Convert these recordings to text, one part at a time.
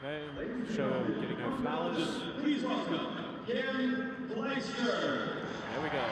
Okay, show getting her flowers. Please welcome Clijsters. There we go.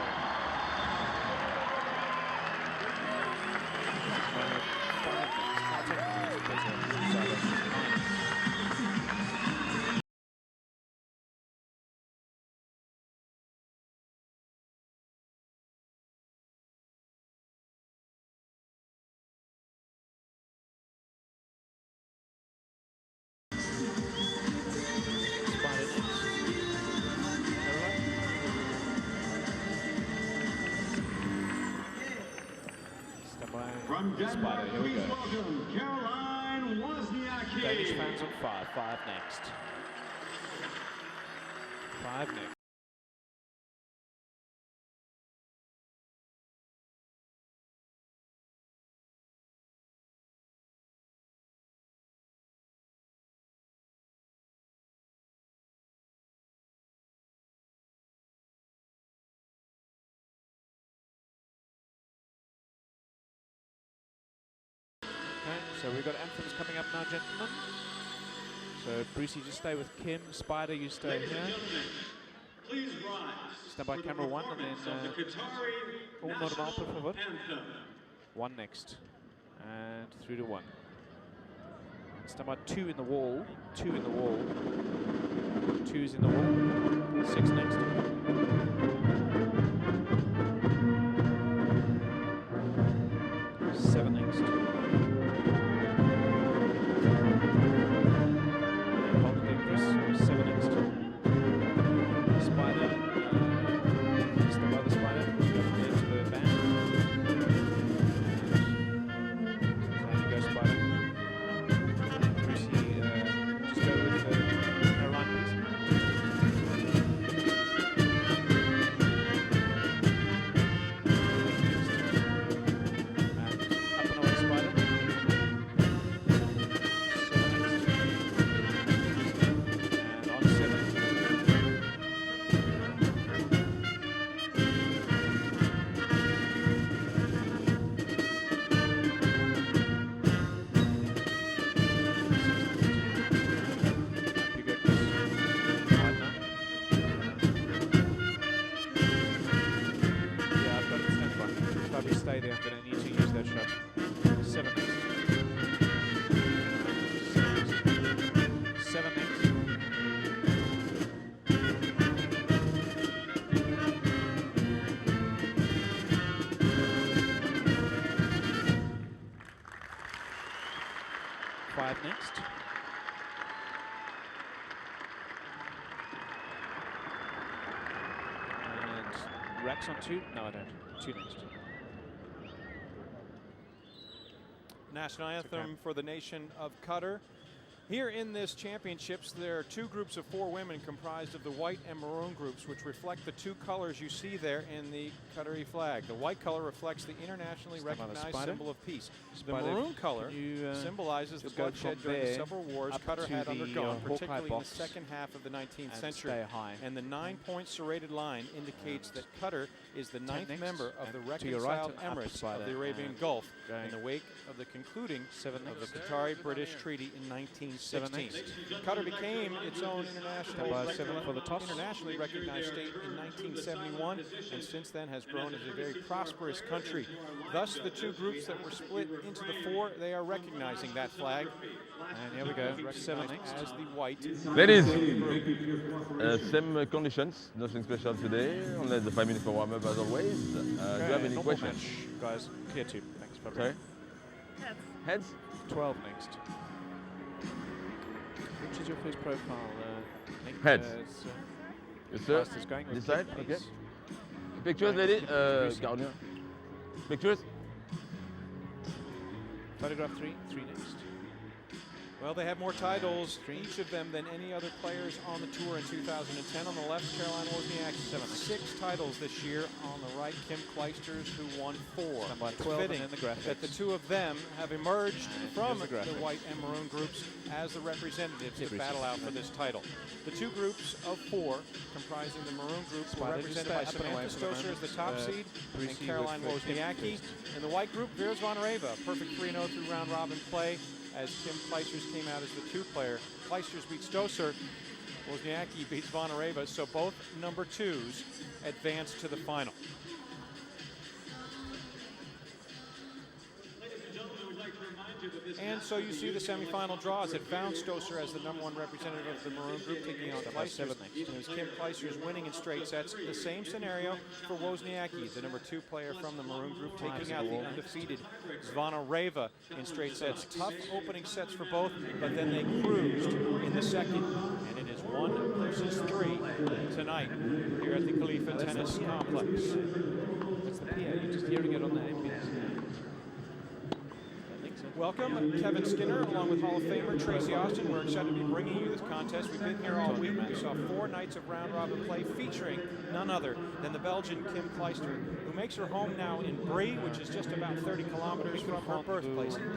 From Denmark, Here we please go. welcome Wozniacki. Danish fans on 5. 5 next. 5 next. Okay, so we've got anthems coming up now, gentlemen. So Brucey, just stay with Kim. Spider, you stay here. Please rise. Stand by camera 1 and then all normal, por favor. 1 next. And through to 1. Stand by 2 in the wall. 2 in the wall. 2's in the wall. 6 next. Seven next. Hold it, Chris. 7 next. Spider. Step by the spider. Go from there to the band. And you go, Spider. Brucey, just go with Caroline, please. Stay there, I'm going to need to use that shot. 7 next. 7 next. 5 next. And racks on 2? No, I don't. 2 next. National anthem for the nation of Qatar. Here in this championships, there are 2 groups of 4 women comprised of the white and maroon groups, which reflect the 2 colors you see there in the Qatari flag. The white color reflects the internationally recognized symbol of peace. The maroon color symbolizes the bloodshed during the several wars Qatar had undergone, particularly in the second half of the 19th century. And the 9-point serrated line indicates that Qatar is the 9th member of the reconciled Emirates of the Arabian Gulf in the wake of the concluding of the Qatari-British Treaty in 1916. Qatar became its own internationally recognized state in 1971, and since then has grown as a very prosperous country. Thus, the 2 groups that were split into the 4, they are recognizing that flag. And here we go, 7 next. As the white. Ladies, same conditions, nothing special today. Only the 5 minutes for warm-up as always. Do you have any questions? Match, guys, clear 2. Thanks, Pablo. Sorry? Heads? 12 next. Which is your first profile? Heads. Yes, sir. This side? Okay. Pictures, lady? Gardner. Pictures? Photograph 3. 3 next. Well, they have more titles, each of them, than any other players on the tour in 2010. On the left, Caroline Wozniacki, 6 titles this year. On the right, Kim Clijsters, who won 4. It's fitting that the 2 of them have emerged from the white and maroon groups as the representatives to battle out for this title. The 2 groups of 4, comprising the maroon group, were represented by Samantha Stosur as the top seed, and Caroline Wozniacki. In the white group, Vera Zvonareva, perfect 3-0 through round-robin play. as Kim Clijsters came out as the 2-player. Clijsters beats Stosur. Wozniacki beats Zvonareva, so both number 2s advance to the final. And so you see the semifinal draws. It found Stosur as the #1 representative of the maroon group, taking on Clijsters. It was Kim Clijsters winning in straight sets. The same scenario for Wozniacki, the #2 player from the maroon group, taking out the undefeated Zvonareva in straight sets. Tough opening sets for both, but then they cruised in the second. And it is 1 versus 3 tonight here at the Khalifa Tennis Complex. That's the PA. You're just hearing it on the ambience. Welcome, Kevin Skinner, along with Hall of Famer Tracy Austin. We're excited to be bringing you this contest. We've been here all week. We saw 4 nights of round-robin play featuring none other than the Belgian Kim Clijsters, who makes her home now in Brie, which is just about 30 kilometers from her birthplace in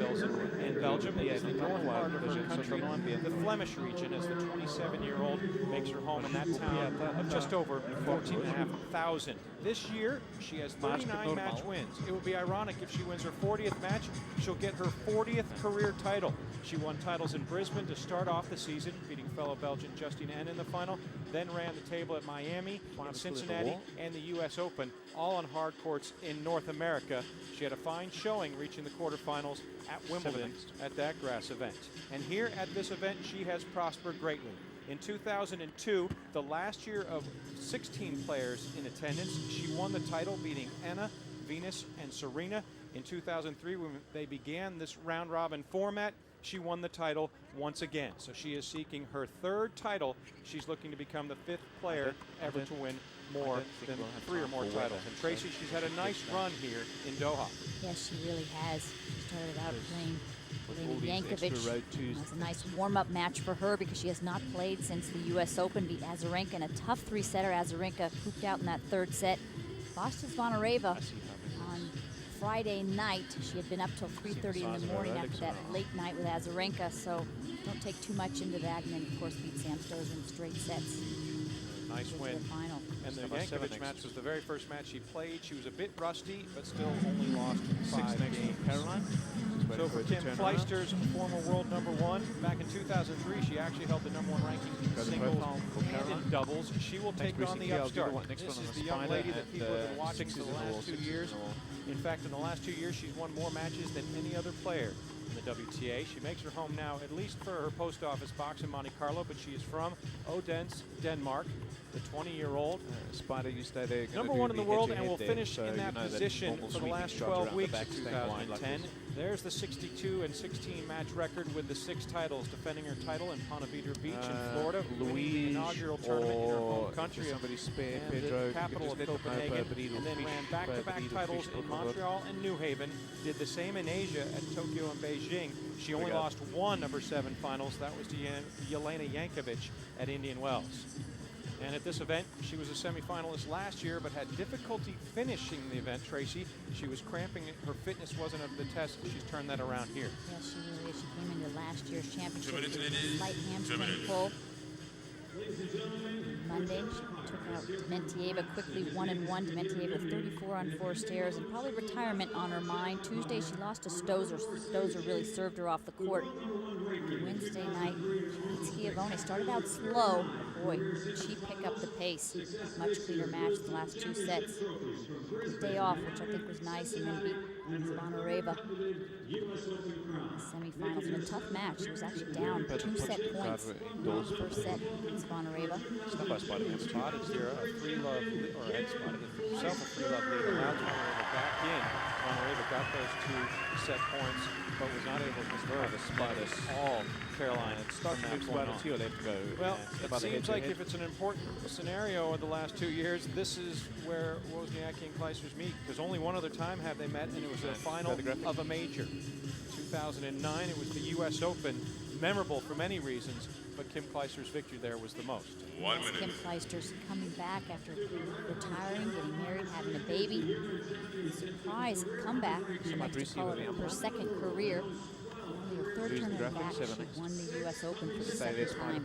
Belgium. It's the north part of her country, the Flemish region, as the 27-year-old makes her home in that town of just over 14,500. This year, she has 39 match wins. It would be ironic if she wins her 40th match. She'll get her 40th career title. She won titles in Brisbane to start off the season, beating fellow Belgian Justine N in the final, then ran the table at Miami, Cincinnati, and the U.S. Open, all on hard courts in North America. She had a fine showing, reaching the quarterfinals at Wimbledon at that grass event. And here at this event, she has prospered greatly. In 2002, the last year of 16 players in attendance, she won the title, beating Anna, Venus, and Serena. In 2003, when they began this round-robin format, she won the title once again. So she is seeking her 3rd title. She's looking to become the 5th player ever to win more than 3 or more titles. And Tracy, she's had a nice run here in Doha. Yes, she really has. She started out playing Yankovic. It was a nice warm-up match for her because she has not played since the U.S. Open, beat Azarenka in a tough 3-setter. Azarenka pooped out in that 3rd set. Lost to Zvonareva on Friday night. She had been up till 3:30 in the morning after that late night with Azarenka, so don't take too much into that. And then, of course, beat Sam Stosur in straight sets. Nice win. Final. And the Yankovic match was the very first match she played. She was a bit rusty, but still only lost 5 games. Caroline. So for Kim Clijsters, former world #1, back in 2003, she actually held the #1 ranking in singles and in doubles. She will take on the upstart. This is the young lady that people have been watching for the last 2 years. In fact, in the last 2 years, she's won more matches than any other player in the WTA. She makes her home now, at least for her post office box in Monte Carlo, but she is from Odense, Denmark. The 20-year-old. Spider, you stay there. #1 in the world, and will finish in that position for the last 12 weeks of 2010. There's the 62 and 16 match record with the 6 titles, defending her title in Ponte Vedra Beach in Florida, winning the inaugural tournament in her home country of the capital of Copenhagen, and then ran back-to-back titles in Montreal and New Haven. Did the same in Asia at Tokyo and Beijing. She only lost 1 #7 finals. That was to Jelena Jankovic at Indian Wells. And at this event, she was a semifinalist last year, but had difficulty finishing the event, Tracy. She was cramping. Her fitness wasn't up to the test. She's turned that around here. Yes, she really is. She came into last year's championship with a slight hamstring pull. Monday, she took out Dementieva quickly, 1-1. Dementieva 34 on 4 stairs, and probably retirement on her mind. Tuesday, she lost to Stosur. Stosur really served her off the court. Wednesday night, Schiavone started out slow. Boy, did she pick up the pace. Much cleaner match the last 2 sets. Day off, which I think was nice, and then beat Zvonareva in the semifinals. In a tough match. She was actually down 2-set points in the first set against Zvonareva. Stop by Spider against spotted here. A 3-love, or had spotted himself a 3-love lead. Allowed Zvonareva back in. Zvonareva got those 2-set points, but was not able to convert the spot at all. Caroline, and starts from that point on. Left to go. Well, it seems like if it's an important scenario in the last 2 years, this is where Wozniacki and Clijsters meet, because only one other time have they met, and it was the final of a major. 2009, it was the U.S. Open, memorable for many reasons, but Kim Clijsters' victory there was the most. 1 minute. Kim Clijsters coming back after retiring, getting married, having a baby. Surprise comeback. She likes to call it her 2nd career. Only her her Lose the tournament graphic, back. 7 She next. won the U.S. Open for the Stay there, second time in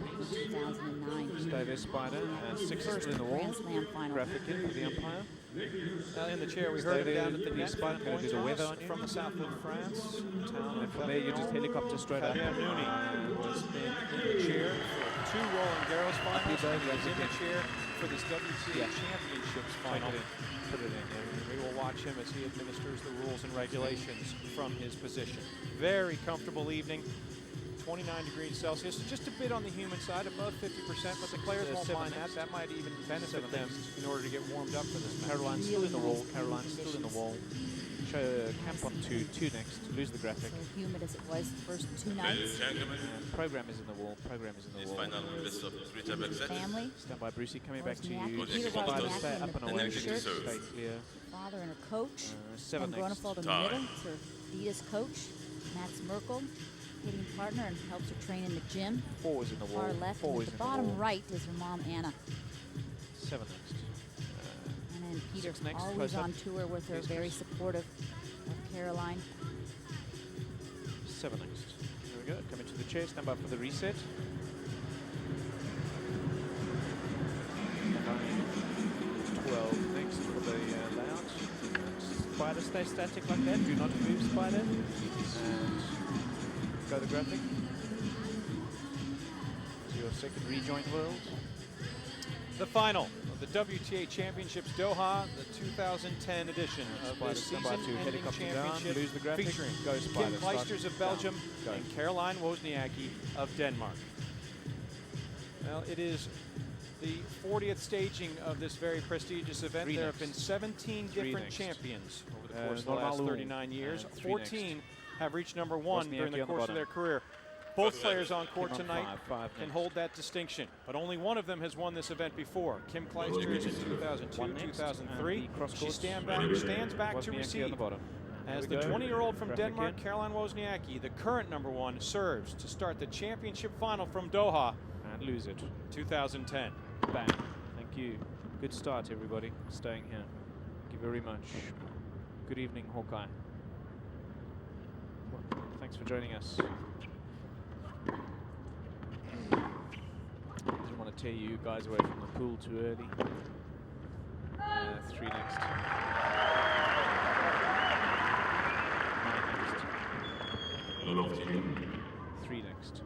2009. Stay there, Spider. And 6 First in the wall. Grand Slam final. Graphic in for the umpire. In the chair, we Stay heard it there, down at the net. Spider. I'm going to do the weather on you. From the south of France, town And of from there, you just helicopter straight up. Fabien Nouni has been in the chair for 2 Roland Garros finals. He's in the chair for this WTA Championships final. Put it in, yeah. We will watch him as he administers the rules and regulations from his position. Very comfortable evening. 29 degrees Celsius, just a bit on the humid side, above 50%, but the players won't mind that. That might even benefit them in order to get warmed up for this match. Caroline's still in the wall. Caroline's still in the wall. Show camp on 2 next. Lose the graphic. So humid as it was the first 2 nights. Program is in the wall. Program is in the wall. Family. Stand by, Brucey. Coming back to Wozniacki, you. Peter Spider, Wozniacki stay in up the and away. pink shirt. Stay clear. Father and her coach. 7 and next. Gronefeld in the middle. It's her Adidas coach. Mats Merkel, hitting partner, and helps her train in the gym. 4 is in the wall. Far left, 4 and is at in the the bottom wall. right is her mom, Anna. 7 next. And then Peter, 6 next, always close up. on tour with her, Please, very Chris. supportive of Caroline. 7 next. Here we go. Coming to the chair. Stand by for the reset. 12 next for the layout. Spider, stay static like that. Do not move, Spider. And go the graphic. To your second rejoin world. The final of the WTA Championships Doha, the 2010 edition of Spider, this stand by to season-ending helicopter down, championship, lose the graphic, featuring go Kim Spider, Clijsters start of Belgium down, go. and Caroline Wozniacki of Denmark. Well, it is the 40th staging of this very prestigious event. 3 There have next. been 17 different next. champions over the course of the normal last rule. 39 years. And 3 14 have reached number 1 Wozniacki during the on the course of bottom. their career. Both players on court Kim on tonight 5 can next. hold that distinction, but only one of them has won this event before. Kim Clijsters in 2002, 1 next, 2003. and the cross She court. stands back to Wozniacki receive. on the bottom. As Here the we go. 20-year-old from Graphic Denmark, in. Caroline Wozniacki, the current number 1, serves to start the championship final from Doha, And lose it. 2010. Bang. Thank you. Good start, everybody. Staying here. Thank you very much. Good evening, Hawkeye. Well, thanks for joining us. Didn't want to tear you guys away from the pool too early. 3 next. 9 next. 3 next.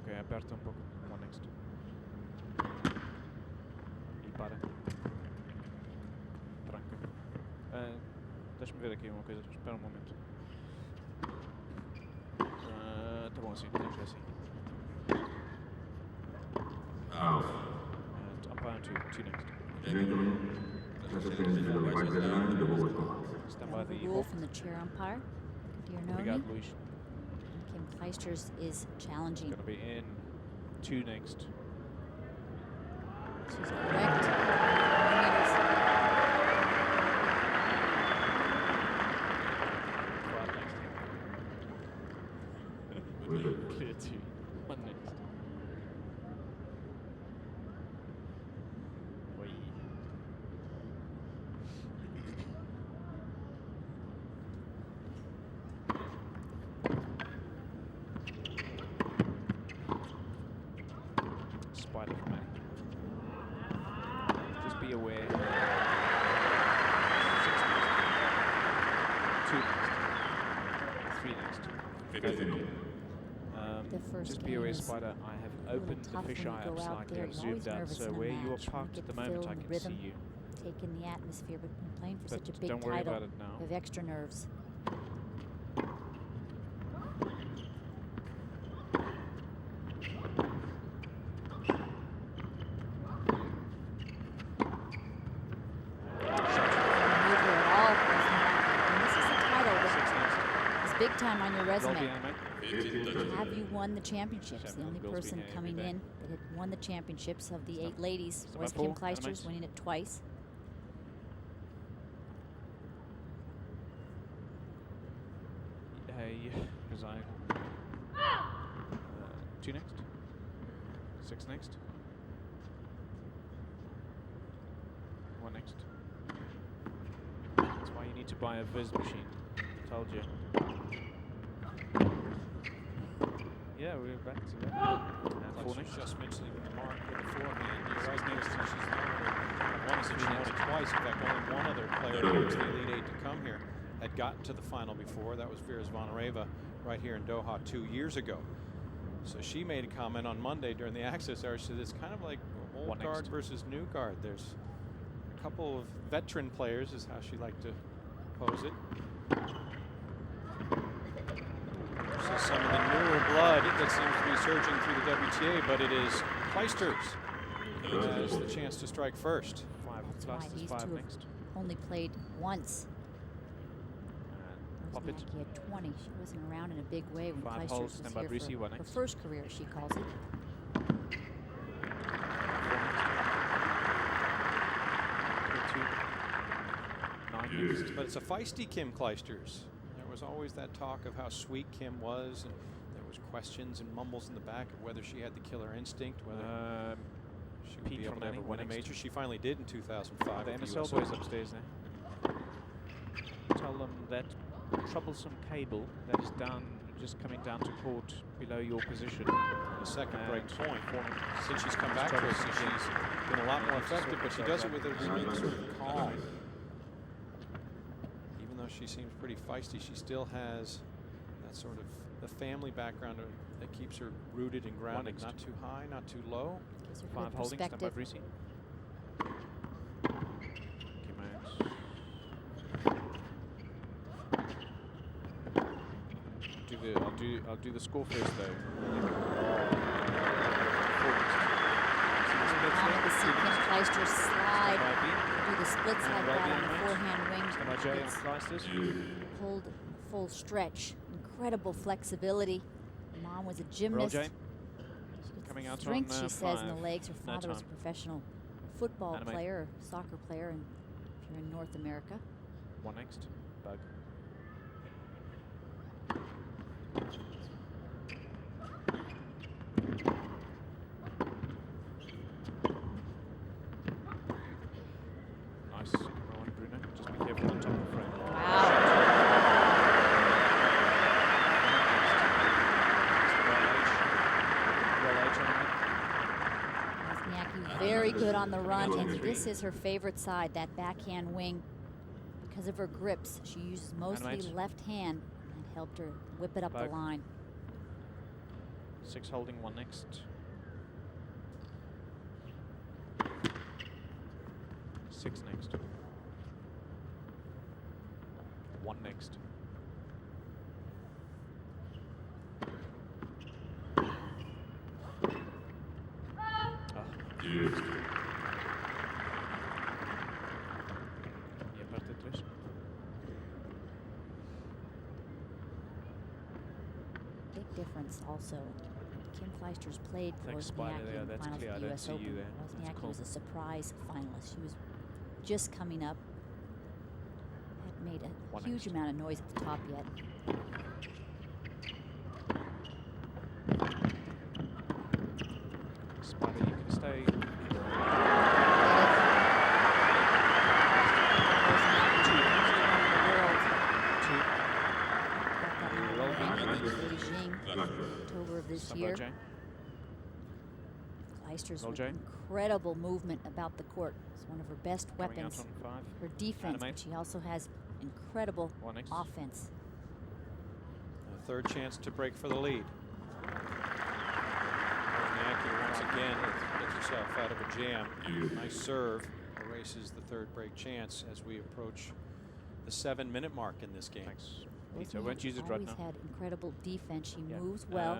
Ok, aperta un poco. 1 next. E para. Tranca. Deixa-me ver aqui uma coisa. Espera um momento. Tá bom assim, deixa assim. And umpire 2 next. Stand by the Rule Hawk. from the chair umpire, Dear Obrigado, Nomi. Luís. Kim Clijsters is challenging. Going to be in 2 next. She's correct. 5 next. Clear 2. 1 next. Oi. Spider for me. Just be aware. 6 next. 2 next. 3 next. The first Just be aware, game is Spider, I have a little opened the tough when you fisheye go up out slightly. there. I've You're always zoomed out, nervous so in a where you are match. You parked get at the the moment, feel I and can rhythm. see you. Take in the atmosphere, but when playing for But such a big don't worry title, about it now. you have extra nerves. Big time on your Roll resume. behind, mate. Have you won the championships? The 7 only goals person behind, coming back. in that had won the championships of the 8 ladies Step was by Kim 4, Clijsters, animate. winning it twice. Hey, resign. 2 next. 6 next. next. That's why you need to buy a Viz machine. Told you. Yeah, we're back to that. And 4 next. Just mentioning Mark with the forehand. You're right, next to she's won as a chance twice. In fact, only one other player who was the Elite Eight to come here had gotten to the final before. That was Vera Zvonareva right here in Doha 2 years ago. So she made a comment on Monday during the access hour. She said it's kind of like old guard versus new guard. There's a couple of veteran players, is how she liked to pose it. Versus some of the newer blood that seems to be surging through the WTA, but it is Clijsters who has the chance to strike first. That's why these two have only played once. Wozniacki had 20. She wasn't around in a big way when Clijsters was here for her first career, she calls it. But it's a feisty Kim Clijsters. There was always that talk of how sweet Kim was, and there was questions and mumbles in the back of whether she had the killer instinct, whether she would be able to ever win a major. She finally did in 2005. The MSL boys upstairs there. Tell them that troublesome cable that is down, just coming down to court below your position. The second break point. Since she's come back to us, she's been a lot more effective, but she does it with a really sort of calm. Even though she seems pretty feisty, she still has that sort of the family background that keeps her rooted and grounded, not too high, not too low. 5 holding, stand by Brucey. I'll do the score first though. To see Kim Clijsters slide, do the splits like that on the forehand wing. Pulled full stretch, incredible flexibility. Mom was a gymnast. Coming out strength, on, she says, in the legs. Her father was a professional football player, or soccer player, and if you're in North America. 1 next, Bug. Nice. Come on, Bruno. Just be careful on top of the frame. Wozniacki very good on the run, and this is her favorite side, that backhand wing. Because of her grips, she uses mostly left hand, and that helped her whip it up the line. 6 holding, 1 next. 6 next. 1 next. Big difference also. Kim Clijsters played Wozniacki in the finals of the US Open. Wozniacki was a surprise finalist. She was just coming up. Hadn't made a huge amount of noise at the top yet. Spider, you can stay. October of this year. Clijsters with incredible movement about the court. It's one of her best weapons. Her defense, but she also has incredible offense. A third chance to break for the lead. Wozniacki once again gets herself out of a jam. Nice serve. Erases the third break chance as we approach the 7-minute mark in this game. Peter, won't use it right now. Always had incredible defense. She moves well.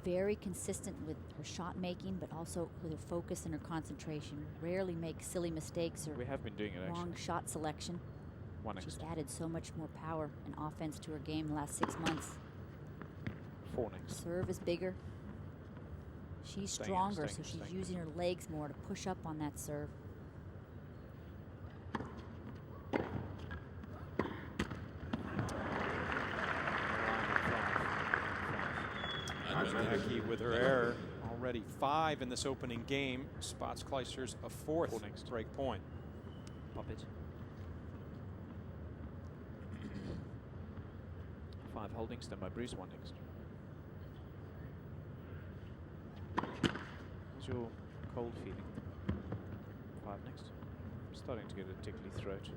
Very consistent with her shot making, but also with her focus and her concentration. Rarely makes silly mistakes or we have been doing it wrong shot selection. She's added so much more power and offense to her game the last 6 months. 4 next. Serve is bigger. She's stronger, so she's using her legs more to push up on that serve. Wozniacki with her error, already 5 in this opening game, spots Clijsters a 4th break point. Pop it. 5 holding, stand by Bruce, 1 next. How's your cold feeling? 5 next. I'm starting to get a tickly throat.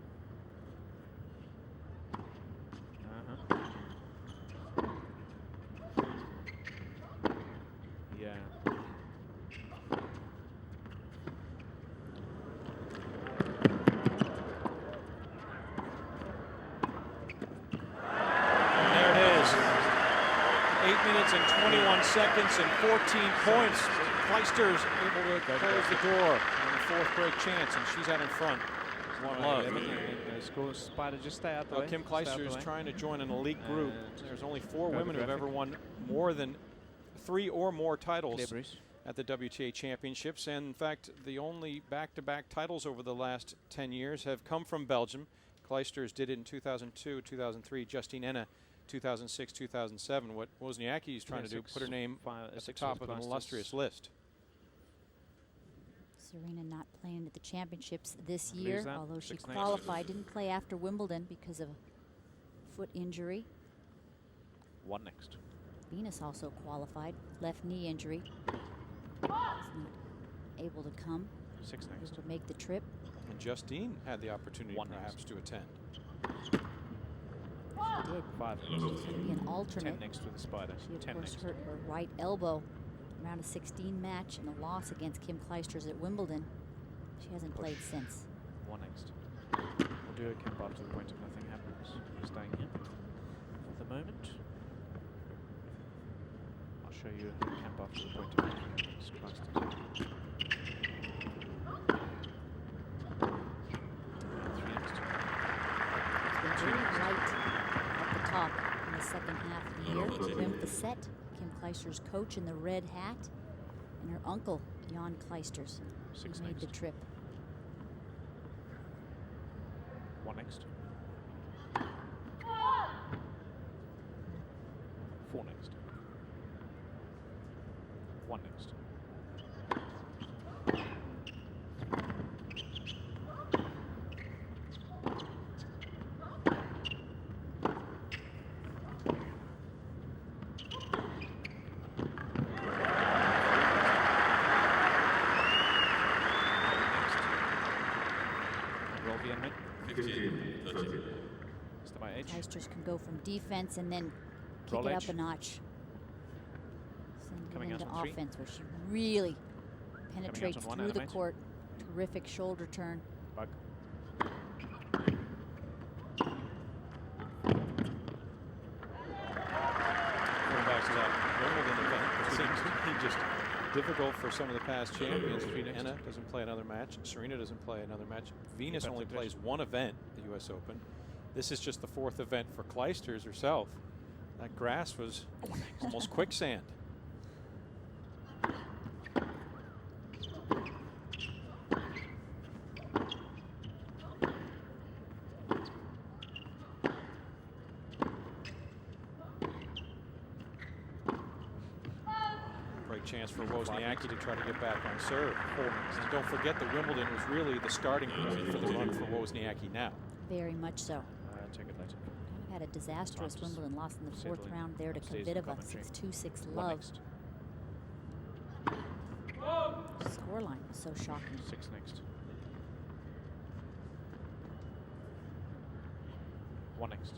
Yeah. There it is. 8 minutes and 21 seconds and 14 points. Clijsters able to close the door on the 4th break chance, and she's out in front. 1-love. Score Spider, just stay out the Well, way. Kim Clijsters is trying to join an elite group. There's only 4 women who have ever won more than 3 or more titles at the WTA Championships. And in fact, the only back-to-back titles over the last 10 years have come from Belgium. Clijsters did it in 2002, 2003. Justine Henin, 2006, 2007. What Wozniacki is trying to do, put her name at the top of an illustrious list. Serena not playing at the championships this year, although she qualified. Didn't play after Wimbledon because of a foot injury. 1 next. Venus also qualified. Left knee injury. Was not able to come. 6 next. To make the trip. And Justine had the opportunity perhaps to attend. She did. 5 next. She's going to be an alternate. 10 next with the Spider. She of 10 course next. hurt her right elbow. Round of 16 match and a loss against Kim Clijsters at Wimbledon. She hasn't played since. 1 next. We'll do a camp after the point if nothing happens. Staying here for the moment. I'll show you a camp after the point if nothing happens. Clijsters. 3 next. It's been very light at the top in the second half of the year. Wim Facet, Kim Clijsters' coach in the red hat, and her uncle, Jan Clijsters, who made the trip. 1 next. 4 next. 1 next. Clijsters can go from defense and then kick Roll it edge. up a notch. Send Coming it out into on 3. offense where she really penetrates on 1, through the animate. court. Terrific shoulder turn. Bug. Going back to that Wimbledon event, it seems to be just difficult for some of the past champions. Henin doesn't play another match. Serena doesn't play another match. Venus only plays 1 event, the U.S. Open. This is just the 4th event for Clijsters herself. That grass was almost quicksand. Great chance for Wozniacki to try to get back on serve. And don't forget that Wimbledon was really the starting point for the run for Wozniacki now. Very much so. Take it later. Kind of had a disastrous Masters. Wimbledon, lost in the 4th Settling round there to upstairs in Kvitova, commentary. 6-2, 6 1 love. next. Scoreline was so shocking. 6 next. 1 next.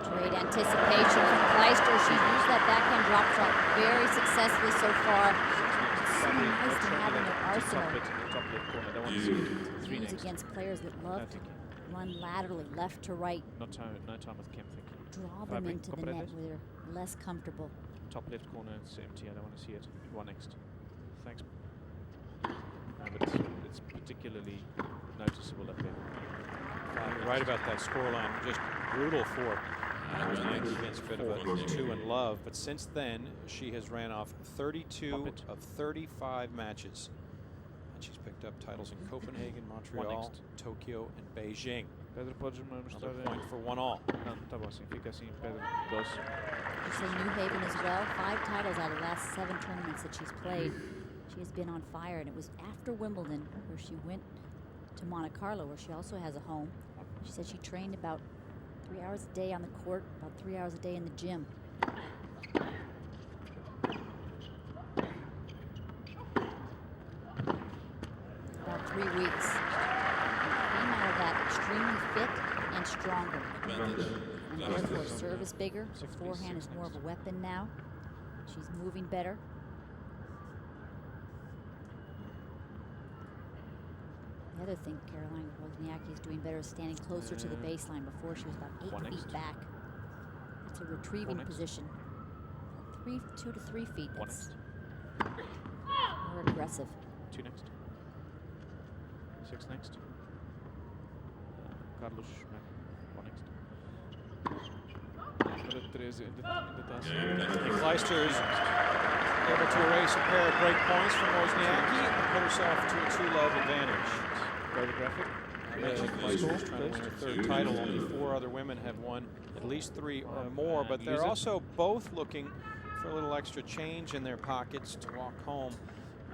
Great anticipation from Clijsters. She's used that backhand drop shot very successfully so far. It's so nice to have in their arsenal. Top left corner. Don't want to see it. 3 Use next. against players that love to run laterally, left to right, No time with Kim, thank you. draw them Fabric into the net completed. where they're less comfortable. Top left corner, it's empty. I don't want to see it. 1 next. Thanks. But it's particularly noticeable up there. You're right about that scoreline. Just brutal for Wozniacki against Kvitova, 2 in love. But since then, she has ran off 32 of 35 matches. And she's picked up titles in Copenhagen, Montreal, Tokyo, and Beijing. Pedro, podes me mostrar? Another point for 1-all. Não, tá bom, assim, fica assim, Pedro. 2. She's in New Haven as well. 5 titles out of the last 7 tournaments that she's played. She has been on fire, and it was after Wimbledon where she went to Monte Carlo, where she also has a home. She said she trained about 3 hours a day on the court, about 3 hours a day in the gym. About 3 weeks. Came out of that extremely fit and stronger. And therefore, serve is bigger. Her forehand is more of a weapon now. She's moving better. The other thing Caroline Wozniacki is doing better is standing closer to the baseline. Before she was about 8 feet back. It's a retrieving position. 2 to 3 feet. That's more aggressive. 2 next. 6 next. Carlos, 1 next. Número 13 in the task. Clijsters able to erase a pair of break points from Wozniacki and put herself to a 2-love advantage. Photographic. I mentioned Clijsters trying to win her 3rd title. Only 4 other women have won at least 3 or more, but they're also both looking for a little extra change in their pockets to walk home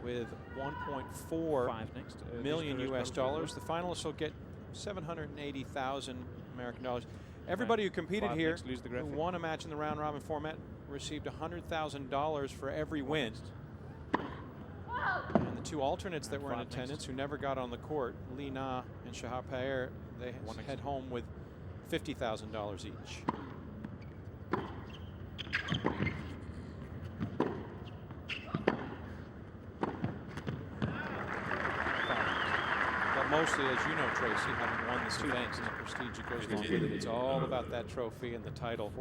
with 1.4 million US dollars. The finalists will get 780,000 American dollars. Everybody who competed here, who won a match in the round robin format, received $100,000 for every win. And the 2 alternates that were in attendance who never got on the court, Li Na and Shahar Peer, they head home with $50,000 each. But mostly, as you know, Tracy, having won this event and the prestige that goes along with it, it's all about that trophy and the title.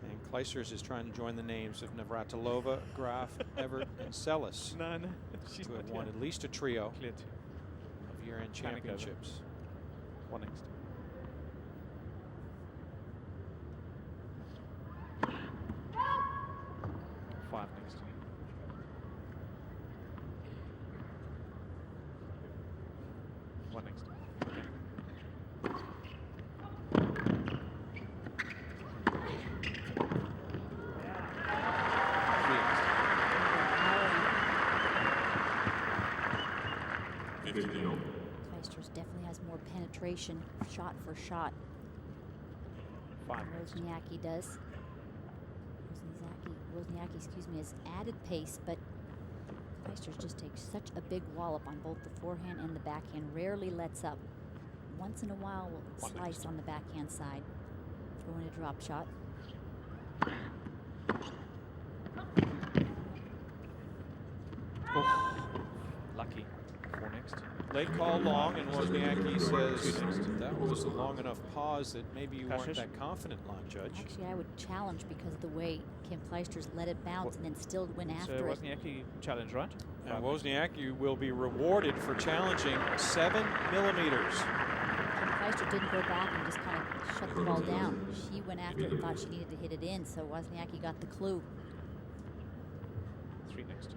And Clijsters is trying to join the names of Navratilova, Graf, Evert, and Sellis, who have won at least a trio of year-end championships. 1 next. Five next. One next. Clijsters definitely has more penetration, shot for shot. Wozniacki does. Wozniacki, excuse me, has added pace, but Clijsters just takes such a big wallop on both the forehand and the backhand. Rarely lets up. Once in a while, will slice on the backhand side. Throw in a drop shot. Oh, lucky. 4 next. Late call long, and Wozniacki says that was a long enough pause that maybe you weren't that confident, line judge. Actually, I would challenge because of the way Kim Clijsters let it bounce and then still went after it. Wozniacki challenge, right? And Wozniacki will be rewarded for challenging 7 millimeters. Kim Clijsters didn't go back and just kind of shut the ball down. She went after it and thought she needed to hit it in, so Wozniacki got the clue. 3 next.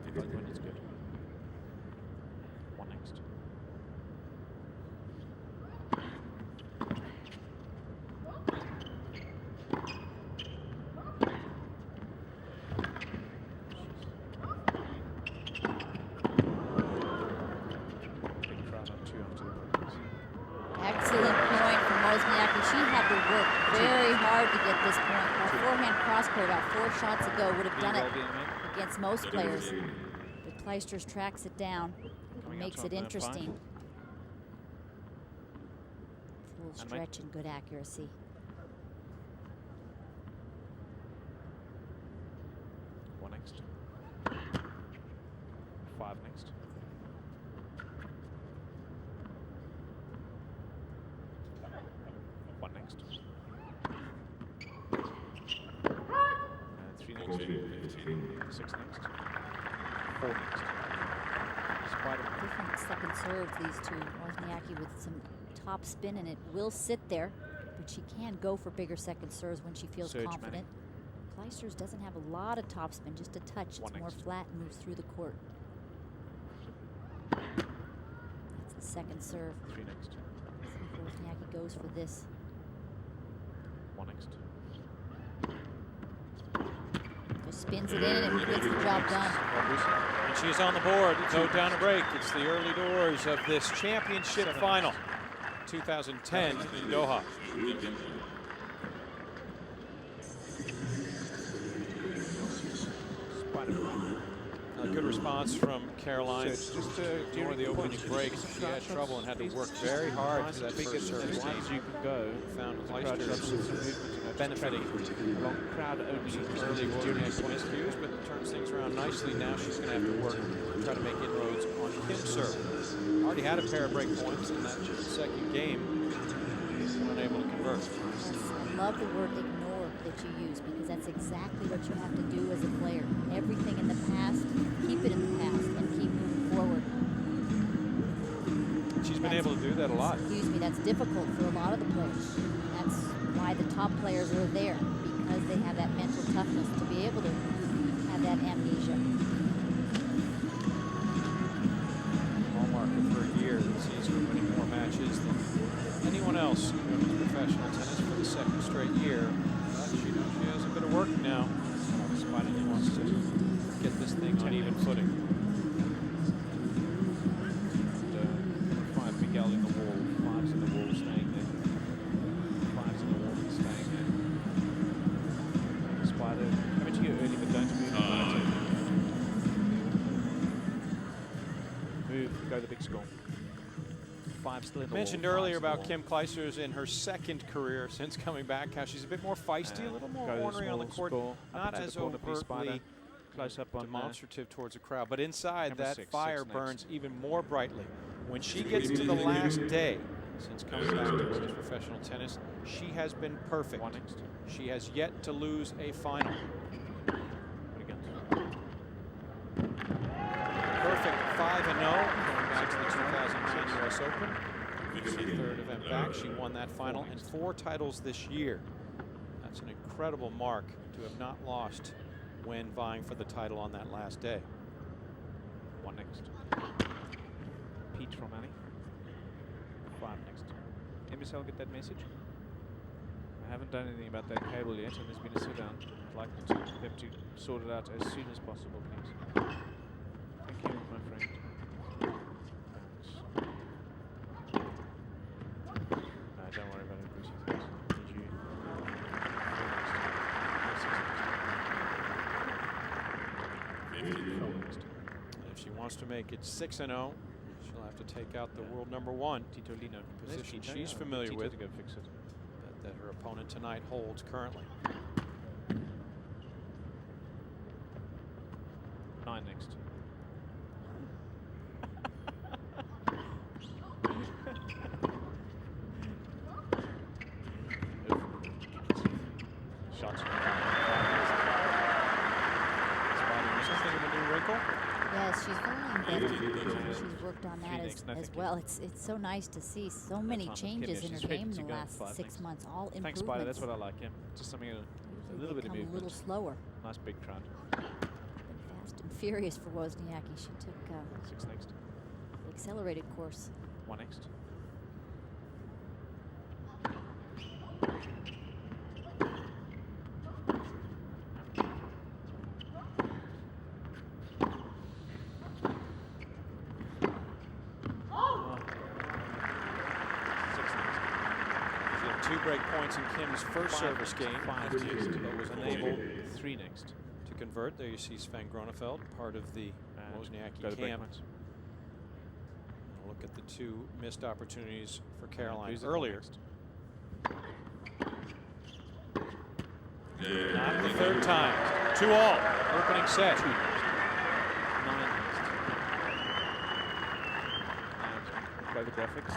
If I win, it's good. 1 next. Excellent point from Wozniacki. She had to work very hard to get this point. That forehand cross-court about 4 shots ago would have done it against most players. But Clijsters tracks it down and makes it interesting. Full stretch and good accuracy. One next. 5 next. One next. And 3 next. 6 next. 4 next. Despite a Different second serves, these two. Wozniacki with some top spin, and it will sit there, but she can go for bigger second serves when she feels confident. Clijsters doesn't have a lot of topspin, just a touch. It's more flat and moves through the court. That's the second serve. 3 next. See if Wozniacki goes for this. One next. Just spins it in and he gets the job done. And she's on the board. No down a break. It's the early doors of this championship final. 2010 in Doha. A good response from Caroline. So just during the opening breaks, she had trouble and had to work very hard for that first service game. You can go. Found Clijsters benefiting along crowd only early Wozniacki miscues, but turns things around nicely. Now she's going to have to work to try to make inroads on Kim's serve. Already had a pair of break points in that second game. Unable to convert. I love the word ignore that you use, because that's exactly what you have to do as a player. Everything in the past, keep it in the past and keep moving forward. She's been able to do that a lot. Excuse me, that's difficult for a lot of the players. That's why the top players are there, because they have that mental toughness to be able to have that amnesia. Hallmark of her year that sees her winning more matches than anyone else in women's professional tennis for the second straight year. But she knows she has a bit of work now. Spidey wants to get this thing on even footing. Five Miguel in the wall, fives in the wall, staying there. Fives in the wall, staying there. Spider, coming to you early, but don't move. Move, go the big score. Five still in the Mentioned wall, earlier fives in the about wall. Kim Clijsters in her second career since coming back, how she's a bit more feisty, a little more Go ornery on the small court, score, up not into as the corner, please, Spider. overtly Close up on demonstrative towards the crowd, but inside Camera that six fire next. burns even more brightly. When she gets to the last day since coming back to women's professional tennis, she has been perfect. One next. She has yet to lose a final. Perfect 5-0 going back to the 2009 US Open. It's the third event back. She won that final and 4 titles this year. That's an incredible mark to have not lost when vying for the title on that last day. One next. Pete from Annie. Five next. MSL, get that message? I haven't done anything about that cable yet, and there's been a sit down. I'd like them to sort it out as soon as possible, please. Thank you, my friend. Thanks. No, don't worry about it, Brucey. Thanks. Need you. Four next. If she wants to make it 6-0, she'll have to take out the world #1 Tito Lino. position she's familiar with, to go fix it. that her opponent tonight holds currently. 9 next. Shots. Something of a new wrinkle. Yes, she's very invested. She's worked on that next, as nothing. well. It's so nice to see so many time, changes in her she's ready game in to the go. last 5 6 next. months. All improvements. Thanks, Spider. That's what I like, yeah. Just something, a Usually little they bit of come a movement. little slower. Nice big crowd. Been fast and furious for Wozniacki. She took 6 next. the accelerated course. 1 next. She had 2 break points in Kim's first service game, Five but next. was unable 3 next. to convert. There you see Sven Gronefeld, part of the And Wozniacki go to break camp. points. Look at the 2 missed opportunities for Caroline Lose it, 1 earlier. next. Not the third time. 2-all, opening set. 9 next. And go the graphics.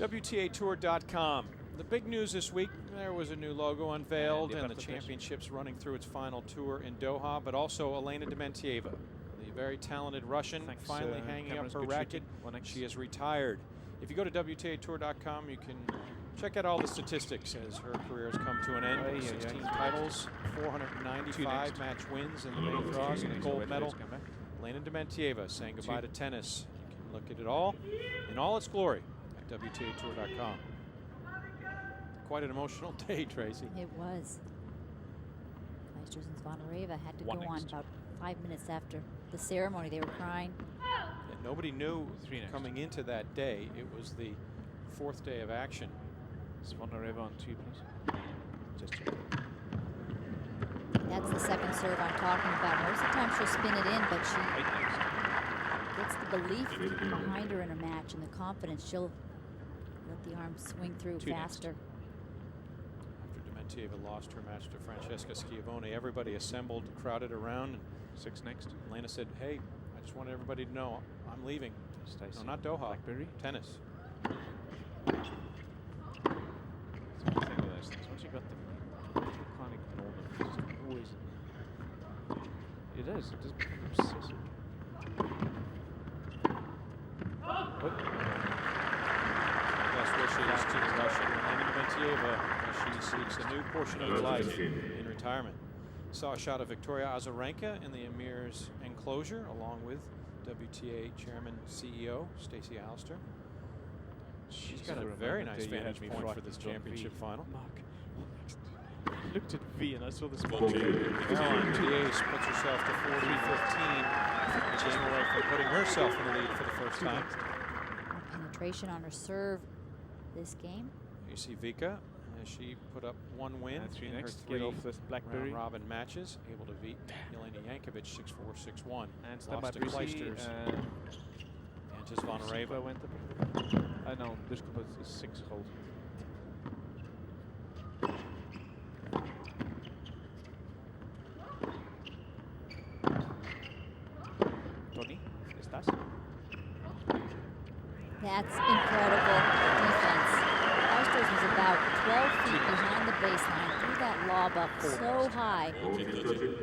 WTAtour.com. The big news this week, there was a new logo unveiled And and the the championship's running through its final tour in Doha, but also Elena Dementieva, the very talented Russian, Thanks, finally hanging up cameras, her good racket. shooting. 1 next. She has retired. If you go to WTAtour.com, you can check out all the statistics as her career has come to an end. Ay, ay, 16 ay. titles, 2 495 next. match wins in the main draws, and a Next, gold wait for it medal. to come back. Elena Dementieva saying goodbye to tennis. You can Look at it all in all its glory at WTAtour.com. Quite an emotional day, Tracy. It was. Clijsters and Zvonareva had to One go on next. about 5 minutes after the ceremony. They were crying. Yeah, nobody knew Three next. coming into that day it was the 4th day of action. Zvonareva on 2, please. Just check. That's the second serve I'm talking about. Most of the time she'll spin it in, but she 8 next. gets the belief behind her in her match and the confidence. She'll let the arm swing through 2 next. faster. After Dementieva lost her match to Francesca Schiavone, everybody assembled, crowded around. And 6 next. Elena said, hey, I just wanted everybody to know I'm leaving. Stacey. No, not Doha. Blackberry. Tennis. It's one thing with those things. Once you got them, you can't ignore them. It's just always. It is. It just obsessive. Oh. Best wishes to the Russian Elena Dementieva as she seeks a new portion of her life in retirement. Saw a shot of Victoria Azarenka in the Emir's enclosure, along with WTA Chairman CEO Stacey Alister. She's got a very nice vantage point for this championship final. Mark. I looked at V and I saw this spot. Caroline Diaz puts herself to 40-15, a game away from putting herself in the lead for the first time. More penetration on her serve this game. You see Vika as she put up 1 win And 3 in her next. 3 Get off this Blackberry. round-robin matches, able to beat Jelena Jankovic 6-4, 6-1. And stand by Lost to Brucey. Clijsters and to Zvonareva. Went up. No, this was a 6 hold. Tony, ¿estás? That's incredible defense. Clijsters was about 12 feet behind the baseline, threw that lob up so high,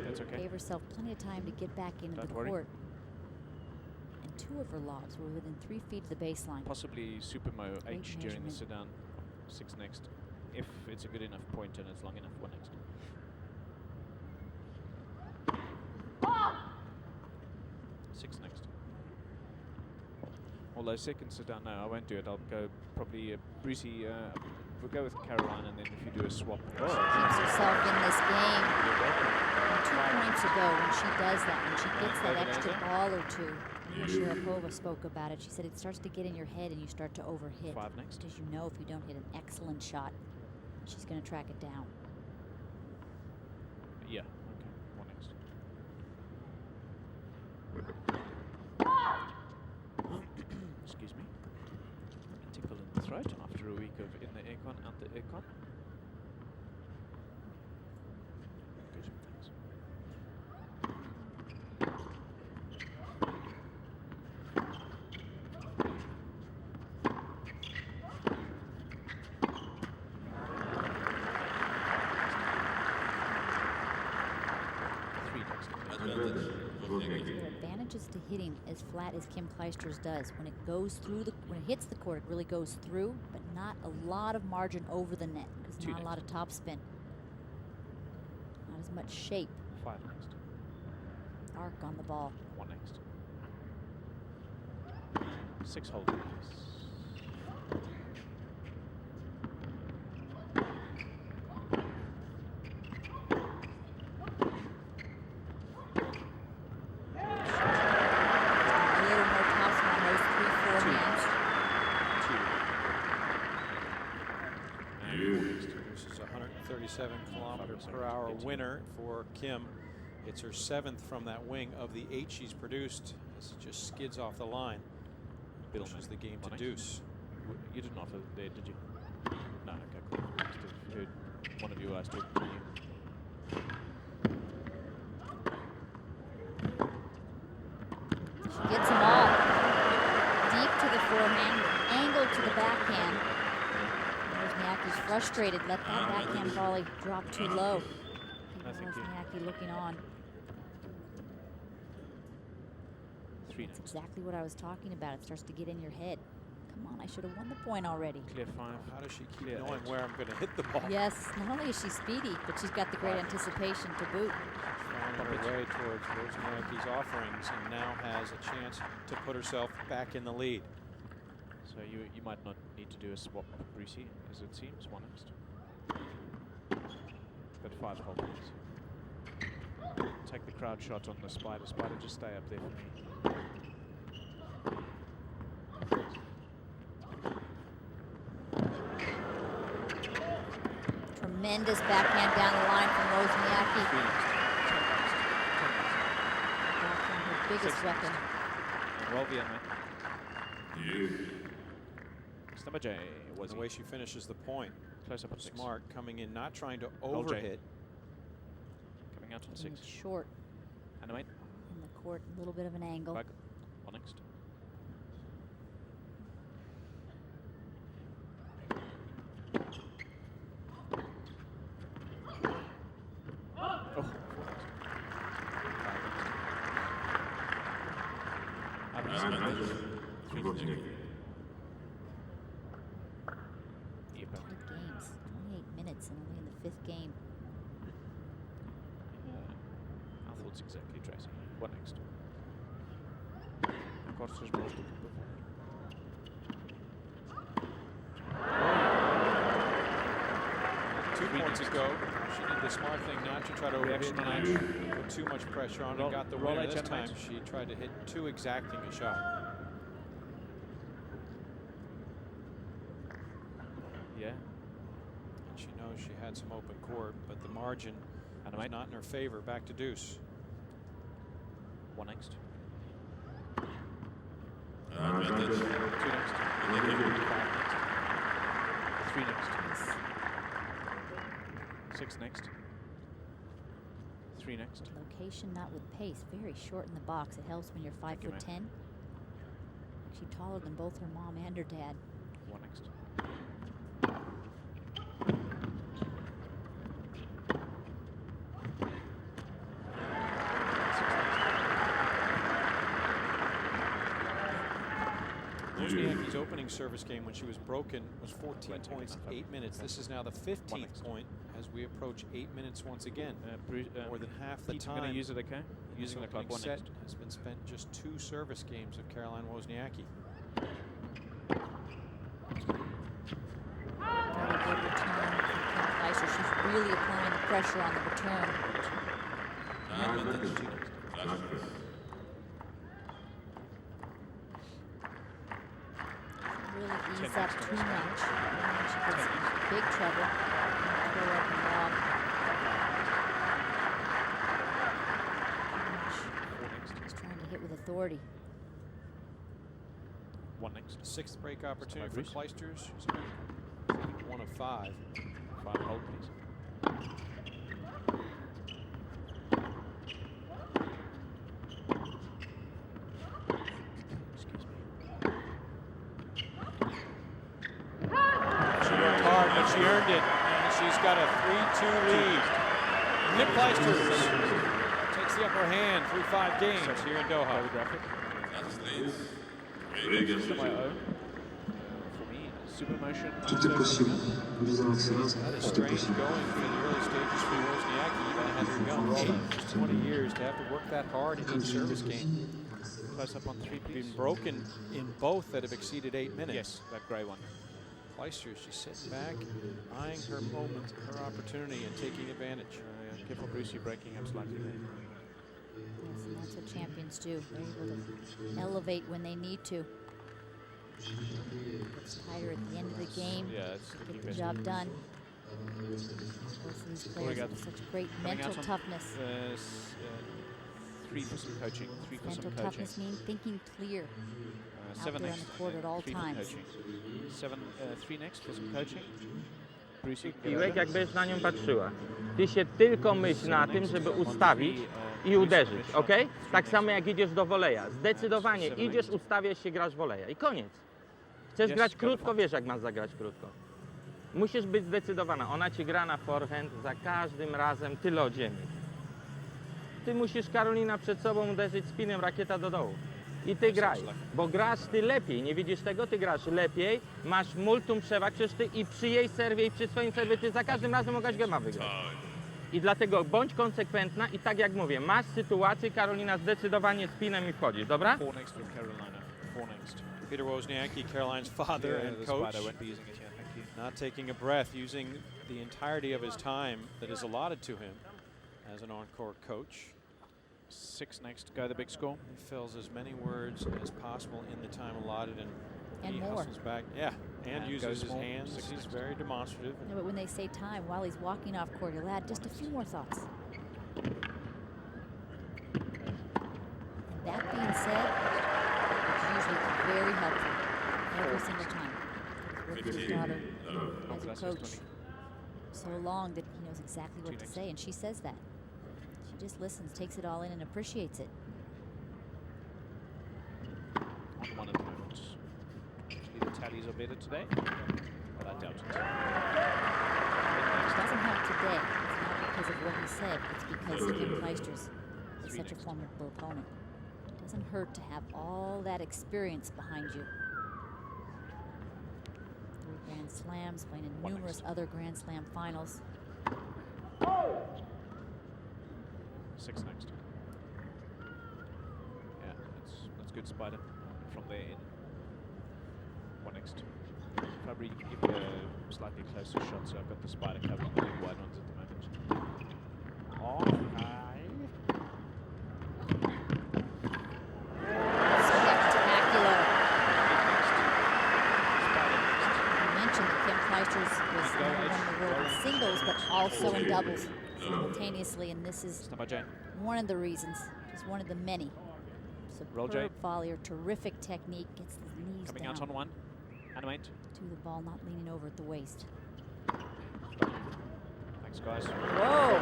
That's okay. gave herself plenty of time to get back into Don't the worry. court. And 2 of her lobs were within 3 feet of the baseline. Possibly Supermo Great H during the measurement. sit-down. 6 next. If it's a good enough point and it's long enough, 1 next. Six next. Although second sit down, no, I won't do it. I'll go probably Brucey. We'll go with Caroline, and then if you do a swap. Keeps herself in this game. And 2 points ago when she does that, when she gets that extra ball or two. Nina Sharapova spoke about it. She said it starts to get in your head and you start to overhit. 5 next. Because you know if you don't hit an excellent shot, she's going to track it down. Yeah. Okay. 1 next. Excuse me. Tickle in the throat after a week of in the aircon, out the aircon. Good. Thanks. There are advantages to hitting as flat as Kim Clijsters does. When it goes through when it hits the court, it really goes through, but not a lot of margin over the net because 2 not a lot of topspin. Not as much shape, 5 next. arc on the ball. 1 next. 6 hold, please. A little more topspin on those 3 forehands. 2. And 4 next. This is a 137-kilometer-per-hour winner for Kim. It's her 7th from that wing of the 8 she's produced as it just skids off the line. Pushes the game to deuce. You didn't offer there, did you? No, okay, cool. Must have heard one of you guys talking to you. She gets them all. Deep to the forehand, angled to the backhand. Wozniacki's frustrated, let that backhand volley drop too low. No, thank you. Wozniacki looking on. 3 That's next. exactly what I was talking about. It starts to get in your head. Come on, I should have won the point already. Clear 5. How does she keep Clear knowing 8. where I'm going to hit the ball? Yes, not only is she speedy, but she's got the great anticipation to boot. Throwing on her way towards Wozniacki's offerings and now has a chance to put herself back in the lead. So you might not need to do a swap, Brucey, as it seems. One next. But 5 hole, please. Take the crowd shot on the Spider. Spider, just stay up there for me. Tremendous backhand down the line from Wozniacki. Backhand, her biggest weapon. Well, via It's number J. Was The way she finishes the point. Close up on 6. Smart coming in, not trying to Roll J. overhit. Coming out on Getting 6. short Animate. in the court, a little bit of an angle. Back. One next. Oh. Tight games, 28 minutes and only in the 5th game. I thought exactly, Tracy. What next? Clijsters balls looking good. 2 points ago, she did the smart thing not to try to Reaction on overhit, put too much pressure on, Roll- and got the roll winner. H This and time match. she tried to hit too exacting a shot. Yeah. And she knows she had some open court, but the margin was Animate. not in her favor. Back to deuce. One next. 2 Advantage. next. 5 next. 3 next. 6 next. 3 next. Location not with pace, very short in the box. It helps when you're 5'10". Actually taller than both her mom and her dad. 1 next. Wozniacki's opening service game when she was broken was 14 Right, points, second half. 8 minutes. This is now the 15th point as we approach 8 minutes once again. More than half the Pete, I'm going time to use it, okay? Using the clock. opening 1 set next. has been spent just 2 service games of Caroline Wozniacki. Very good return from Kim Clijsters. She's really applying the pressure on the return. Advantage. Really ease 10 up next. too much. And then she gets in big trouble. Throw up and lob. She's trying to hit with authority. 1 next. 6th break opportunity for Bruce. Clijsters. She's 1 of 5. 5 hold, please. Excuse me. She worked hard, but she earned it. And she's got a 3-2 lead. Nick Clijsters takes the upper hand through 5 games here in Doha. Photographic. My own. For me, super motion. Tout est possible. Visant l'excellence, That is tout est strange possible. going for the early stages for Wozniacki, even at her young age, just 20 years, to have to work that hard in each service game. Close up on 3, please. Been broken in both that have exceeded 8 minutes. Yes, that grey one. Clijsters, she's sitting back, eyeing her moment, her opportunity, and taking advantage. Careful, Bruce, you're breaking up slightly there. Yes, and that's what champions do. They're able to elevate when they need to. It's tighter at the end of the game. Yeah, it's Get looking the better. job done. Both of these players got have such great coming mental out on, toughness. 3 for some coaching. 3 for Mental some coaching. toughness means thinking clear. 7 there on next. the court at all 3 for times. coaching. 3 next for some coaching. Bruce, you can get Piłek, over. jakbyś na nią patrzyła. Ty się tylko myśl na tym, żeby ustawić i uderzyć, ok? Tak samo jak idziesz do woleja. Zdecydowanie idziesz, ustawiasz się, grasz woleja i koniec. Chcesz Yes, grać got krótko, it. wiesz jak masz zagrać krótko. Musisz być zdecydowana. Ona ci gra na forehand za każdym razem tyle od ziemi. Ty musisz, Karolina, przed sobą uderzyć spinem, rakieta do dołu. I ty graj, bo grasz ty lepiej, nie widzisz tego? Ty grasz lepiej, masz multum przewag, przecież ty i przy jej serwie i przy swoim serwie ty za każdym razem mogłaś gema wygrać. I dlatego bądź konsekwentna i tak jak mówię, masz sytuację, Karolina, zdecydowanie spinem i wchodzisz, dobra? 4 next from Carolina. 4 next. Peter Wozniacki, Caroline's father Yeah, and the coach, spider won't be using it here. Thank you. not taking a breath, using the entirety of his time that is allotted to him as an on-court coach. 6 next. Go the big score. He fills as many words as possible in the time allotted, and he more. hustles back. Yeah, and And uses goes his more. hands. 6 He's next. very demonstrative. No, but when they say time, while he's walking off court, he'll add just a few more thoughts. That being said, it's usually very helpful every single time. He's worked with his daughter as a coach so long that he knows exactly what to say, and she says that. She just listens, takes it all in, and appreciates it. On 1 at the moment. Actually, the tallies are better today, but I doubt it. It doesn't help today. It's not because of what he said. It's because Kim Clijsters is such a formidable opponent. It doesn't hurt to have all that experience behind you. 3 Grand Slams, playing in numerous other Grand Slam finals. 6 next. Yeah, that's good, Spider. From there in. 1 next. Probably give me a slightly closer shot, so I've got the Spider covering the big wide ones at the moment. Oh, high. Spectacular. Spider next. You mentioned that Kim Clijsters was Go, number 1 in the world in Edge. singles, but also in doubles simultaneously, and this is Stand by Jane. one of the reasons, just one of the many. Roll, Jay. Superb volleyer, terrific technique, gets the knees Coming down out on 1. Animate. to the ball, not leaning over at the waist. Thanks, guys. Whoa! Right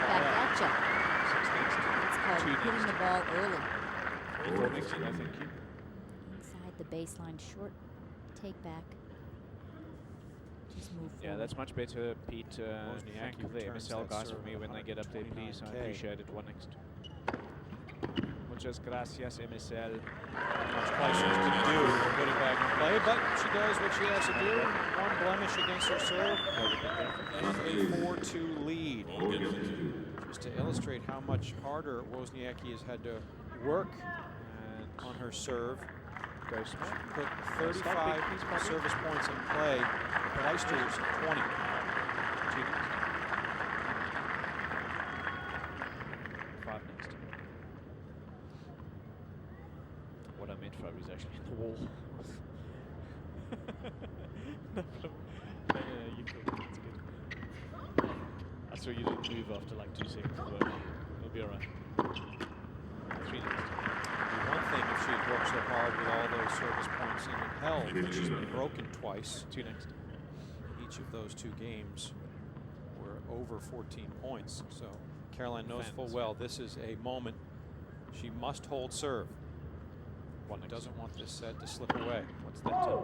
back at ya. 6 next. It's called 2 hitting next. the ball early. 4 next. No, thank you. Inside the baseline, short take back. Just move Yeah, forward. that's much better, Pete. Wozniacki Thank the returns MSL that guys for serve me when they get up there, please. I 129K. appreciate it. 1 next. Muchas gracias, MSL. Much Clijsters to do to put it back in play, but she does what she has to do. 1 blemish against her serve, and a 4-2 lead. Just to illustrate how much harder Wozniacki has had to work And on her serve. go small. Put 35 service points in play. Clijsters 20. 2 next. 5 next. What I meant, Fabi, is actually in the wall. No, you could. That's good. I saw you didn't move after like 2 seconds of work. It'll be alright. 3 next. One thing if she had worked so hard with all those service points in and held, but she's been broken twice. 2 next. Each of those 2 games were over 14 points. So Caroline knows full Fans. well this is a moment she must hold serve. 1 next. Doesn't want this set to slip away. What's that?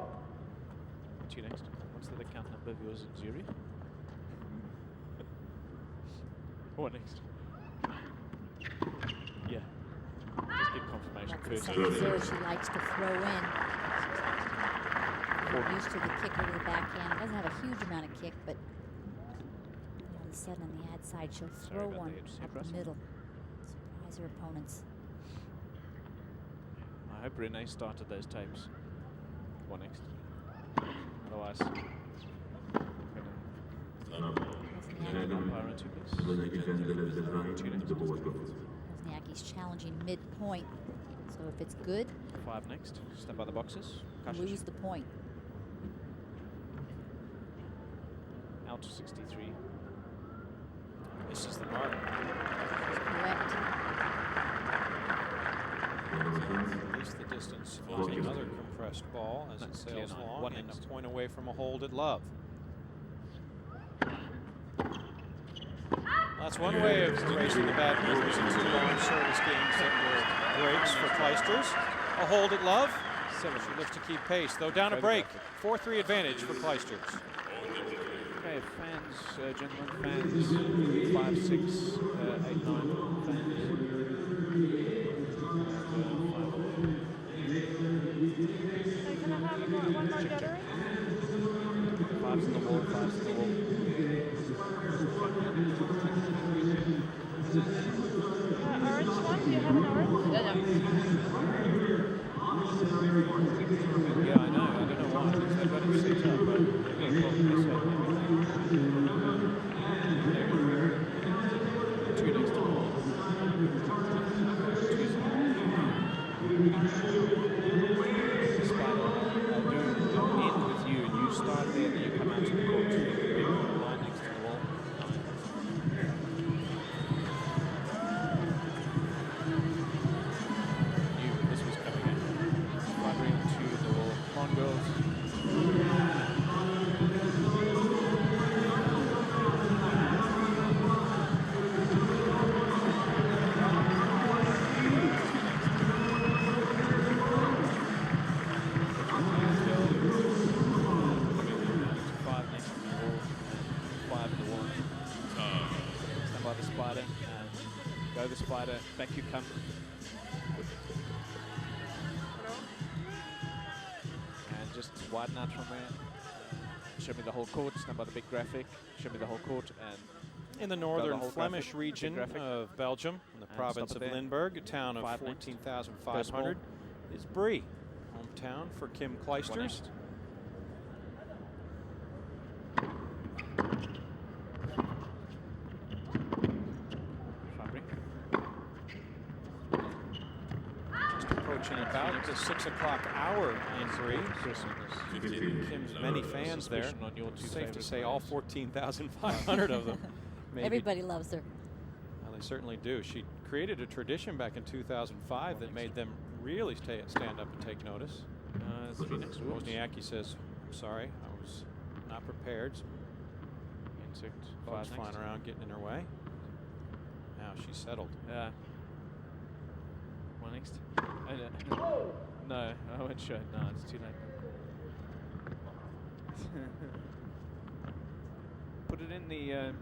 2 next. What's the account number of yours in Zurich? 1 next. Yeah. Just get confirmation That's the first. second serve she likes to throw in. You're used to the kick over the backhand. Doesn't have a huge amount of kick, but all of a sudden on the ad side, she'll throw about one the edge, up Russell. the middle. Surprise her opponents. I hope Renee started those tapes. 1 next. Otherwise, umpire on 2 please. 2 next. Wozniacki's challenging midpoint. So if it's good, 5 next. Stand by the boxes. Kashish. lose the point. Out to 63. This is the mark. Correct. Release the distance on another compressed ball as it That's clear sails nine. along 1 and next. a point away from a hold at love. That's one way of erasing the bad movements in 2 long service games that were breaks for Clijsters. A hold at love. 7. She looks to keep pace, though down a break. 4-3 advantage for Clijsters. Okay, fans, gentlemen, fans, 5, 6, 8, 9, fans. Five's in the wall, 5's in the wall. Below the spider, back you come. And just widen out from there. Show me the whole court, stand by the big graphic. Show me the whole court, and in the northern whole Flemish graphic, region graphic. of Belgium, in the And province stop of it there. Limburg, a town of 5 next. 14,500, is Brie, hometown for Kim Clijsters. next. Just approaching about the 6 o'clock hour in Brie. Kim's many fans there. On your two Safe to favorite say all players. 14,500 of them. Maybe. Everybody loves her. Well, they certainly do. She created a tradition back in 2005 that made them really stand up and take notice. 3 next. Wozniacki says, "I'm sorry, I was not prepared." Insect. Bugs 5 flying next. around, getting in her way. Now she's settled. 1 next. No, I won't show it. No, it's too late. Put it in the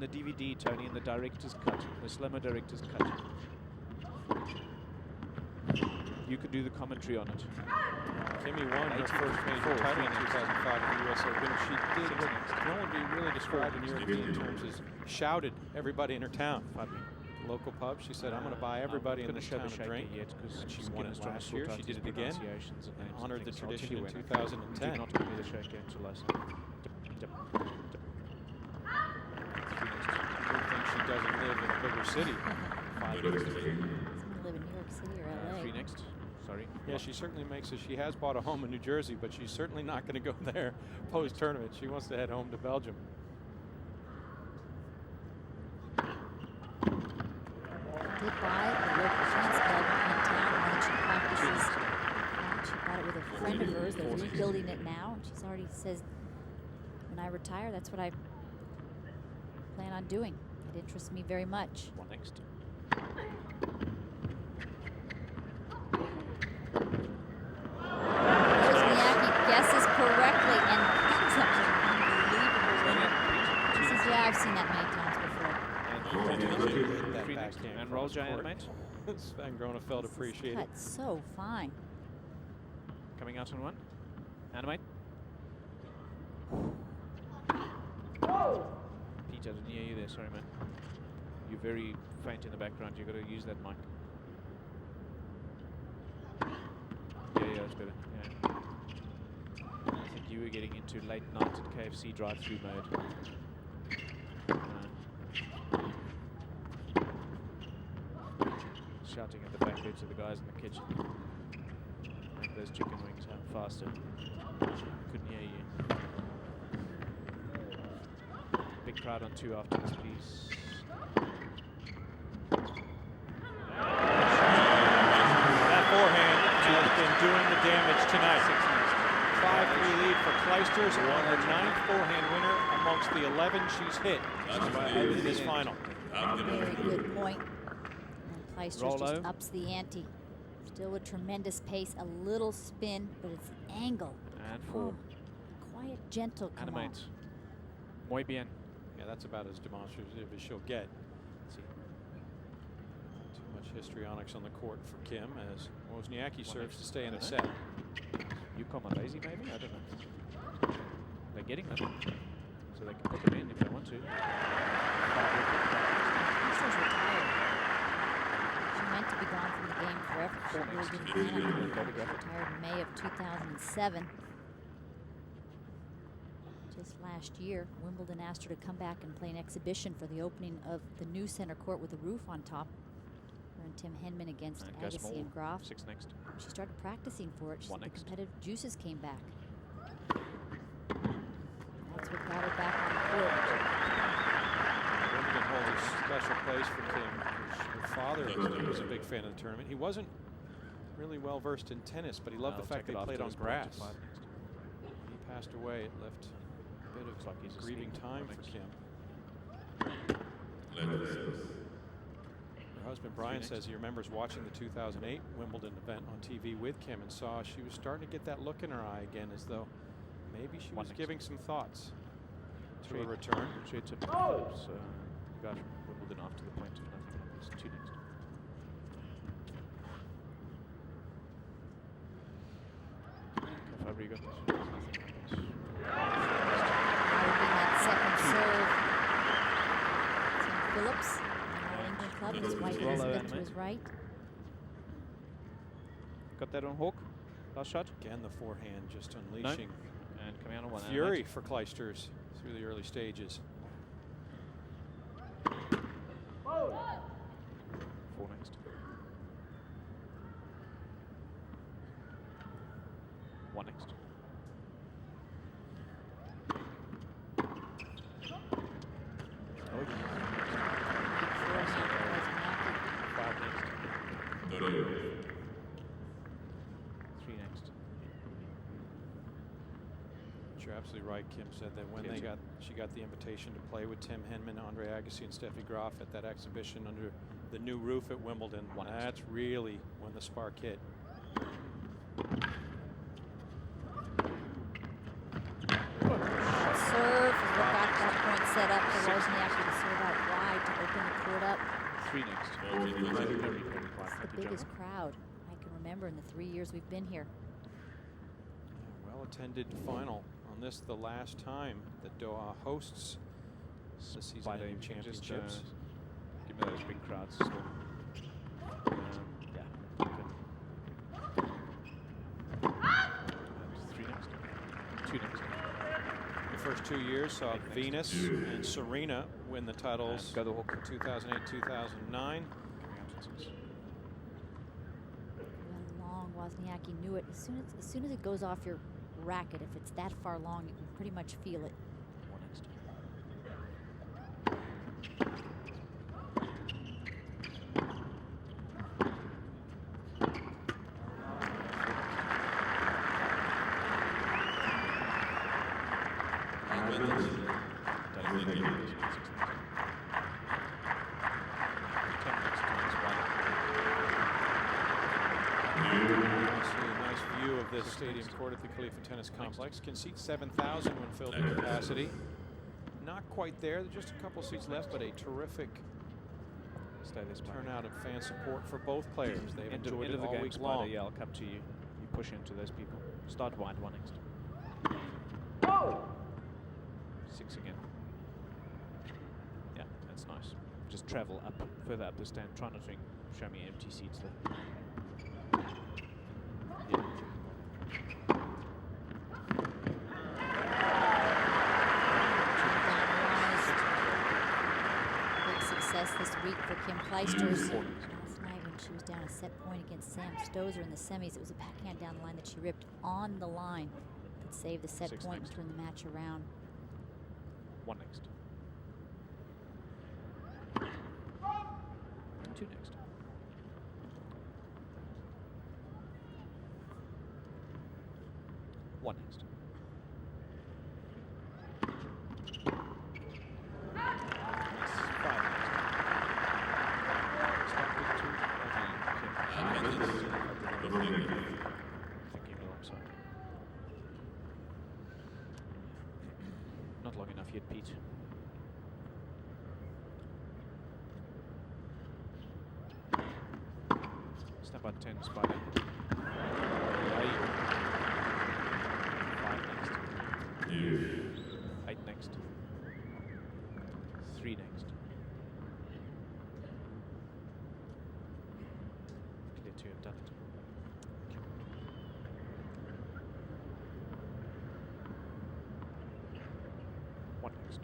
DVD, Tony, in the director's cut, the slow-mo director's cut. You could do the commentary on it. Kimmy won her first major title in 2005 at the US Open. She did what can only be really described in European terms as shouted everybody in her town. Local pub, she said, "I'm going to buy everybody in this town a drink." And she won it last year. She did it again and honored the tradition in 2010. Do not give me the shake until I say. Good thing she doesn't live in a bigger city. 5 next. Doesn't live in New York City or LA. 3 next. Sorry. Yeah, she certainly makes it. She has bought a home in New Jersey, but she's certainly not going to go there post-tournament. She wants to head home to Belgium. Did buy the local tennis club in town when she practices. She bought it with a friend of hers. They're rebuilding it now. And she's already says, when I retire, that's what I plan on doing. It interests me very much. 1 next. Wozniacki guesses correctly and something unbelievable. He says, "Yeah, I've seen that many times before." That 3 next. backhand And roll cross giant, court. mate. Sven Gronefeld This is appreciated. cut so fine. Coming out on 1. Animate. Pete, I didn't hear you there. Sorry, man. You're very faint in the background. You've got to use that mic. Yeah, that's better. Yeah. I think you were getting into late night at KFC drive-through mode. Shouting at the back there to the guys in the kitchen. Make those chicken wings out faster. Couldn't hear you. Big crowd on 2 after this, please. That forehand has been doing the damage tonight. 5-3 lead for Clijsters on her 9th forehand winner amongst the 11 she's hit in this final. Very good point. And Clijsters Roll just low. ups the ante. Still with tremendous pace, a little spin, but it's angle. And 4. Quiet, gentle, come on. Animate. Muy bien. Yeah, that's about as demonstrative as she'll get. See, too much histrionics on the court for Kim as Wozniacki serves to stay in the set. You call my lazy, maybe? I don't know. They're getting them, so they can put them in if they want to. Clijsters retired. She meant to be gone from the game forever. She really didn't plan on it. Retired in May of 2007. Just last year, Wimbledon asked her to come back and play an exhibition for the opening of the new center court with a roof on top. Her and Tim Henman against And go Agassi small. and Graf. 6 next. She started practicing for it. She 1 said the next. competitive juices came back. That's what got her back on the court. Wimbledon holds a special place for Kim because her father was a big fan of the tournament. He wasn't really well versed in tennis, but he loved the fact they played on grass. He passed away. It left a bit of He's grieving asleep. time for Kim. Her husband Brian says he remembers watching the 2008 Wimbledon event on TV with Kim and saw she was starting to get that look in her eye again, as though maybe she was giving some thoughts to a return. Straight to Phillips. You got Wimbledon after the point if nothing happens. 2 next. you got this. That second serve. Tim Phillips, New England club. His wife Roll Elizabeth out, to his right. Got that on Hawk. Last shot. Again, the forehand just unleashing And coming out on one. fury for Clijsters through the early stages. 4 next. 1 next. Oh, 5 next. 3 next. You're absolutely right. Kim said that when she got the invitation to play with Tim Henman, Andre Agassi, and Steffi Graf at that exhibition under the new roof at Wimbledon. That's really when the spark hit. Serve is what got that point set up for Wozniacki to serve out wide to open the court up. 3 next. It's the biggest crowd I can remember in the 3 years we've been here. Well-attended final on this, the last time that Doha hosts the season-ending championships. Give me those big crowds still. Yeah. And 3 next. 2 next. The first 2 years saw Venus and Serena win the titles Go the Hawk. 2008, 2009. Went long. Wozniacki knew it. As soon as it goes off your racket, if it's that far long, you can pretty much feel it. 1 next. This stadium court at the Khalifa Tennis Complex can seat 7,000 when filled to capacity. Not quite there, there's just a couple seats left, but a terrific turnout of fan support for both players. They've enjoyed it all week long. Yeah, I'll come to you. You push into those people. Start wide. 1 next. 6 again. Yeah, that's nice. Just travel up, further up the stand. Try not to show me empty seats there. Yeah. This week for Kim Clijsters. Last night when she was down a set point against Sam Stosur in the semis, it was a backhand down the line that she ripped on the line that saved the set 6 point next. and turned the match around. 1 next. 2 next. 1 next. 5 next. Thinking alongside. Not long enough yet, Pete. Step on 10, Spider. 5 next. 8 next. 3 next. Clear to have done it. One next.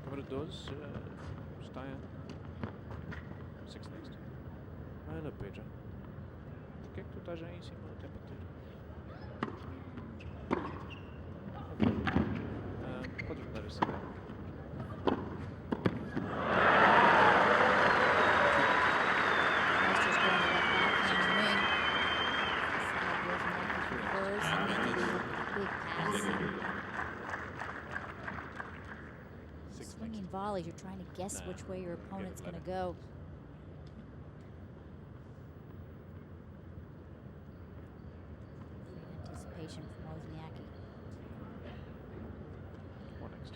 Câmara 12, está 6 next. Olha, Pedro. Por que é que tu estás aí em cima o tempo inteiro? Podes mudar assim. Clijsters going to that backhand wing. Wozniacki prefers. Big pass. 6 Swinging next. volleys, you're trying to guess which way your opponent's going to go. Great anticipation from Wozniacki. 1 next.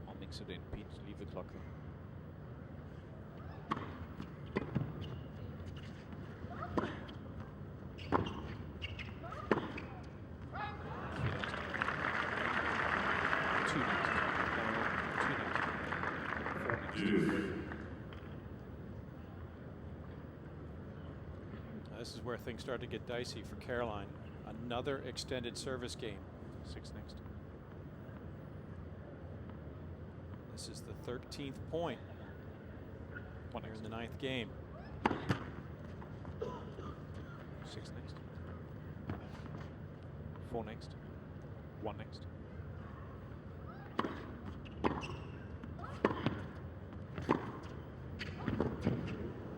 I'll mix it in, Pete. Leave the clock there. This is where things start to get dicey for Caroline. Another extended service game. 6 next. This is the 13th point. Here in the 9th game. 6 next. 4 next. 1 next.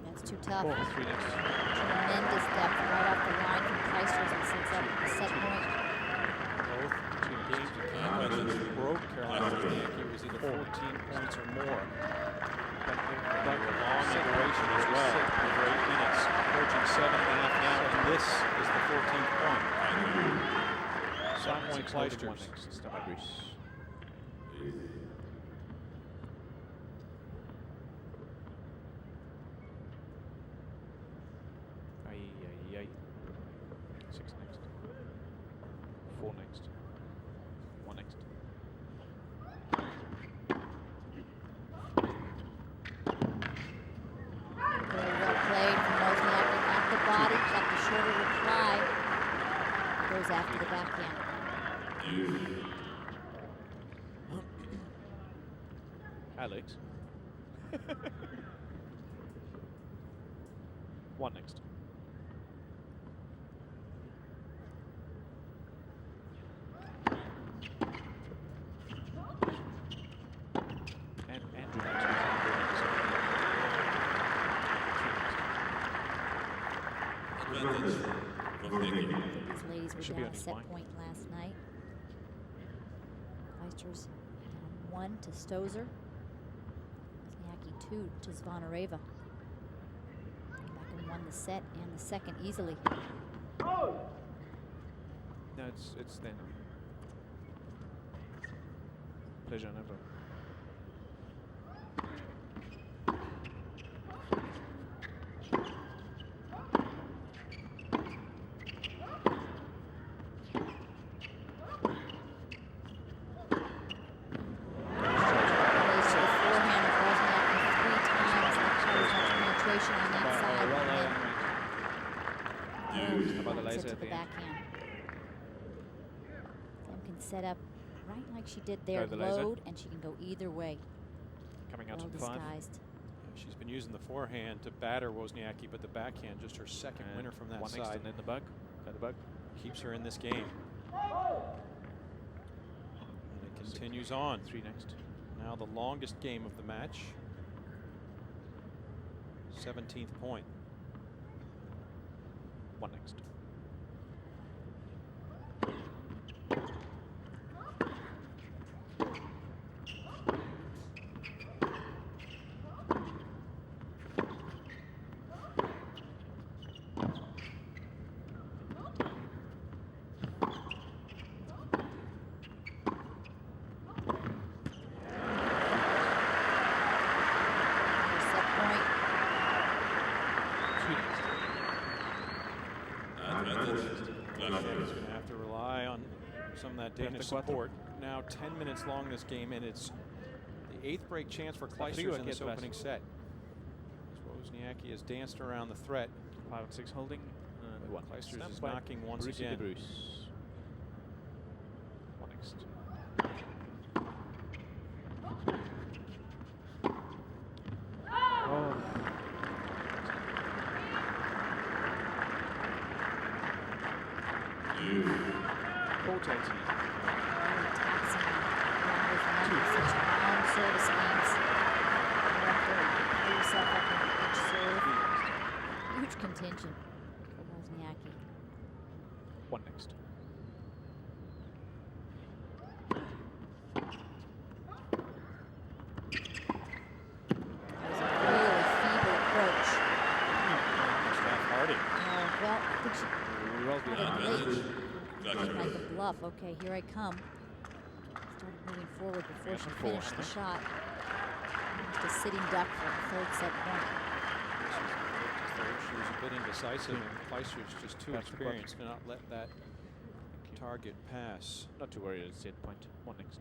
That's too tough. 3 next. Tremendous depth right off the line from Clijsters and sets up a set point. Both games that broke Caroline Wozniacki was either 14 points or more. But long duration as well, over 8 minutes, approaching 7.5 now, and this is the 14th point. 7 point Clijsters. Aye, aye, aye. 6 next. 4 next. 1 next. Very well played from Wozniacki at the body, got the shorter reply. Goes after the backhand. Alex. 1 next. And Andrew next. These ladies were Should be down on a his set mind. point last night. Clijsters down 1 to Stozer. Wozniacki 2 to Zvonareva. Came back and won the set and the second easily. No, it's then. Pleasure never. Plays to the forehand of Wozniacki 3 times. That shows much penetration on that side. And then About the laser sets at to the the end. backhand. Sam can set up right like she did there, Go the laser. load, and she can go either way. Coming out Well to 5. disguised. She's been using the forehand to batter Wozniacki, but the backhand just her second And winner from that 1 next side. and then the bug. Go the bug. Keeps her in this game. And it continues on. 3 next. Now the longest game of the match. 17th point. 1 next. Another set point. 2 next. She's going to have to rely on some of that Danish support. Now 10 minutes long this game, and it's the 8th break chance for Clijsters in this opening set. As Wozniacki has danced around the threat. 5 and 6 holding. And 1. Clijsters is knocking once again. Bruce. 1 next. Oh. Rotating. Very taxing around those numbers, such long service games. You have to pull yourself up in each serve. Huge contention for Wozniacki. 1 next. That was a really feeble approach. Hardy. Well, I think she Rolls had behind. it late. Looked like a bluff. Okay, here I come. Started moving forward before she And 4, finished the Hannah. shot. Just a sitting duck for the third set point. She was a bit indecisive, and Clijsters just too experienced to not let that target pass. Not to worry, it's set point. One next.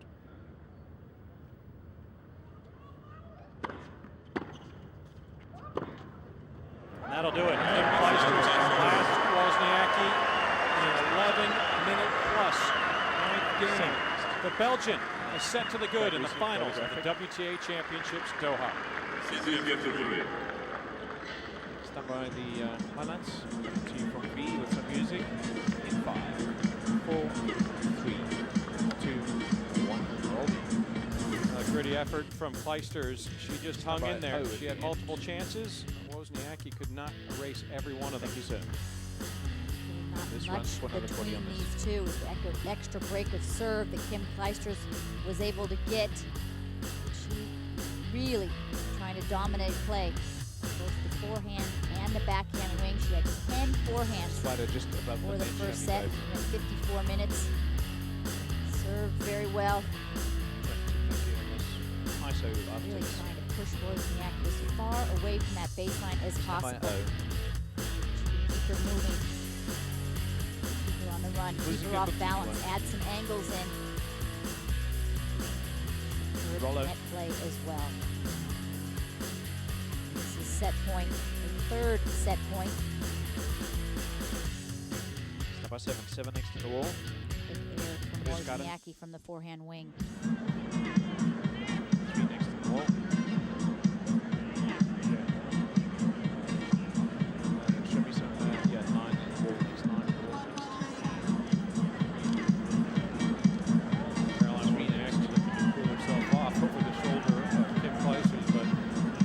And that'll do it. Kim Clijsters last Wozniacki in an 11-minute plus ninth game. The Belgian is set to the good in the finals of the WTA Championships Doha. Stand by the highlights. To you from B with some music. In 5, 4, 3, 2, 1. Roll. A gritty effort from Clijsters. She just hung in there. She had multiple chances. Wozniacki could not erase every one of them. Thank you, sir. Not much between these two. The extra break of serve that Kim Clijsters was able to get. She really trying to dominate play. Both the forehand and the backhand wing. She had 10 forehands just above for the first set in 54 minutes. Served very well. Really trying to push Wozniacki as far away from that baseline as possible. Keep her moving. Keep her on the run. Keep her off balance. Add some angles in. Good net play as well. This is set point, the third set point. Step by 7. 7 next to the wall. Good air from Wozniacki from the forehand wing. 3 next to the wall. Should be some, 9 in the wall next, 9 in the wall next. Caroline Wozniacki looking to cool herself off over the shoulder of Kim Clijsters, but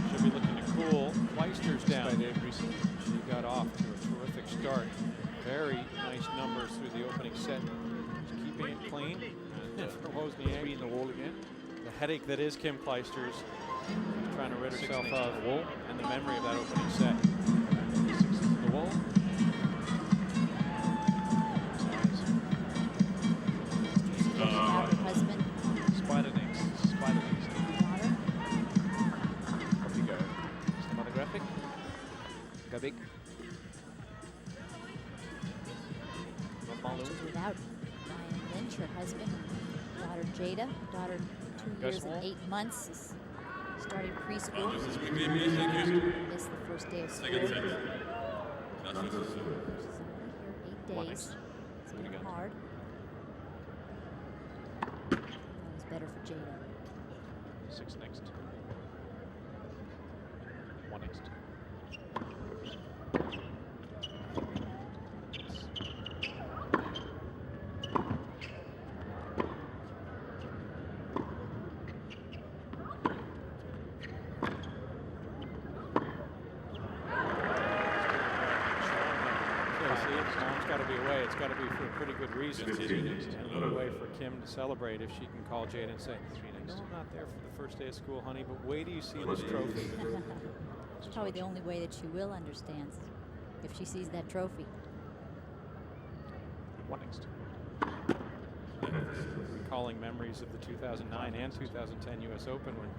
she'll be looking to cool Clijsters down. She got off to a terrific start. Very nice numbers through the opening set. Just keeping it clean. And for Wozniacki in the wall again. The headache that is Kim Clijsters, trying to rid herself of the wall and the memory of that opening set. 6 to the wall. Out her husband. Spider next. Spider next. Daughter. Off you go. Step on the graphic. Go big. She's without Ryan Lynch, her husband. Daughter Jada. Daughter 2 years and 8 months. Is starting preschool. Missed the first day of school. She's only here 8 days. It's been hard. That was better for Jada. 6 next. 1 next. It's got to be away. It's got to be for a pretty good reason. And a little way for Kim to celebrate if she can call Jada and say, I know I'm not there for the first day of school, honey, but wait till you see this trophy. It's probably the only way that she will understand if she sees that trophy. 1 next. Recalling memories of the 2009 and 2010 U.S. Open when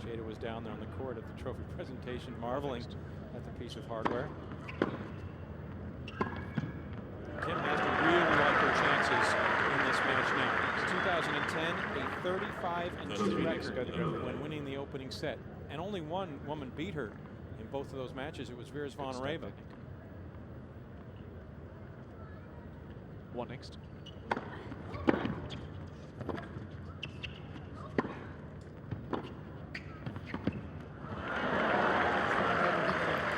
Jada was down there on the court at the trophy presentation, marveling at the piece of hardware. Kim has to really like her chances in this match now. It's 2010, a 35-2 record when winning the opening set. And only one woman beat her in both of those matches. It was Veers van Rijven. 1 next.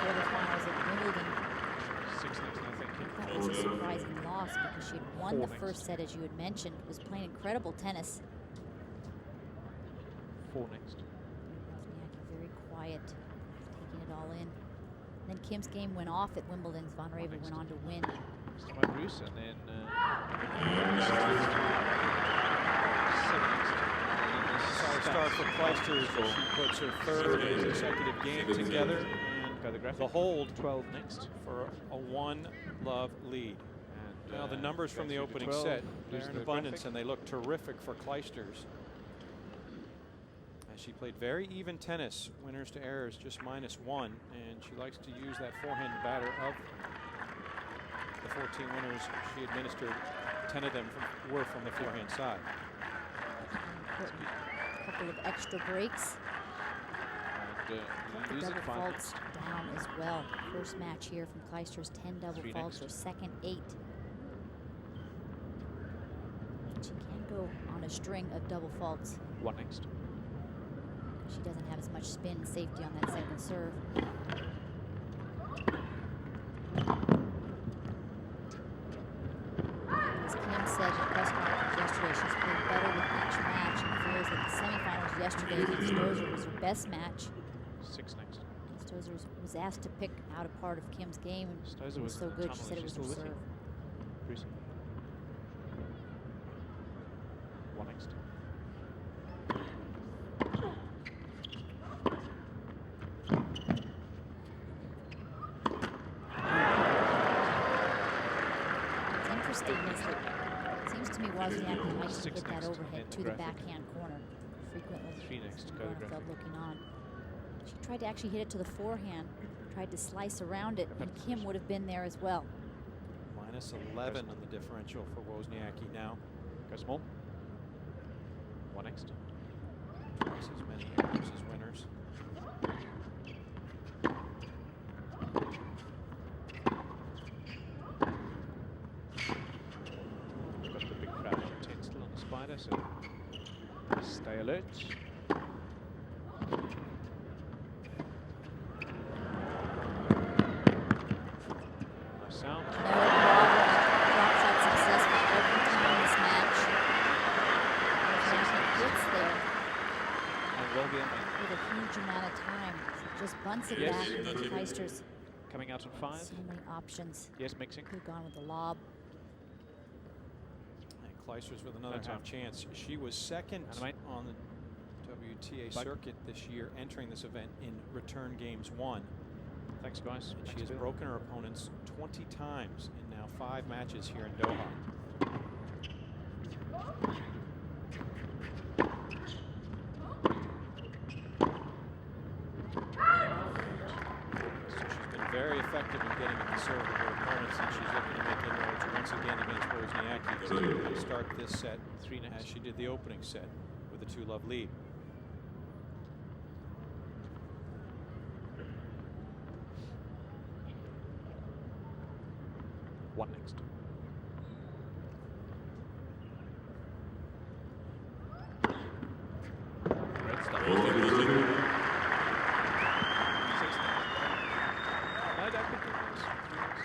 Quarterfinals at Wimbledon. 6 next, I think. That was a surprising loss because she had won the first set, as you had mentioned, was playing incredible tennis. 4 next. Wozniacki very quiet, taking it all in. Then Kim's game went off at Wimbledon. Van Rijven went on to win. Step by Bruce, and then 7 next. Solid start for Clijsters as she puts her third consecutive game together. And the hold 12 next for a 1-love lead. And Now the numbers from the opening 12, set, they're in the abundance graphic. and they look terrific for Clijsters. As She played very even tennis, winners to errors, just -1, and she likes to use that forehand batter of the 14 winners she administered. 10 of them were from the forehand side. A couple of extra breaks. And The losing double 5 faults down as well. First match here from Clijsters, 10 double 3 faults, next. her second 8. She can go on a string of double faults. 1 next. She doesn't have as much spin and safety on that second serve. As Kim said in the press conference yesterday, she's played better with each match and feels that the semifinals yesterday against Stozer was her best match. 6 next. Stozer was asked to pick out a part of Kim's game, and Stozer it was was so in the good she tunnel. said it She's was her still with you? serve. Bruce. 1 next. What's interesting is that it seems to me Wozniacki likes to 6 hit that next overhead in to the the graphic. backhand corner frequently. 3 next, go to Granoff graphic. looking on. She tried to actually hit it to the forehand, tried to slice around it, and Kim would have been there as well. -11 on the differential for Wozniacki now. Go small. 1 next. Twice as many errors as winners. Got the big crowd of 10 still on the spider, so stay alert. Nice sound. No problem. Drop shot successful every time this match. Wozniacki gets there And well beyond with a huge amount of time. So just bunts it Yes. back to Clijsters. coming out on 5. So many options. Yes, mixing. Could have gone with the lob. And Clijsters with another That's half on. chance. She was second Animate. on the WTA Bug. circuit this year, entering this event in return games 1. Thanks, guys. And she Thanks, has Bill. broken her opponents 20 times in now 5 matches here in Doha. So she's been very effective in getting at the serve of her opponents, and she's looking to make inroads once again against Wozniacki. So she's going to start this set 3 next. as she did the opening set with a 2-love lead. One next. Great stuff. 6 next. No, don't pick your nose. 3 next.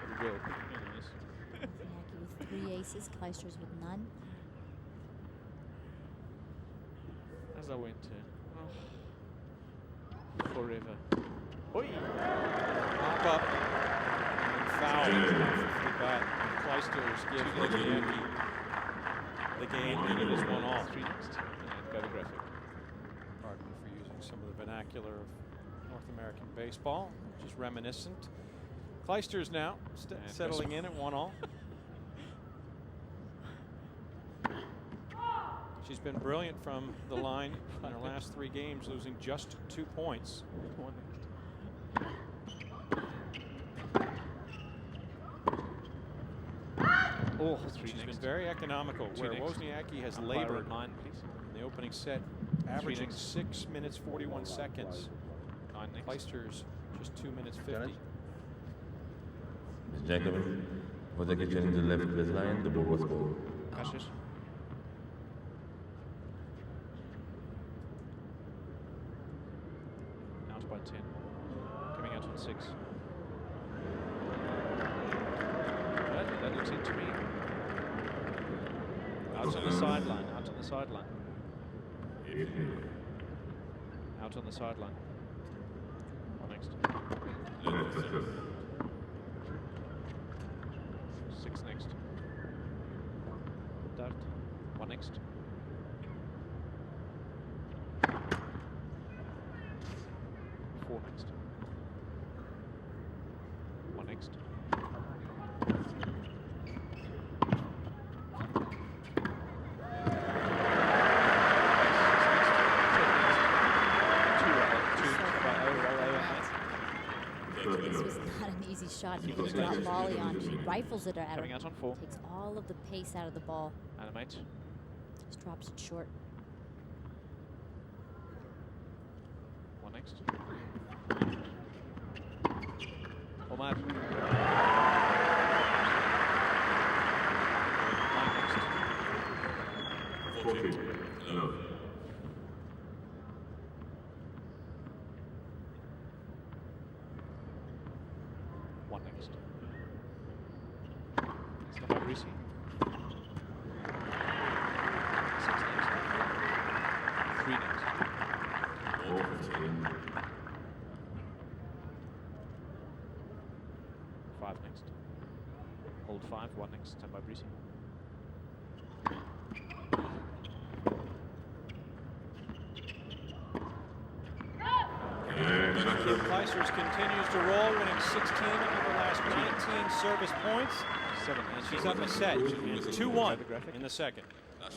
Little girl, pick your nose. Wozniacki with 3 aces, Clijsters with none. As I went to. Oh. Forever. Oi! Pop up and foul off the bat. Clijsters gives Wozniacki the game, and it is 1-all. 3 next. And go to graphic. Pardon me for using some of the vernacular of North American baseball, which is reminiscent. Clijsters now And settling in at 1-all. She's been brilliant from the line in her last 3 games, losing just 2 points. 1 next. Oh, 3 She's next. been very economical, 2 where next. Wozniacki has Umpire labored at 9, please. in the opening set, averaging next. 6 minutes 41 seconds. 9 next. Clijsters just 2 minutes 50. Challenge. Miss Jacob, Wozniacki challenged the left baseline, the ball was ball. Passes. Out by 10. Coming out on 6. That looks into me. Out on the sideline. Out on the sideline. Out on the sideline. One next. 6 next. Dart. 1 next. 4 next. 1 next. these shots. He puts that volley on. He rifles it at her. Coming out on 4. Takes all of the pace out of the ball. Animate. Just drops it short. 1 next. Omar. 9 next. 14, love. 1 next. Step by Greasy. 6 next. 3 next. 15, 5 next. Hold 5, 1 next. Stand by Breezy. Clijsters continues to roll, winning 16 of the last 19 service points. 7 And she's up a set. And 2-1 in the second. Let's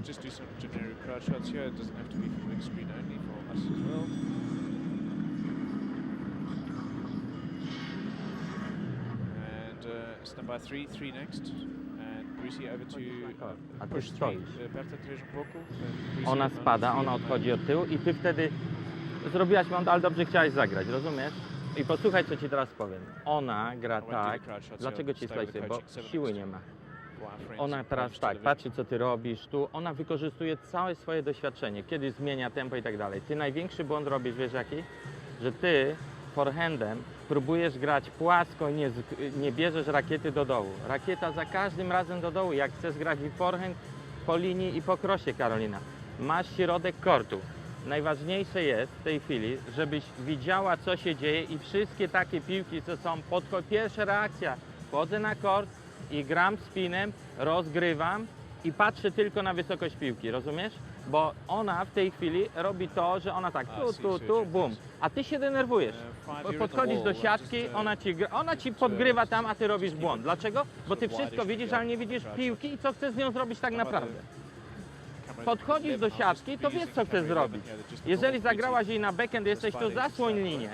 just do some generic crowd shots here. It doesn't have to be for big screen only, for us as well. And stand by 3, 3 next. And Breezy over to A ty push 3. stoisz. Berta Trejon Broku. Breezy Ona on spada, 3, ona odchodzi od tyłu i ty wtedy zrobiłaś mąd, ale dobrze chciałaś zagrać, rozumiesz? I posłuchaj, co ci teraz powiem. Ona gra tak. Dlaczego ci slajsuje? Bo siły nie ma. Ona teraz tak, patrzy, co ty robisz tu. Ona wykorzystuje całe swoje doświadczenie, kiedy zmienia tempo i tak dalej. Ty największy błąd robisz, wiesz jaki? Że ty forehandem próbujesz grać płasko i nie bierzesz rakiety do dołu. Rakieta za każdym razem do dołu, jak chcesz grać i forehand po linii i po krosie, Karolina. Masz środek kortu. Najważniejsze jest w tej chwili, żebyś widziała, co się dzieje i wszystkie takie piłki, co są pierwsza reakcja. Wchodzę na kort i gram spinem, rozgrywam i patrzę tylko na wysokość piłki, rozumiesz? Bo ona w tej chwili robi to, że ona tak tu, bum. A ty się denerwujesz. Podchodzisz do siatki, ona ci podgrywa tam, a ty robisz błąd. Dlaczego? Bo ty wszystko widzisz, ale nie widzisz piłki i co chcesz z nią zrobić tak naprawdę. Podchodzisz do siatki, to wiesz, co chcesz zrobić. Jeżeli zagrałaś jej na backhand, jesteś tu, zasłoń linię.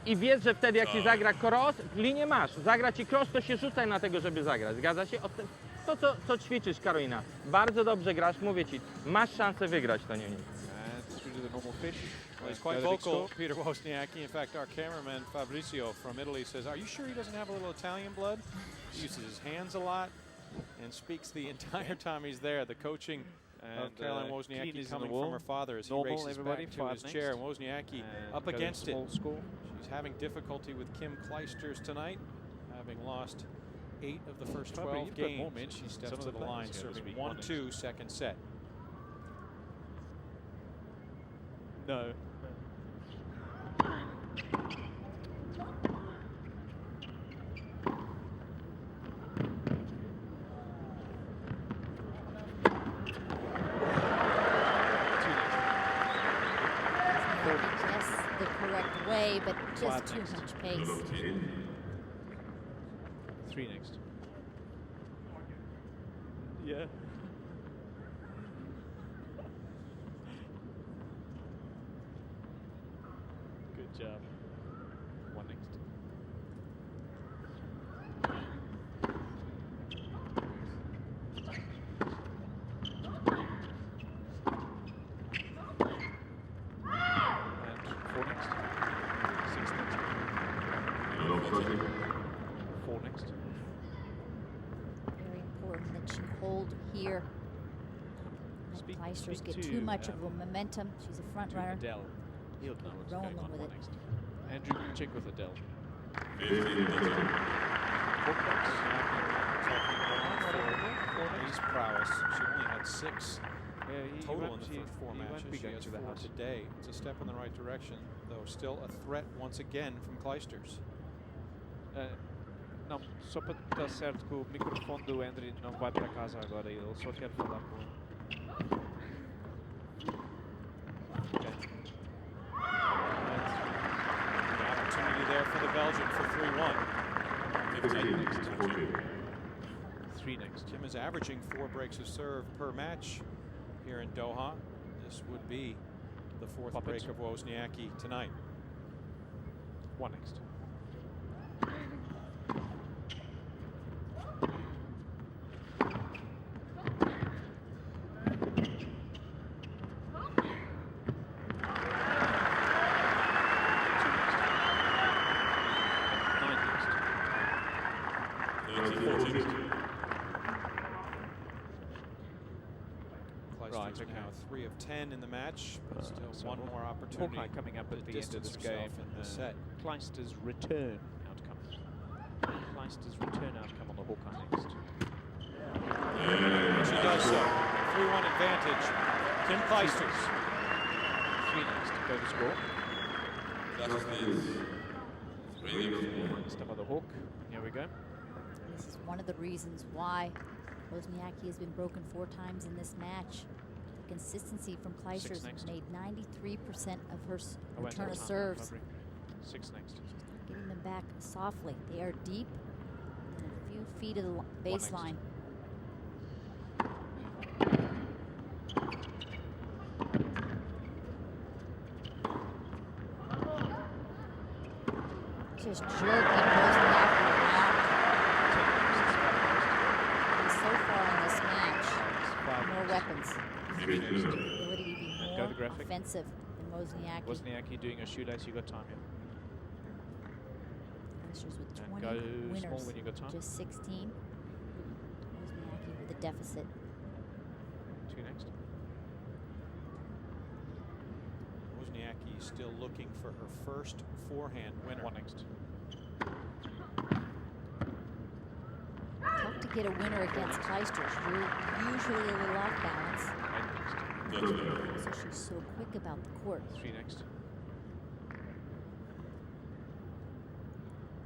I wiesz, że wtedy jak ci zagra cross, linię masz. Zagra ci cross, to się rzucaj na tego, żeby zagrać. Zgadza się? To, co ćwiczysz, Karolina. Bardzo dobrze grasz, mówię ci. Masz szansę wygrać to niemniej. Well, he's quite vocal, Peter Wozniacki. In fact, our cameraman Fabrizio from Italy says, "Are you sure he doesn't have a little Italian blood?" He uses his hands a lot and speaks the entire time he's there. The coaching of Caroline Wozniacki coming from her father as he races back to his chair. And Wozniacki up against it. She's having difficulty with Kim Clijsters tonight, having lost 8 of the first 12 games. She steps to the line, serving 1-2, second set. No. The correct way, but just too much pace. 3 next. Yeah. Good job. 1 next. And 4 next. 6 next. 4 next. Very important that she hold here. Let Clijsters get too much of a momentum. She's a front runner. Adele. He'll know what's Rolling going on. with 1 it. next. Andrew, check with Adele. His prowess. She only had 6 He total in won't- the he- first 4 he won't matches. be She going has to the 4 house. today. It's a step in the right direction, though still a threat once again from Clijsters. Não, só para estar certo que o microfone do Andrew não vai para casa agora, ele só quer falar com ele. Okay. The opportunity there for the Belgian for 3-1. 3 next. Kim is averaging 4 breaks of serve per match here in Doha. This would be the 4th Pop it. break of Wozniacki tonight. 1 One next. Clijsters are now 3 of 10 in the match, but still So one more opportunity. Hawkeye coming up at to the end of distance this game. herself in the set. Clijsters return outcome. Clijsters return outcome on the Hawkeye next. She does so. 3-1 advantage. Kim Clijsters. 3 next. Go to score. Step of the Hawk. Here we go. This is one of the reasons why Wozniacki has been broken 4 times in this match. The consistency from Clijsters next. made 93% of her Oh, wait, return of time. serves. Lovely. 6 next. Getting them back softly. They are deep and a few feet of the next. baseline. Just jerking Wozniacki around. And so far in this match, more weapons. Ability to be And go more the graphic. offensive than Wozniacki. Wozniacki doing a shoelace. You got time here. Clijsters with And 20 go small winners, when you got time. just 16. Wozniacki with a deficit. 2 next. Wozniacki still looking for her first forehand winner. 1 next. Tough to get a winner against Clijsters. You're usually a little off balance. 8 next. So she's so quick about the court. 3 next.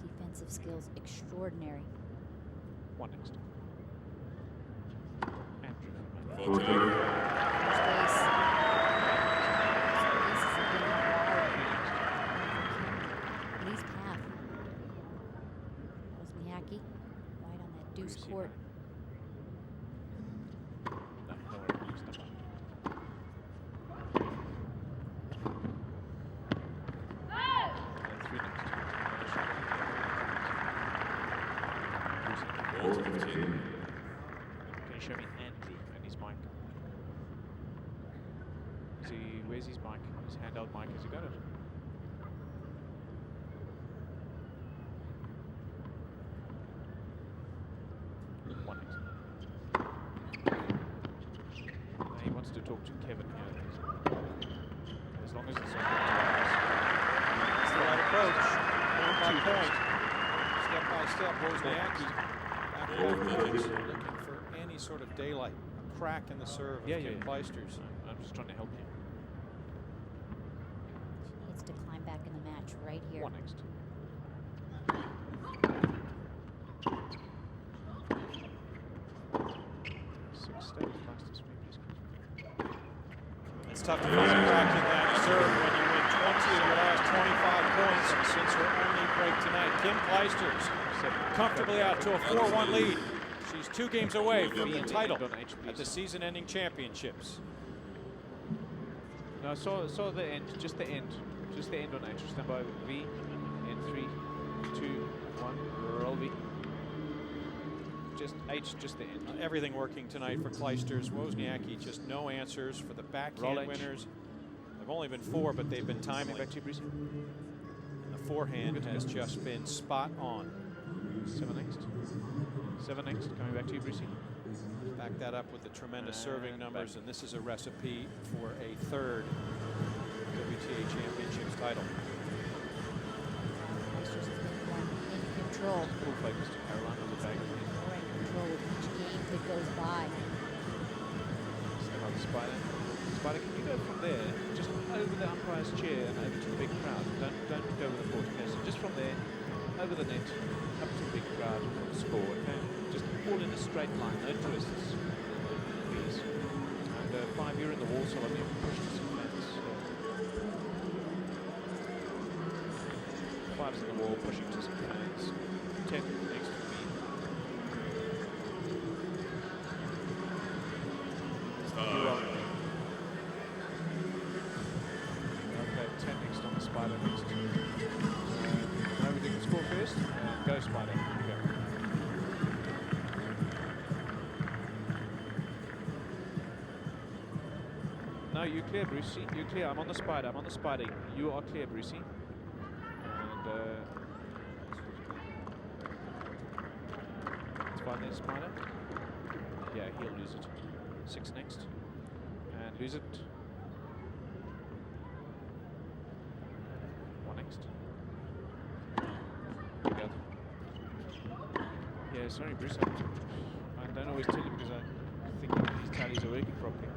Defensive skills extraordinary. 1 next. Andrew. First ace. Ace is getting hard. Lee's path. Wozniacki right on that deuce Brucey court. No, don't worry. Step up. And 3 next. Brucey. Can you show me Andrew and his mic? Is he, where's his mic? His handheld mic, has he got it? One next. He wants to talk to Kevin here. As long as it's on the terms. That's the right approach. Point by point. Step by step, Wozniacki. After looking for any sort of daylight, a crack in the serve of Kim Clijsters. I'm just trying to help you. She needs to climb back in the match right here. 1 next. It's tough to find a crack in that serve when you win 20 of your last 25 points since her only break tonight. Kim Clijsters comfortably out to a 4-1 lead. She's 2 games away from the title at the season-ending championships. No, I saw the end, just the end on H. Stand by V in 3, 2, 1, roll V. Just H, just the end. Everything working tonight for Clijsters. Wozniacki, just no answers for the backhand winners. There've only been 4, but they've been timely. Back to you, Brucey. And the forehand has just been spot on. 7 next. 7 next. Coming back to you, Brucey. Back that up with the tremendous serving numbers, and this is a recipe for a 3rd WTA Championships title. Clijsters has been one in control. Full focus to Caroline on the back. More in control with each game that goes by. Step up the Spider. Spider, can you go from there, just over the umpire's chair and over to the big crowd? Don't go with the 40. Okay, so just from there, over the net, up to the big crowd for the score. Okay, just all in a straight line, no twists, please. And 5, you're in the wall, so I'll be pushed to some fans. 5's in the wall, pushing to some fans. 10 next to me. You're on. Okay, 10 next on the Spider next. Go, Spider. Go. No, you clear, Brucey. You clear. I'm on the Spider. I'm on the Spider. You are clear, Brucey. And it's fine there, Spider. Yeah, he'll lose it. 6 next. And lose it. 1 next. Good. Yeah, sorry, Bruce. I don't always tell you because I think that these tallies are working properly.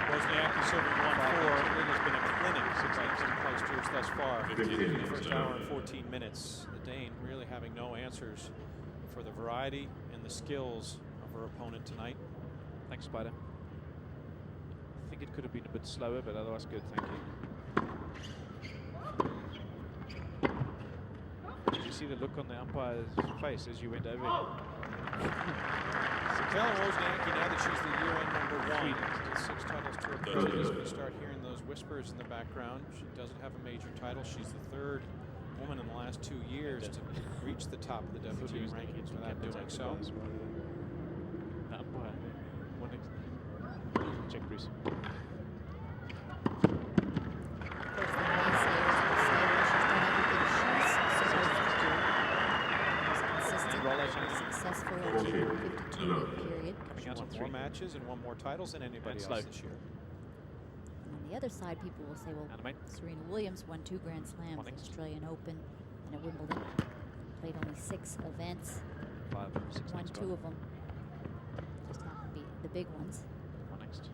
Wozniacki serving 1-4. It has been a clinic since Clijsters thus far. In the first hour and 14 minutes. The Dane really having no answers for the variety and the skills of her opponent tonight. Thanks, Spider. I think it could have been a bit slower, but otherwise good, thank you. Did you see the look on the umpire's face as you went over it? Taylor Wozniacki, now that she's the year-end #1, with 6 titles to her credit, is going to start hearing those whispers in the background. She doesn't have a major title. She's the 3rd woman in the last 2 years to reach the top of the WTA rankings without doing so. Umpire. One next. Check, Bruce. Successful 52-week period. She won 4 matches and 1 more titles than anybody else this year. And on the other side, people will say, well, Serena Williams won 2 Grand Slams, Australian Open and at Wimbledon. Played only 6 events. 5, 6 won 2 of them. Just happened to be the big ones. 1 next.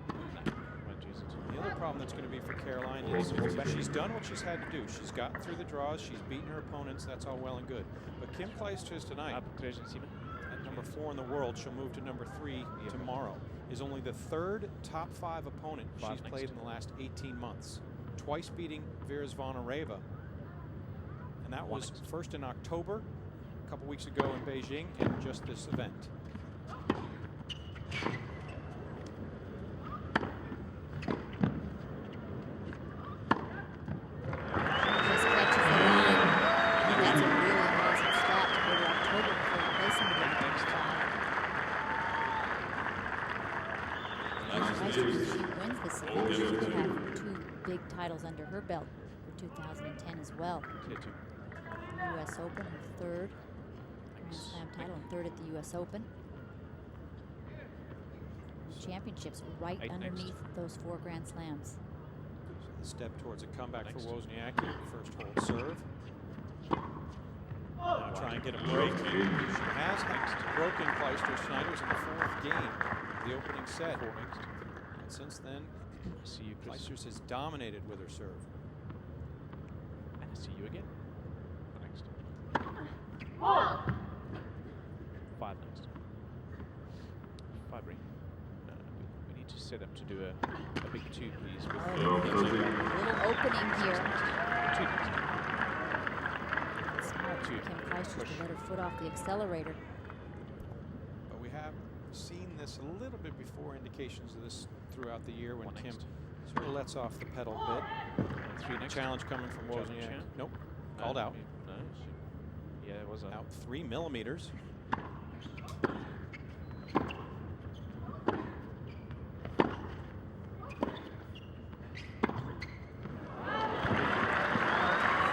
No, won't use it. The other problem that's going to be for Caroline is she's done what she's had to do. She's gotten through the draws. She's beaten her opponents. That's all well and good. But Kim Clijsters tonight, at number 4 in the world, she'll move to number 3 tomorrow, is only the 3rd top 5 opponent she's played in the last 18 months. Twice beating Vera Zvonareva. And that was first in October, a couple weeks ago in Beijing, and just this event. Titles under her belt for 2010 as well. The U.S. Open, her 3rd Grand Slam title, and 3rd at the U.S. Open. Championships right underneath those 4 Grand Slams. A step towards a comeback for Wozniacki. First hold serve. Now try and get a break. She has broken Clijsters tonight. It was in the 4th game, the opening set. And since then, Clijsters has dominated with her serve. And I see you again. Next. 5 next. 5 ring. We need to set up to do a big 2, please. Little opening here. 2 next. Smart for Kim Clijsters to let her foot off the accelerator. But we have seen this a little bit before, indications of this throughout the year when Kim sort of lets off the pedal a bit. 3 next. Challenge coming from Wozniacki. Nope. Called out. No. Yeah, it was out 3 millimeters.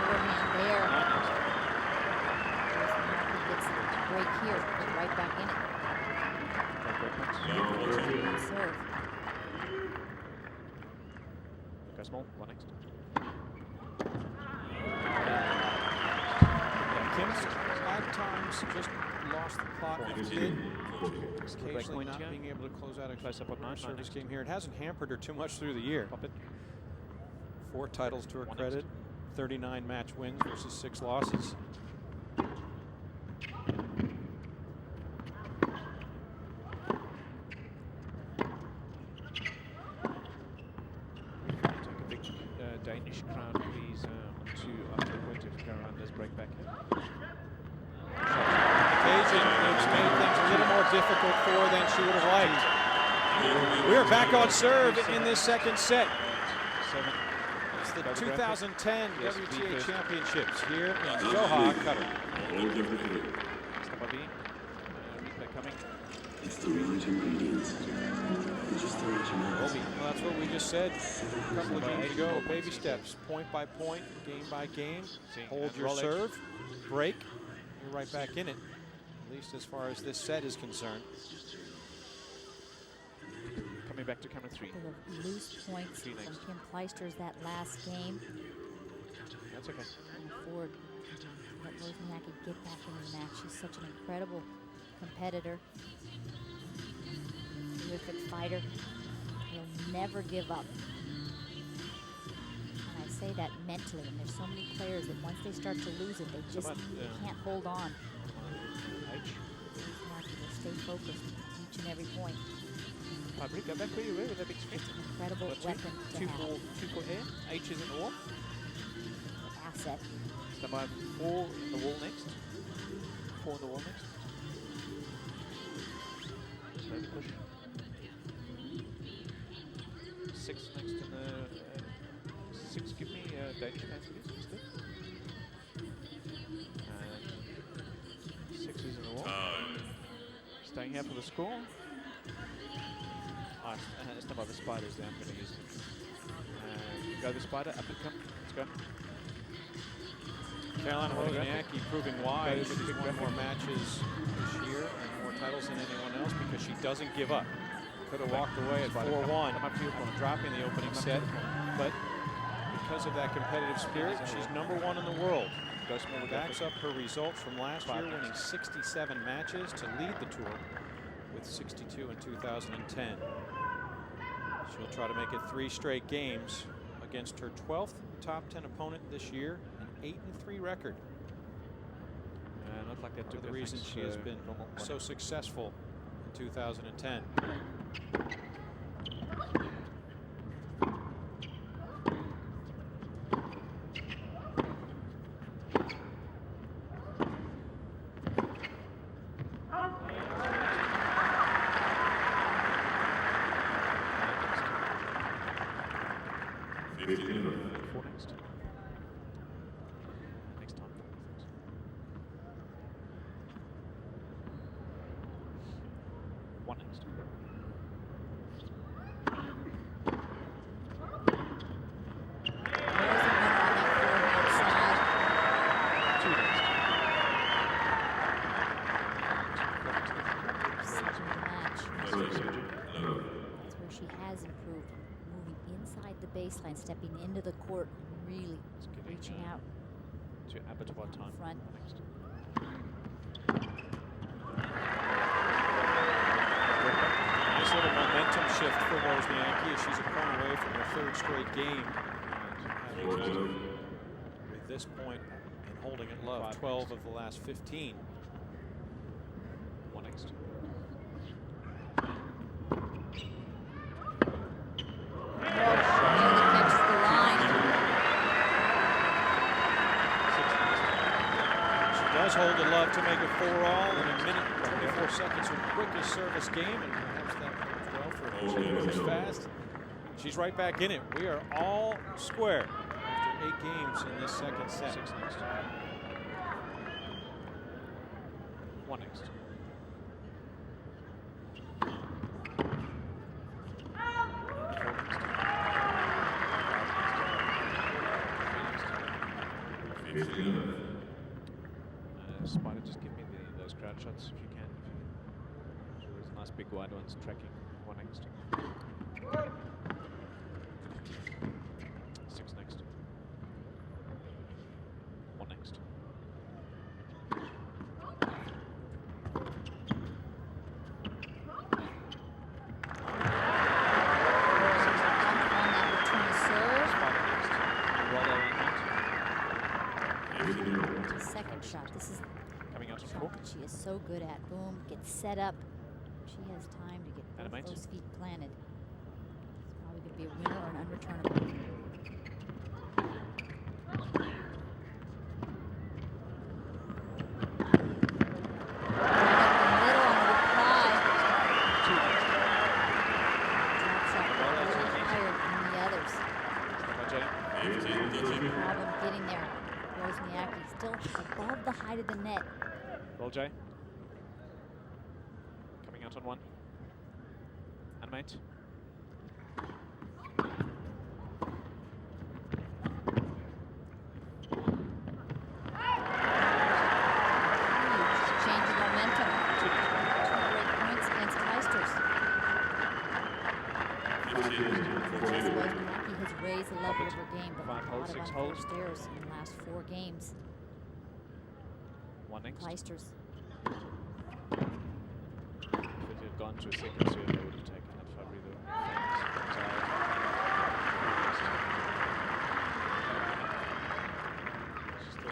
Forehand there. Wozniacki gets a break here. Get right back in it. Serve. Go small. 1 next. Kim's at times just lost the plot a bit. Occasionally not being able to close out a close up on service game here. It hasn't hampered her too much through the year. 4 titles to her credit, 39 match wins versus 6 losses. Danish crowd, please, to up to the point if Caroline does break back here. Occasion, it's made things a little more difficult for her than she would have liked. We are back on serve in this second set. It's the Photographer. 2010 Yes, WTA first. Championships here in Doha, Qatar. Number B. Replay coming. It's the right ingredients. Just the right amount. Well, that's what we just said a couple of games ago. Baby steps, point by point, game by game. Hold your serve, break, you're right back in it, at least as far as this set is concerned. Coming back to camera 3. Couple of loose points from Kim Clijsters that last game. That's okay. Can afford to let Wozniacki get back in the match. She's such an incredible competitor. Terrific fighter. He'll never give up. And I say that mentally. And there's so many players that once they start to lose it, they just can't hold on. Wozniacki will stay focused each and every point. Fabry, go back where you were with that big screen. It's an incredible weapon to two have. for air. H is in the wall. Asset. Stand by 4 in the wall next. 4 in the wall next. Slowly push. 6 next in the 6. Give me Danish fans, please. Instead. And 6 is in the wall. Staying here for the score. Stand by the spiders there. I'm going to use it. And go the spider. Up and come. Let's go. Carolina Wozniacki proving why she's won more matches this year and more titles than anyone else because she doesn't give up. Could have walked away at 4-1, dropping the opening set, but because of that competitive spirit, she's #1 in the world. Backs up her results from last year, winning 67 matches to lead the tour with 62 in 2010. She'll try to make it 3 straight games against her 12th top 10 opponent this year, an 8-3 record. Not like that. One of the reasons she has been so successful in 2010. Baseline, stepping into the court, really reaching out to abattoir time. Front. Next. Nice little momentum shift for Wozniacki as she's a point away from her 3rd straight game. With this point and holding it low, 12 of the last 15. 1 next. Hold it love to make it 4-all in a minute 24 seconds, her quickest service game, and perhaps that goes well for her. She's fast. She's right back in it. We are all square after 8 games in this second set. 6 next. 1 next. Spider, just give me those crowd shots if you can. There's nice big wide ones tracking. 1 next. 6 next. 1 next. Second shot. This is Coming out of shot that she is so good at. Boom, gets set up. She has time to get both those feet planted. It's probably going to be a winner or an unreturnable. problem getting there. Wozniacki still above the height of the net. Roll J. Coming out on 1. And mate. Changing momentum. 2 great points against Clijsters. Wozniacki has raised the level of her game, but a 5 hold, lot of 6 unforced hold. errors in the last 4 games. 1 next. Clijsters. If it had gone to a second serve, they would have taken that Fabry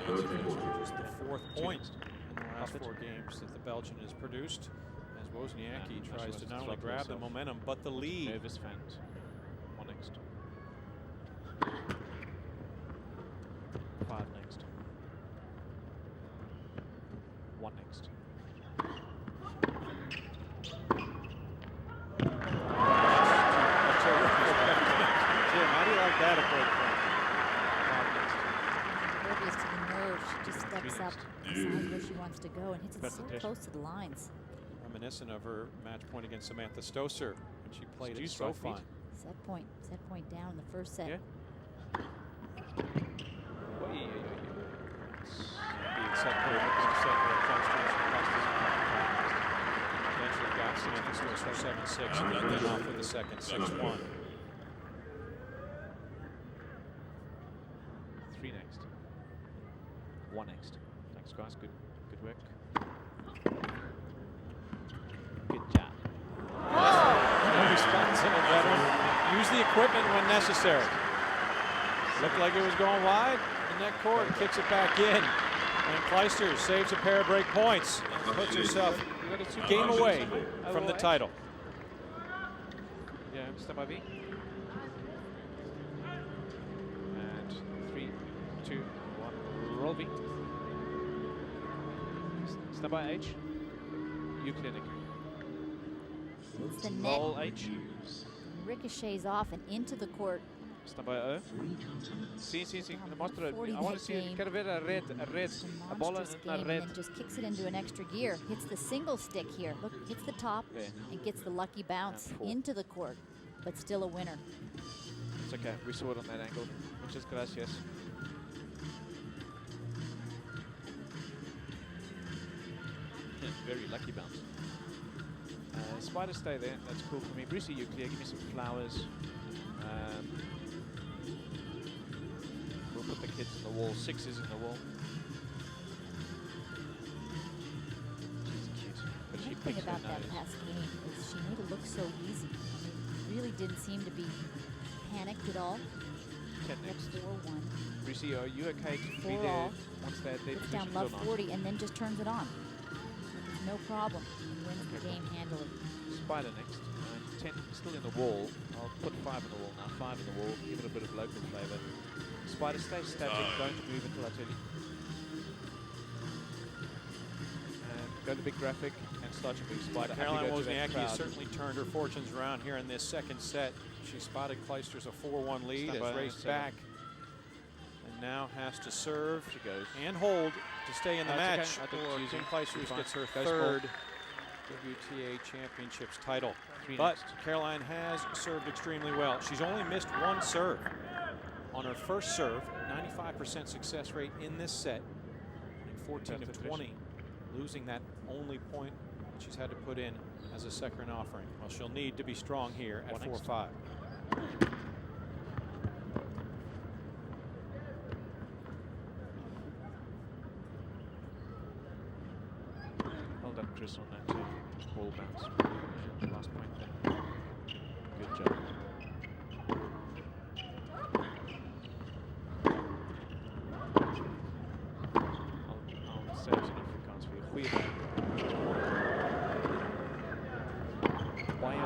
Just the 4th point in the last 4 games that the Belgian has produced, as Wozniacki tries to not only grab the momentum, but the lead. Nervous fans. 1 next. 5 next. 1 next. Jim, how do you like that approach? 5 next. Impervious to the nerve. She just steps up, decides where she wants to go, and hits it so Presentation. close to the lines. Reminiscent of her match point against Samantha Stosur when she played it Seduced so right feet. fine. Set point down in the first set. Yeah. Being set point up in the set where Clijsters eventually got Samantha Stosur 7-6 and let them off with the second 6-1. 3 next. 1 next. Thanks, guys. Good work. Good job. No response in a veteran. Use the equipment when necessary. Looked like it was going wide. The net court kicks it back in. And Clijsters saves a pair of break points and puts herself a game away from the title. Yeah, stand by B. And 3, 2, 1. Roll B. Stand by H. You clinic. Hits the net, Roll H. ricochets off and into the court. Stand by O. Sim. Mostra. I 40 want to see. game. Quero ver a red. It's A bola monstrous na game, red. and then just kicks it into an extra gear. Hits the single stick here. Look, hits the top Yeah. and gets the lucky bounce And 4. into the court, but still a winner. It's okay. We saw it on that angle. Muchas gracias. Very lucky bounce. Spider, stay there. That's cool for me. Brucey, you clear. Give me some flowers. We'll put the kids in the wall. 6 is in the wall. She's cute. But she The thing picks her about that nose. past game is she made it look so easy. I mean, really didn't seem to be panicked at all. 10 Yep, next. 4-1. Brucey, are you okay to be 4 there all. once they're dead Puts down positions love or not? 40 and then just turns it on. No problem. And wins the game handily. Spider next. 10 still in the wall. I'll put 5 in the wall now. 5 in the wall. Give it a bit of local flavour. Spider, stay static. Don't move until I tell you. And go to big graphic and start your big spider. Caroline Happy to go to that Wozniacki has crowd. certainly turned her fortunes around here in this second set. She spotted Clijsters a 4-1 lead, Stand by has raced 7. back, and now has to serve She goes. and hold to stay in the It's match. okay. I think Or it's Kim easy. Clijsters Fine. gets her Goes third WTA Championships title. 3 But next. Caroline has served extremely well. She's only missed 1 serve. On her first serve, 95% success rate in this set, and 14 of 20, losing that only point that she's had to put in as a second offering. Well, she'll need to be strong here at 4-5. Well done, Chris, on that ball bounce. Last point there. Good job. I'll say it in Afrikaans for you. Goeie bal. Baie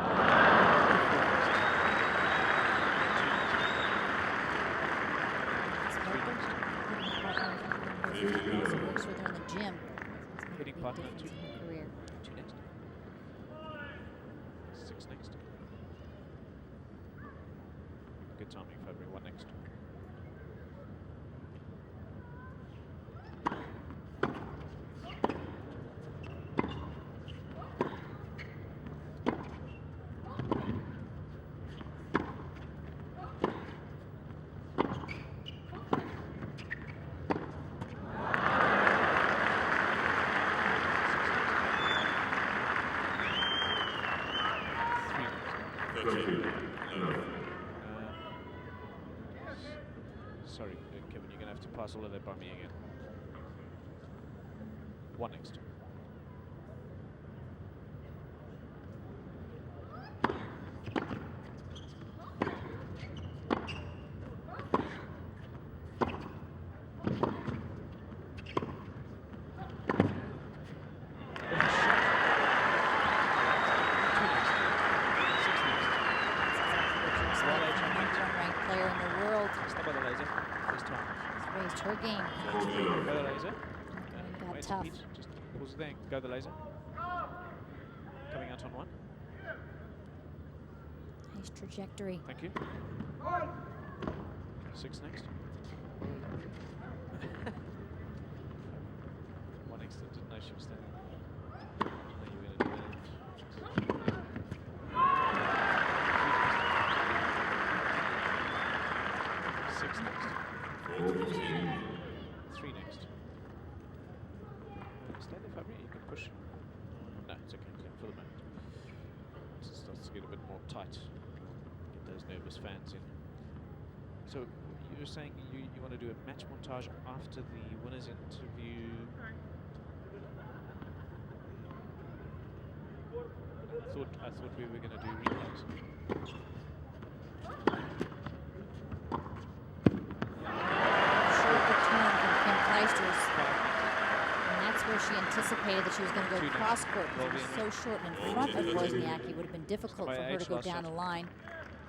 Also works with her in the gym. Hitting Big partner, difference 2. in her career. 2 next. 6 next. Good timing, February. 1 next. Sorry, Kevin, you're going to have to pass all of that by me again. 1 next. Her game. Go the laser. Got Wait, tough. Pete, just pause there. Go the laser. Coming out on 1. Nice trajectory. Thank you. 6 next. 1 next. I didn't know she was standing. I know you were going to do that. 6 next. 3 next. Stay there, Fabry. You can push. No, it's okay. For the moment. It starts to get a bit more tight. Get those nervous fans in. So you were saying you want to do a match montage after the winners interview. I thought we were going to do replays. Short return from Kim Clijsters. And that's where she anticipated that she was going to go cross court. It was so short and in front of Wozniacki. It would have been difficult for her to go down the line.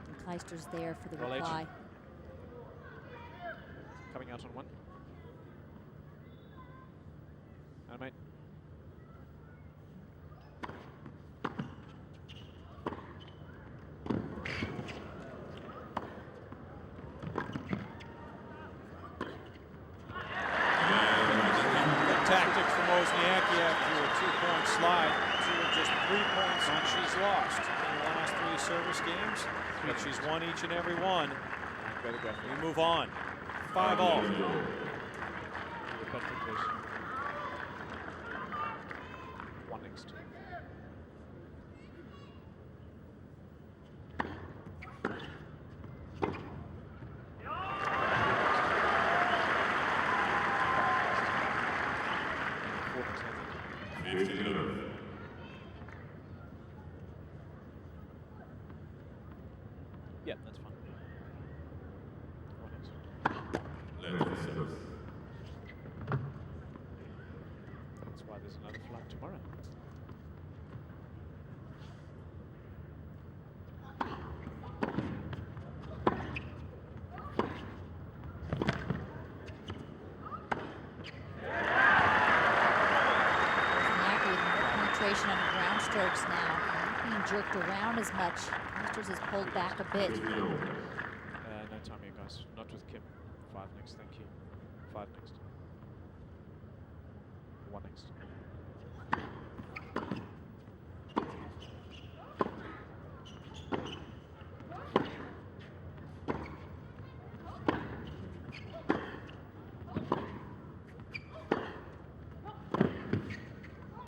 And Clijsters there for the reply. Coming out on 1. And mate. Tactics from Wozniacki after a 2-point slide to just 3 points and she's lost in the last 3 service games. But she's won each and every one. We move on. 5-all. One next. Yeah, that's fine. One next. That's why there's another flight tomorrow. Wozniacki with more penetration on the ground strokes now. Not being jerked around as much. Clijsters has pulled back a bit. No time here, guys. Not with Kim. 5 next, thank you. 5 next. 1 next.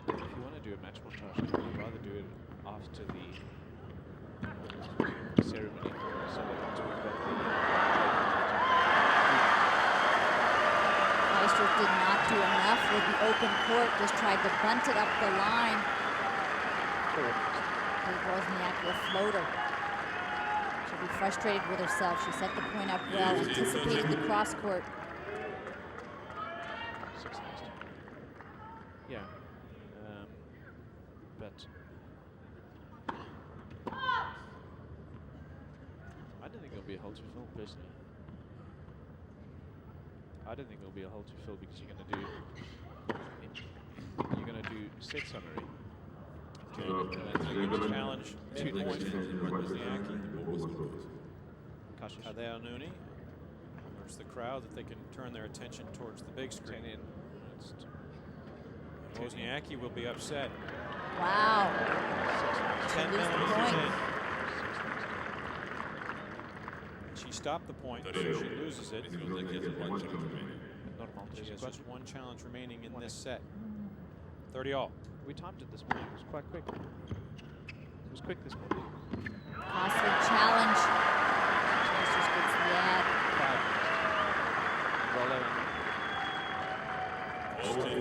If you want to do a match montage, I'd rather do it after the ceremony, so that once we've got the Clijsters did not do enough with the open court, just tried to bunt it up the line. Gave Wozniacki a floater. She'll be frustrated with herself. She set the point up well, anticipated the cross court. 6 next. Yeah. But I don't think there'll be a hole to fill, personally. I don't think there'll be a hole to fill because you're going to do 6 summary. Challenge 2 points from Wozniacki. Kashish. Adeo Nuni. There's the crowd that they can turn their attention towards the big screen. 10 in. Wozniacki will be upset. Wow. 10 Lose the millimeters point. in. She stopped the point, so she loses it. She has just 1 challenge remaining in this set. 30-all. We timed it this morning. It was quite quick. It was quick this morning. Costly challenge. Clijsters gets the ad. 5 next.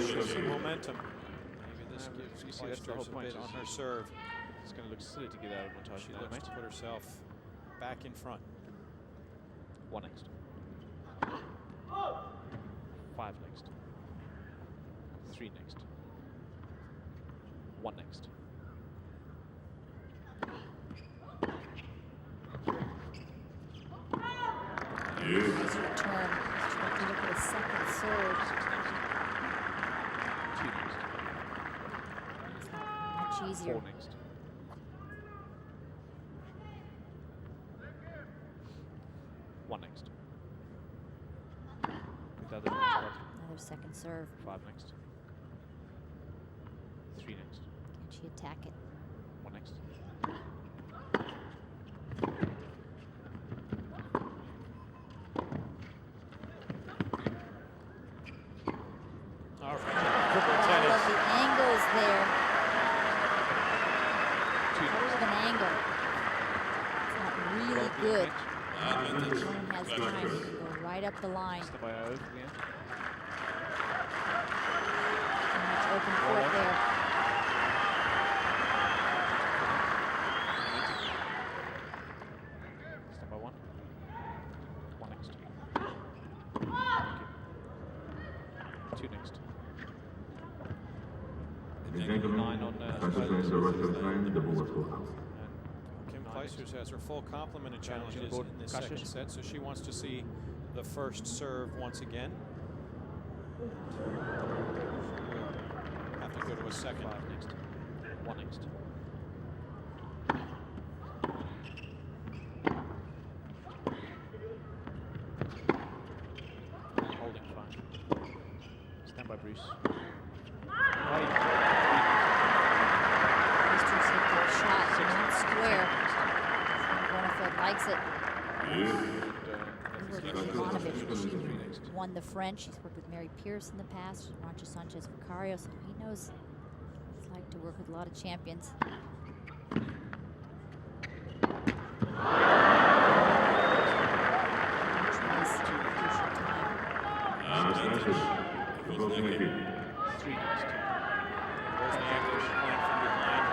Some momentum. Maybe this gives you see, that's the whole Clijsters a point, bit on is her serve. It's going to look silly to get out of montage. She now, looks mate. to put herself back in front. 1 next. 5 next. 3 next. 1 next. Nice return. He's trying to look at a second serve. 2 next. It's not much easier. 4 next. 1 next. With the other spot. Another second serve. 5 next. 3 next. Can she attack it? 1 next. All right. I love the angles there. 2 What next. of an angle. It's not really good. One has time to go right up the line. Step by over again. Too much open court there. Step by 1. 1 next. 2 next. Gentlemen, 9 on concentrate the rest of the time, the ball was full house. Kim Clijsters has her full complement of challenges board. in this Clijsters. second set, so she wants to see the first serve once again. Have to go to a second. 5 next. 1 next. Holding fine. Stand by Bruce. Clijsters hit that shot, not square. Bonafide likes it. He worked with Ivanovic. She won the French. She's worked with Mary Pierce in the past, Rancho Sanchez Vicario, so he knows what it's like to work with a lot of champions. Nice, crucial time. Three next. Wozniacki is playing from behind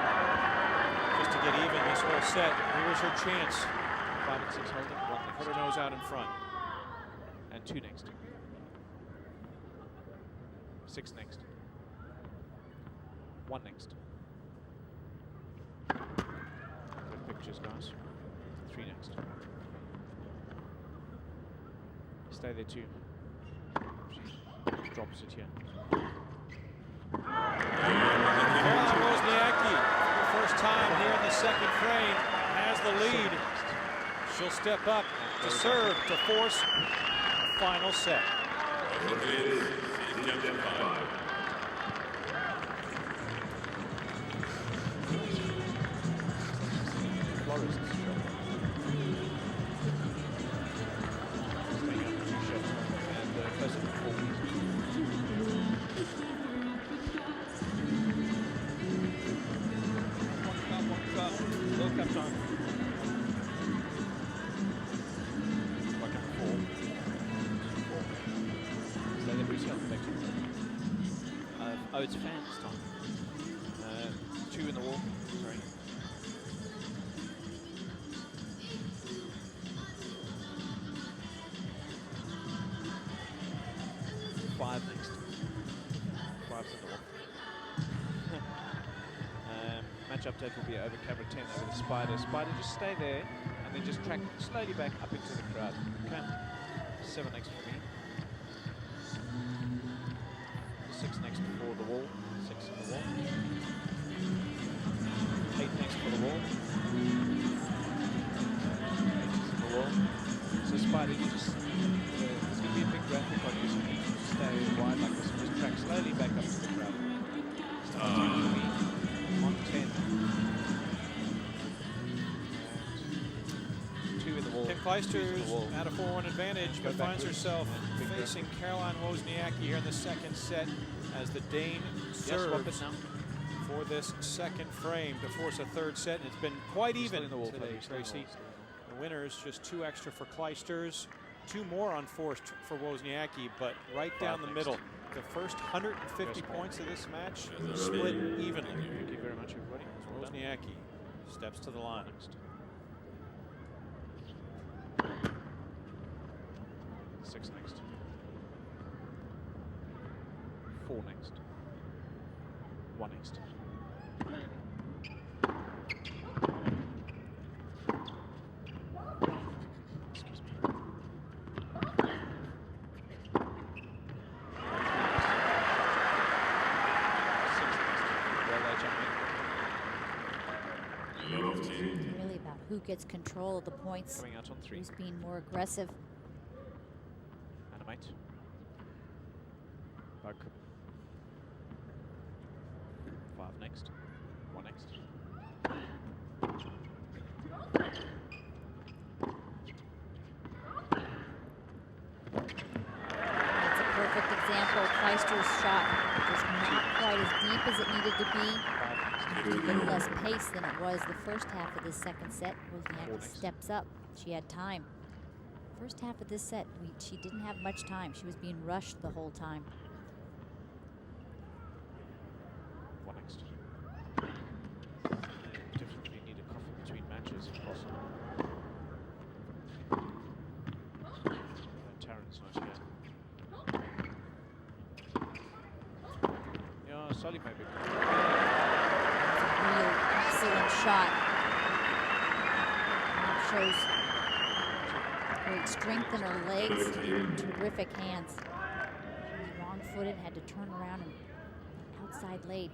just to get even this whole set. Here's her chance. 5 and 6 holding. 1 next. Put her nose out in front. And 2 next. 6 next. 1 next. Good pictures, guys. 3 next. Stay there too. She drops it here. Caroline Wozniacki, for the first time here in the second frame, has the lead. She'll step up to serve to force a final set. Florists. Staying on the 2 shots and closer to 4 weeks. World Cup time. Like a 4. 4. Stay there, Bruce. Thank you. Oh, it's fans time. 2 in the wall. Sorry. 5 next. 5's in the wall. Match update will be over camera 10 over the Spider. Spider, just stay there and then just track slowly back up into the crowd. Okay. 7 next for me. 6 next for the wall. 6 in the wall. 8 next for the wall. 8 is in the wall. So Spider, you just there's going to be a big graphic on you, so you need to stay wide like this and just track slowly back up to the crowd. Start 10 for me. On 10. And 2 in the wall. Kim Clijsters at a 4-1 advantage, but finds herself facing Caroline Wozniacki here in the second set as the Dane serves for this second frame to force a third set. And it's been quite even today, Tracy. The winners, just 2 extra for Clijsters, 2 more unforced for Wozniacki, but right down the middle. The first 150 points of this match split evenly. Thank you very much, everybody. Well done. Wozniacki steps to the line. Next. 6 next. 4 next. 1 next. Excuse me. 6 next. Well there, gentlemen. Really about who gets control of the points, Coming out on 3. who's being more aggressive. Animate. Back. 5 next. 1 next. That's a perfect example. Clijsters' shot was not quite as deep as it needed to be. 5 next. A little less pace than it was the first half of this second set. Wozniacki next. steps up. She had time. First half of this set, she didn't have much time. She was being rushed the whole time. 1 next. Definitely need a coffee between matches if possible. Taryn's not here. Yeah, Solly maybe. Real excellent shot. That shows great strength in her legs and terrific hands. She was wrong-footed, had to turn around and outside leg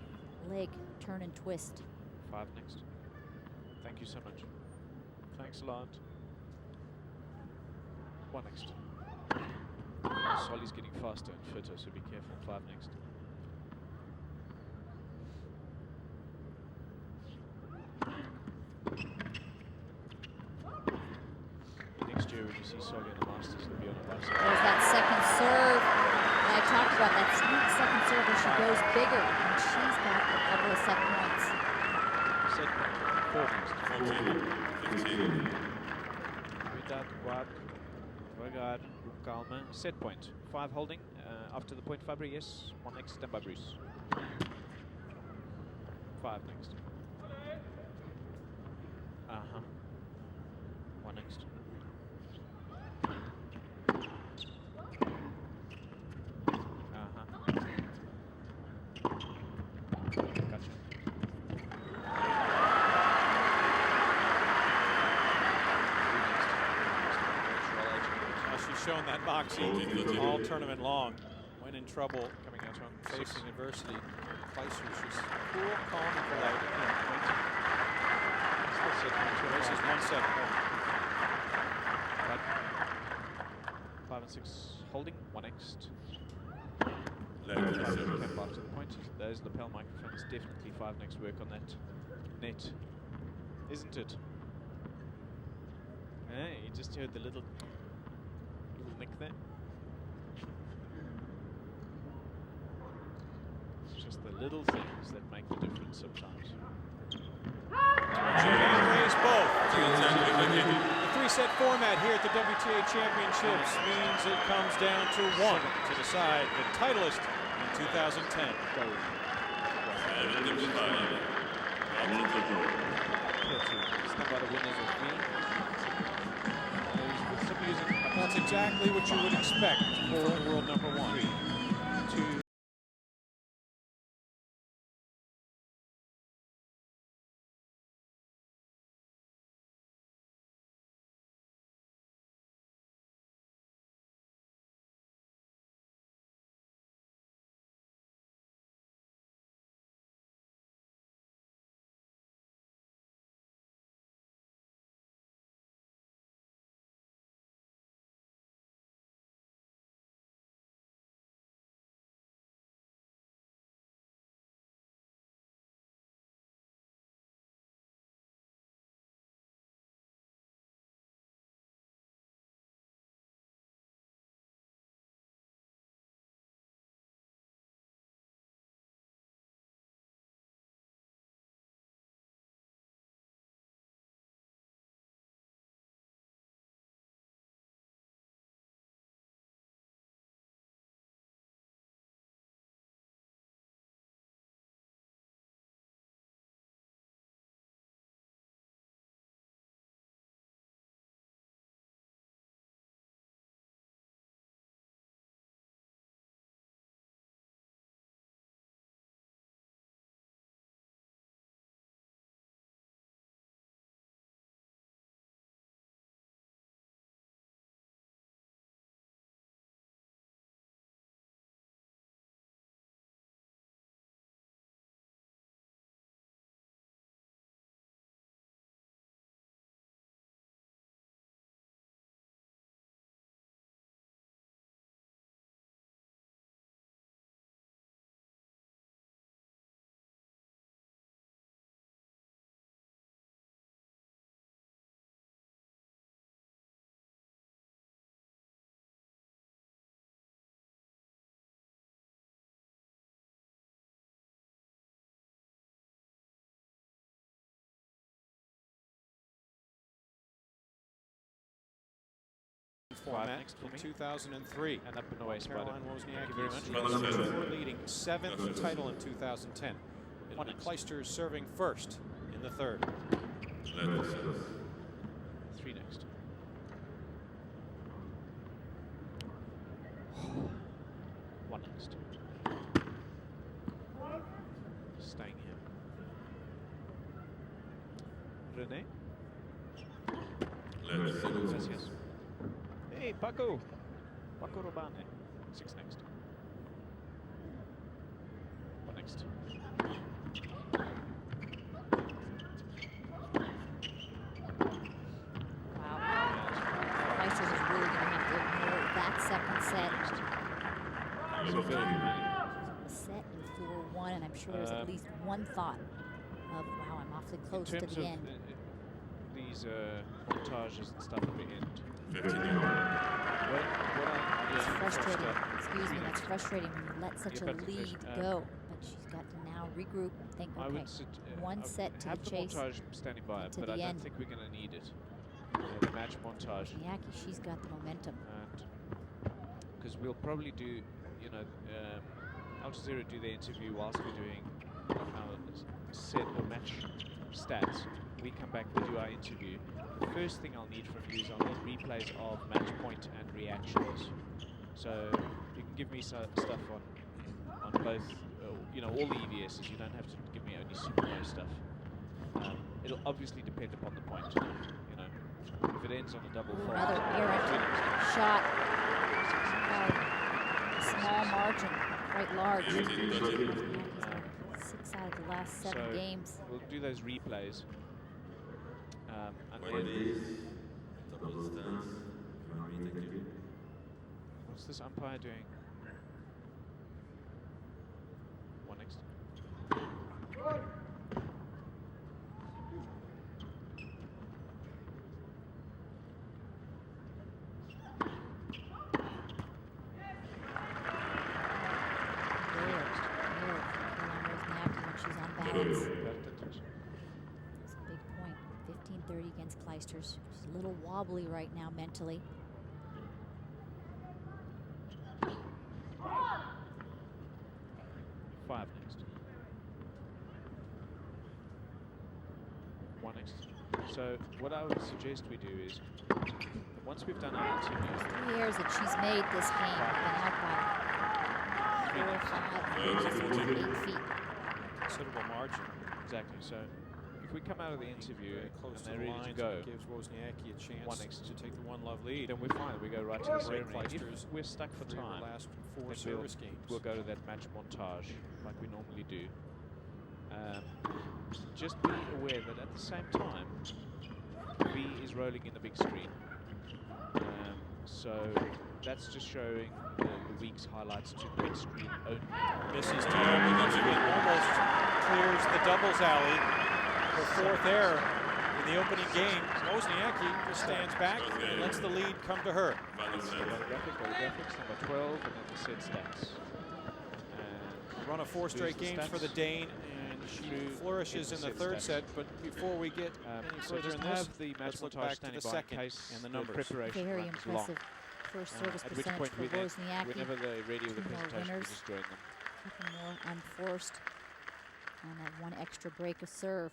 turn and twist. 5 next. Thank you so much. Thanks a lot. 1 next. Solly's getting faster and fitter, so be careful. 5 next. Next year when you see Solly in the Masters, he'll be on a bicycle. There's that second serve. I talked about that sneak second serve where she goes bigger, and she's got a couple of set points. Set point. 4 next. 14, 15. Cuidado, guarda, devagar, com calma. Set point. 5 holding. After the point, Fabri, yes. 1 next, stand by Bruce. 5 next. 1 next. Gotcha. She's shown that boxing all tournament long. When in trouble, Coming out on facing adversity, Clijsters, she's cool, calm, and polite. Races 1 set. 5 and 6 holding. 1 next. Left Camp serve. after the point. Those lapel microphones. Definitely 5 next work on that net, isn't it? Hey, you just heard the little nick there. It's just the little things that make the difference sometimes. She can raise both. The 3-set format here at the WTA Championships means it comes down to 1 to decide the titleist in 2010. Go. Stand by the winners of me. With some music. That's exactly what you would expect for world number 1. 3, 2. format next for in me. 2003. And up and away, Spider. Caroline Thank you very much. Wozniacki, she was leading 7th title in 2010. It'll be next. Clijsters serving first in the third. 3 next. One next. Staying here. René. Gracias. Hey, Paco. Paco Robane. 6 next. One next. Wow. Clijsters is really going to have to ignore that second set. So very Set in 4-1, and I'm sure there's at least one thought of, wow, I'm awfully close to the end. These montages and stuff at the end. It's frustrating. Excuse me, that's frustrating when you let such a lead go. But she's got to now regroup and think, I okay, would one set to have the chase. montage standing by, to but the I don't end. think we're going to need it. The match montage. Wozniacki, she's got the momentum. Because we'll probably do, you know, Altazero do their interview whilst we're doing our set or match stats. We come back, we do our interview. The first thing I'll need from you is I'll need replays of match point and reactions. So you can give me stuff on both, you know, all the EVSs. You don't have to give me only Super Bowl stuff. It'll obviously depend upon the point. You know, if it ends on a double fault, Another errant shot. Small margin, quite large. 6 out of the last 7 so games. We'll do those replays. And then what's this umpire doing? One next. It's a big point. 15-30 against Clijsters. She's a little wobbly right now mentally. Five next. One next. So what I would suggest we do is, once we've done our interview, 3 errors that she's made this game have been out by 4, 5, 8 feet. Considerable margin. Exactly. So if we come out of the interview Very close and to they're the ready lines, to go, it gives Wozniacki a chance one next. to take the 1-love lead. then we're fine. We go right to the ceremony. If Clijsters we're stuck for 3 of her time, last 4 then service games. we'll go to that match montage like we normally do. Just be aware that at the same time, V is rolling in the big screen. So that's just showing the week's highlights to the big screen only. Misses time, almost clears the doubles alley. Her 4th error in the opening game. Wozniacki just stands back and lets the lead come to her. Graphics, number 12, and then the set stats. Run of 4 straight games for the Dane, and she flourishes in the 3rd set. But before we get any so further just in this, have the match let's look montage back to the standing by in 2nd case and the the numbers. preparation Very runs impressive long. first service At which percentage point for we then, Wozniacki. whenever they're ready with the 2 more presentation, we winners. just join them. Couple more unforced. And that 1 extra break of serve.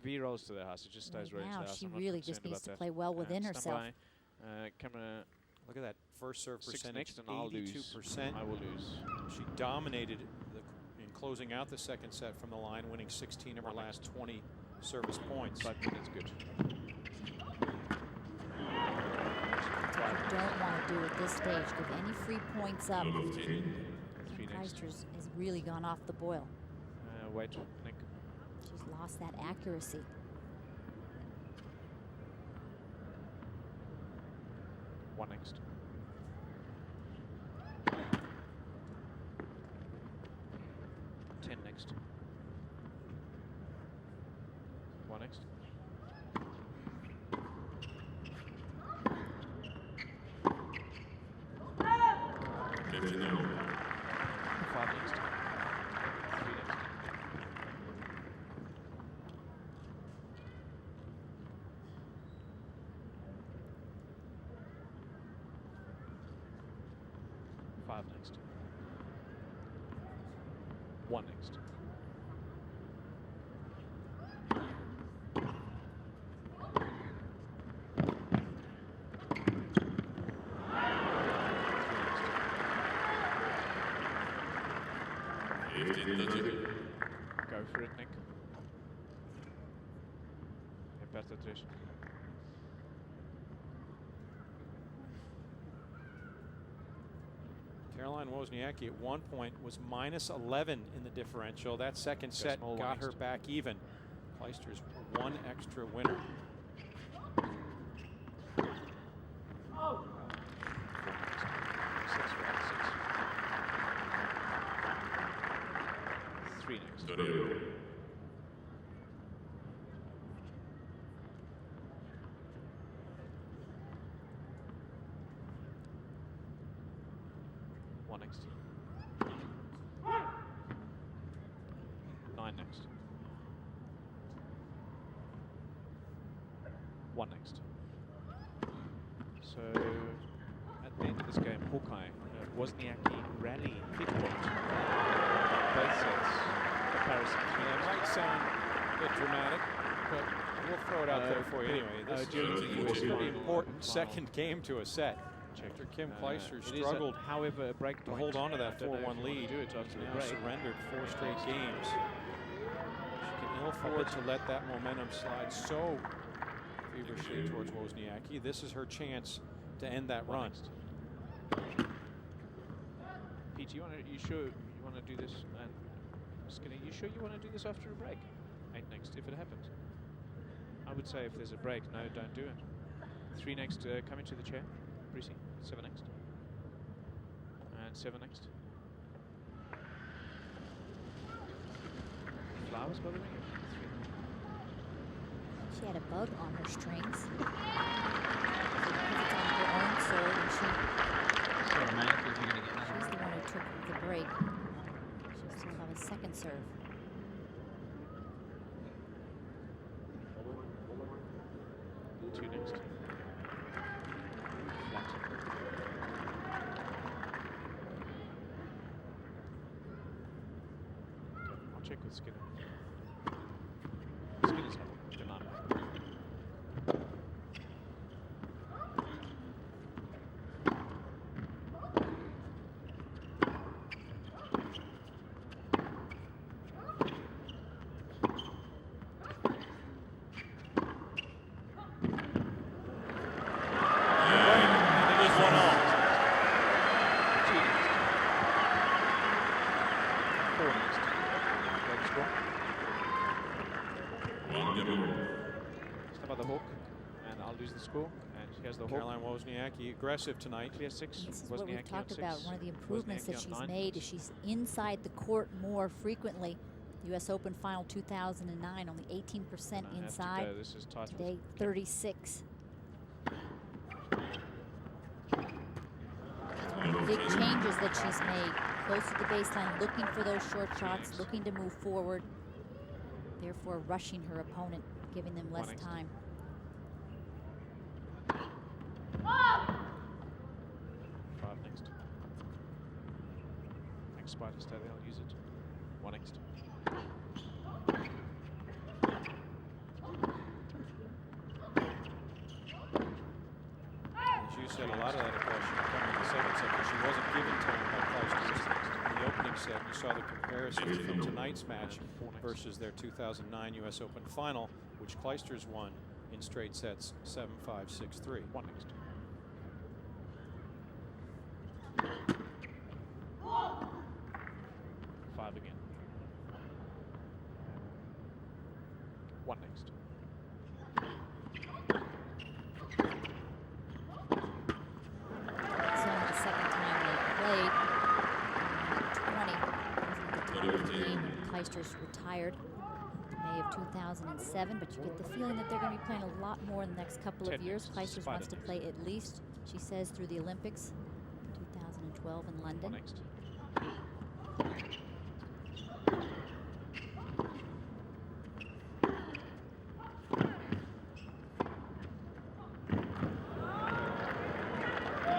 V rolls to the house. It just stays Right rolling to now, the house. she I'm not really just concerned needs about to play well within stand herself. by. Camera Look at that first serve 6 percentage, next, and I'll lose. 82%. I will lose. She dominated in closing out the 2nd set from the line, winning 16 of her last 20 service points. 5 minutes good. What you don't want to do at this stage, give any free points up. 3 next. Clijsters has really gone off the boil. Wait, Nick. She's lost that accuracy. One next. Ten next. One next. Five next. 3 next. 5 next. 1 next. Go for it, Nick. Better Trish. Caroline Wozniacki at one point was -11 in the differential. That second set got her back even. Clijsters one extra winner. Oh. 3 next. 1 next. 9 next. 1 next. So at the end of this game, Hawkeye, Wozniacki rally hit point. Both sets. Comparison. It might sound a bit dramatic, but we'll throw it out there for you anyway. This is a really important second game to a set. After Kim Clijsters struggled, however, a break to hold on to that 4-1 lead. Do it after the now break. surrendered 4 straight games. She can ill afford to let that momentum slide so feverishly towards Wozniacki. This is her chance to end that run. Pete, you sure you want to do this? And Skinny, you sure you want to do this after a break? 8 next, if it happens. I would say if there's a break, no, don't do it. 3 next, come into the chair. Breezy, 7 next. And 7 next. Flowers bothering you? 3. She had a bug on her strings. It's on her own serve, and she's the one who took the break. She'll still have a second serve. 2 next. Flat. Okay, I'll check with Skinner. Skinner's happy. Good night. Caroline Wozniacki aggressive tonight. This is what we've talked about. One of the improvements that she's made is she's inside the court more frequently. U.S. Open Final 2009, only 18% inside. Today, 36. One of the big changes that she's made. Close to the baseline, looking for those short shots, looking to move forward. Therefore, rushing her opponent, giving them less time. 5 next. Next spot to stay there, I'll use it. 1 next. As you said, a lot of that aggression coming in the second set, but she wasn't given time by Clijsters. In the opening set, you saw the comparison from tonight's match versus their 2009 U.S. Open final, which Clijsters won in straight sets 7-5, 6-3. 1 next. 5 again. 1 next. It's only the second time they played. 20 was the game when Clijsters retired in May of 2007, but you get the feeling that they're going to be playing a lot more in the next couple of years. Clijsters wants to play at least, she says, through the Olympics, 2012 in London. 1 next.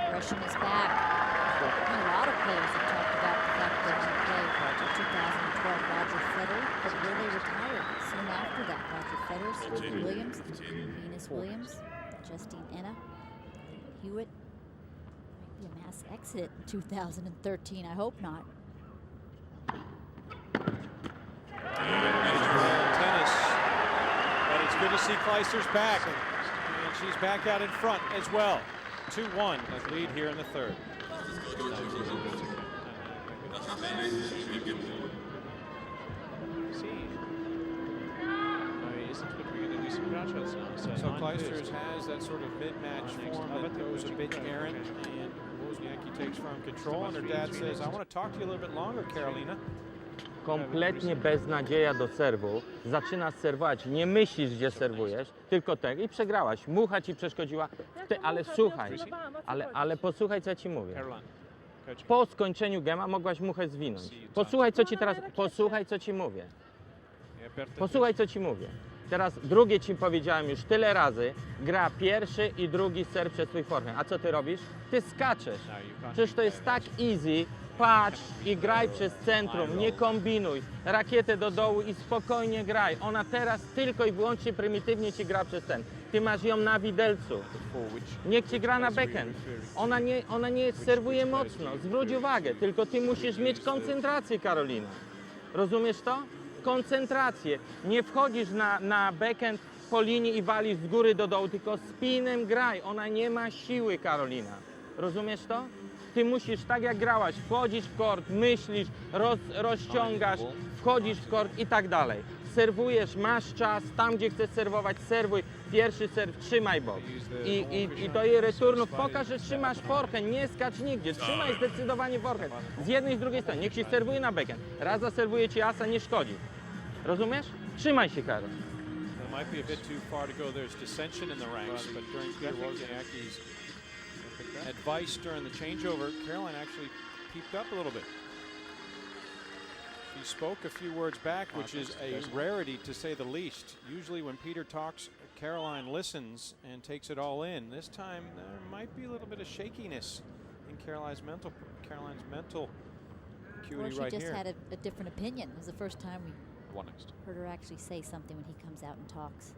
Aggression is back. A lot of players have talked about the fact that they played 2012 Roger Federer, but will they retire soon after that? Roger Federer, Serena Williams, Venus Williams, Justine Henin, Hewitt. Might be a mass exit in 2013. I hope not. Tennis. But it's good to see Clijsters back. And she's back out in front as well. 2-1 lead here in the third. So Clijsters has that sort of mid-match form that goes a bit errant, and Wozniacki takes firm control, and her dad says, I want to talk to you a little bit longer, Karolina. Kompletnie beznadzieja do serwu. Zaczynasz serwować, nie myślisz, gdzie serwujesz, tylko tak i przegrałaś. Mucha ci przeszkodziła, ale słuchaj, ale posłuchaj, co ja ci mówię. Po skończeniu gema mogłaś muchę zwinąć. Posłuchaj, co ci teraz, posłuchaj, co ci mówię. Posłuchaj, co ci mówię. Teraz drugie ci powiedziałem już tyle razy, gra pierwszy i drugi serw przez swój forehand. A co ty robisz? Ty skaczesz. Przecież to jest tak easy. Patrz i graj przez centrum, nie kombinuj. Rakietę do dołu i spokojnie graj. Ona teraz tylko i wyłącznie prymitywnie ci gra przez ten. Ty masz ją na widelcu. Niech ci gra na backhand. Ona nie serwuje mocno. Zwróć uwagę, tylko ty musisz mieć koncentrację, Karolina. Rozumiesz to? Koncentrację. Nie wchodzisz na backhand po linii i walisz z góry do dołu, tylko spinem graj. Ona nie ma siły, Karolina. Rozumiesz to? Ty musisz, tak jak grałaś, wchodzisz w kort, myślisz, rozciągasz, wchodzisz w kort i tak dalej. Serwujesz, masz czas, tam gdzie chcesz serwować, serwuj. Pierwszy serw, trzymaj bok. I do jej returnów pokaż, że trzymasz forehand, nie skacz nigdzie. Trzymaj zdecydowanie forehand. Z jednej i z drugiej strony. Niech ci serwuje na backhand. Raz zaserwuje ci asa, nie szkodzi. Rozumiesz? Trzymaj się, Karol. It might be a bit too far to go. There's dissension in the ranks, but during Peter Wozniacki's advice during the changeover, Caroline actually peeped up a little bit. She spoke a few words back, which is a rarity to say the least. Usually when Peter talks, Caroline listens and takes it all in. This time there might be a little bit of shakiness in Caroline's mental acuity Or right she just here. had a different opinion. It was the first time we heard her actually say something when he comes out and talks.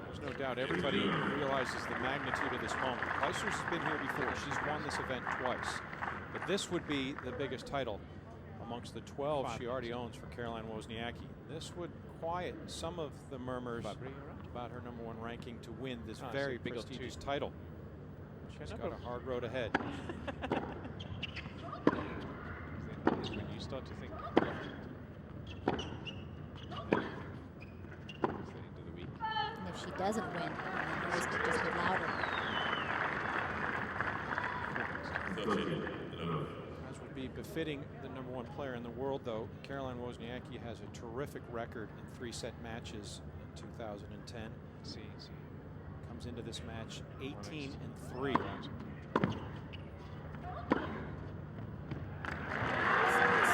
There's no doubt everybody realizes the magnitude of this moment. Clijsters has been here before. She's won this event twice. But this would be the biggest title amongst the 12 she already owns for Caroline Wozniacki. This would quiet some of the murmurs about her #1 ranking to win this very prestigious title. She's got a hard road ahead. When you start to think And if she doesn't win, the noise could just get louder. As would be befitting the #1 player in the world, though, Caroline Wozniacki has a terrific record in 3-set matches in 2010. Comes into this match 18-3.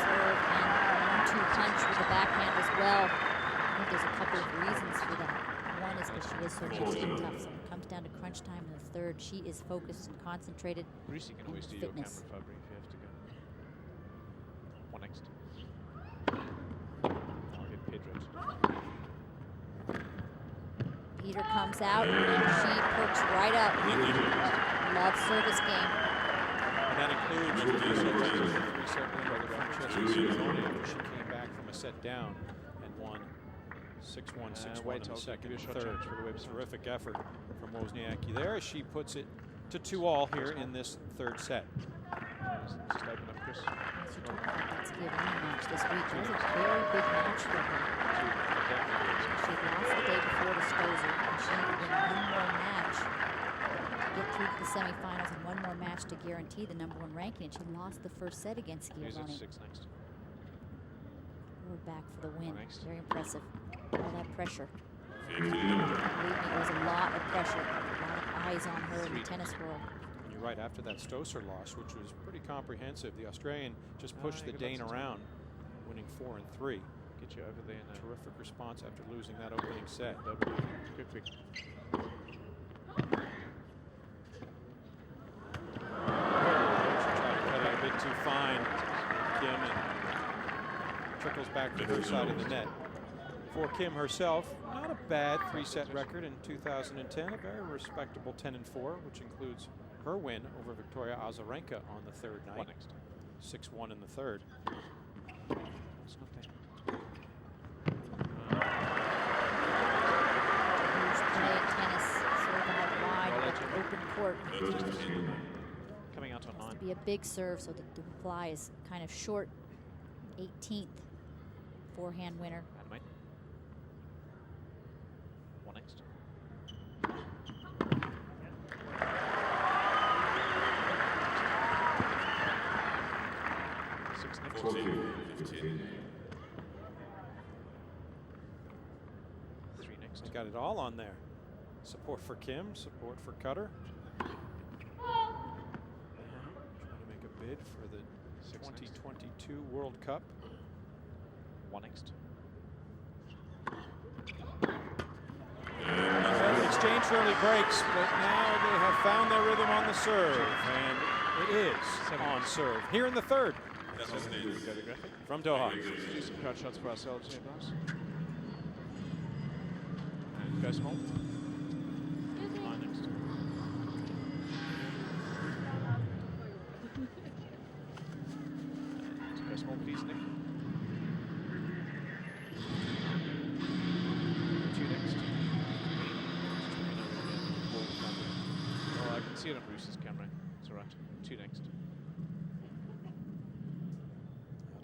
Serve and 1-2 punch with the backhand as well. I think there's a couple of reasons for that. One is because she is so next and tough. So when it comes down to crunch time in the third, she is focused and concentrated. Bruce, you can always do your camera Fitness. fabric if you have to go. One next. I'll get Pedro. Peter comes out and she perks right up. Love service game. And that includes the 3-set win by the Francesca Simone after she came back from a set down and won 6-1, 6-1 in the second and third. Terrific effort from Wozniacki there as she puts it to 2-all here in this third set. Just open up, Chris. As you talk about that Schiavone match this week, it was a very big match for her. She had lost the day before to Stosur, and she needed to win one more match to get through to the semifinals and one more match to guarantee the #1 ranking, and she lost the first set against Schiavone. 6 next. We're back for the win. Next. Very impressive. All that pressure. Believe me, there was a lot of pressure, a lot of eyes on her in the tennis world. And you're right, after that Stosur loss, which was pretty comprehensive, the Australian just pushed the Dane around, winning 4 and 3. Get you over there in a Terrific response after losing that opening set. quick. Tried to cut it a bit too fine, Kim, and trickles back to her side of the net. For Kim herself, not a bad 3-set record in 2010, a very respectable 10-4, which includes her win over Victoria Azarenka on the third night. 1 next. 6-1 in the third. It's not there. Who's playing tennis, serve out wide, but open court. Coming out on Has 9. to be a big serve so that the reply is kind of short. 18th forehand winner. And mate. 1 next. Six next. 15. 3 next. They got it all on there. Support for Kim, support for Cutter. Trying to make a bid for the 2022 World Cup. 1 next. The exchange early breaks, but now they have found their rhythm on the serve, and it is on serve. Here in the third from Doha. Do some crowd shots for ourselves here, guys. And go small. 9 next. And go small, please, Nick. 2 next. Oh, I can see it on Bruce's camera. It's all right. 2 next.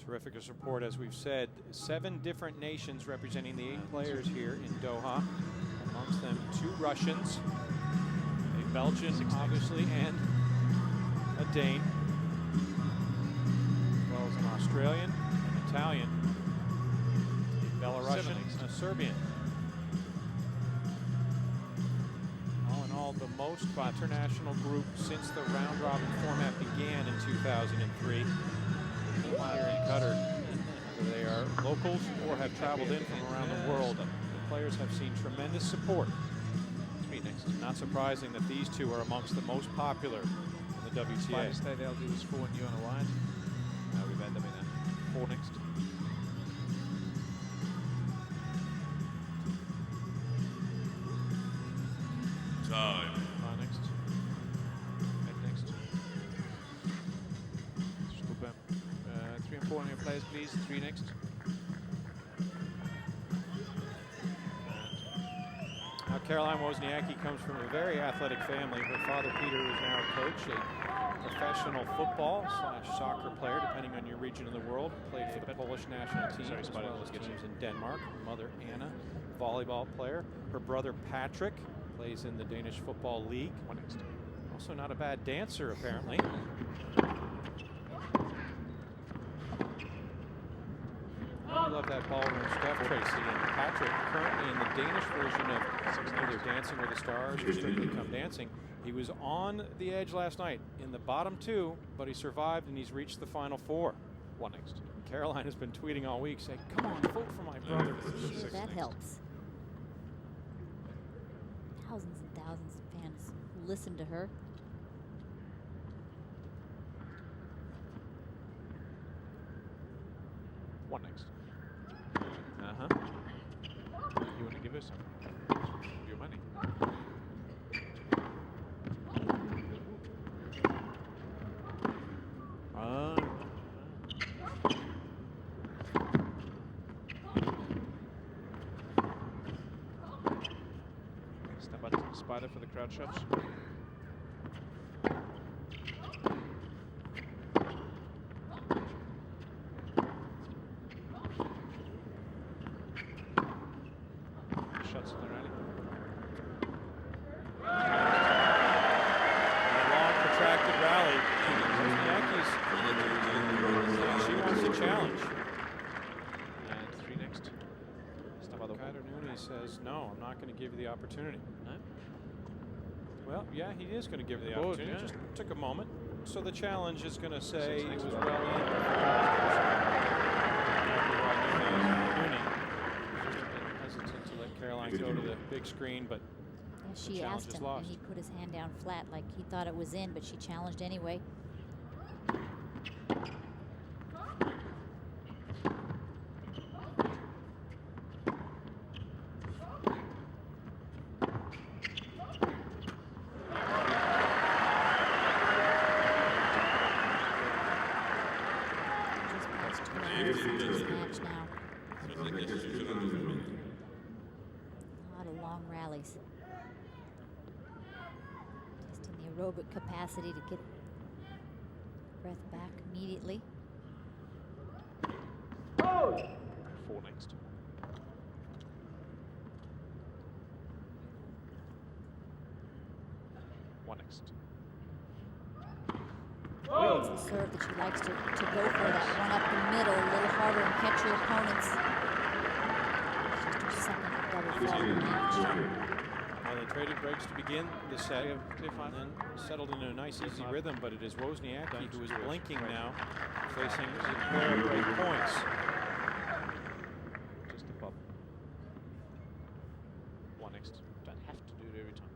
Terrific support, as we've said. 7 different nations representing the 8 players here in Doha. Amongst them 2 Russians, a Belgian, obviously, and a Dane, as well as an Australian, an Italian, a Belarusian, and a Serbian. All in all, the most international group since the round-robin format began in 2003. Here in Qatar, whether they are locals or have traveled in from around the world, the players have seen tremendous support. 3 next. Not surprising that these two are amongst the most popular in the WTA. Spider stay, they'll do this 4 and you on a wide. No, we've had them in a 4 next. Time. 5 next. 8 next. Super. 3 and 4 on your players, please. 3 next. Now Caroline Wozniacki comes from a very athletic family. Her father Peter is now a coach, a professional football/soccer player, depending on your region of the world. Played for the Polish national team as well as teams in Denmark. Her mother Anna, volleyball player. Her brother Patrick plays in the Danish Football League. 1 next. Also not a bad dancer, apparently. I love that ballroom stuff, Tracy. And Patrick, currently in the Danish version of either Dancing with the Stars or Strictly Come Dancing. He was on the edge last night in the bottom 2, but he survived and he's reached the final 4. 1 next. Caroline has been tweeting all week saying, come on, vote for my brother. Sure, that helps. Thousands and thousands of fans who listen to her. One next. Uh-huh. You want to give her some of your money? Stand by Spider for the crowd shots. Shots in the rally. A long, protracted rally. She wants a challenge. And 3 next. Katanuni says, no, I'm not going to give you the opportunity. No? Well, yeah, he is going to give her the Board, opportunity. yeah. Just took a moment. So the challenge is going to say it was well in. Caroline go to the big screen, but And she challenge asked is him, lost. and he put his hand down flat like he thought it was in, but she challenged anyway. Just past 2 hours into this match now. A lot of long rallies. Testing the aerobic capacity to get breath back immediately. 4 next. One next. It's the serve that she likes to go for, that one up the middle, a little harder and catch her opponents. It's just her second double fault in the match. Well, they traded breaks to begin the set and then settled into a nice, easy rhythm, but it is Wozniacki who is blinking now, facing a pair of break points. Just a pop. One next. Don't have to do it every time.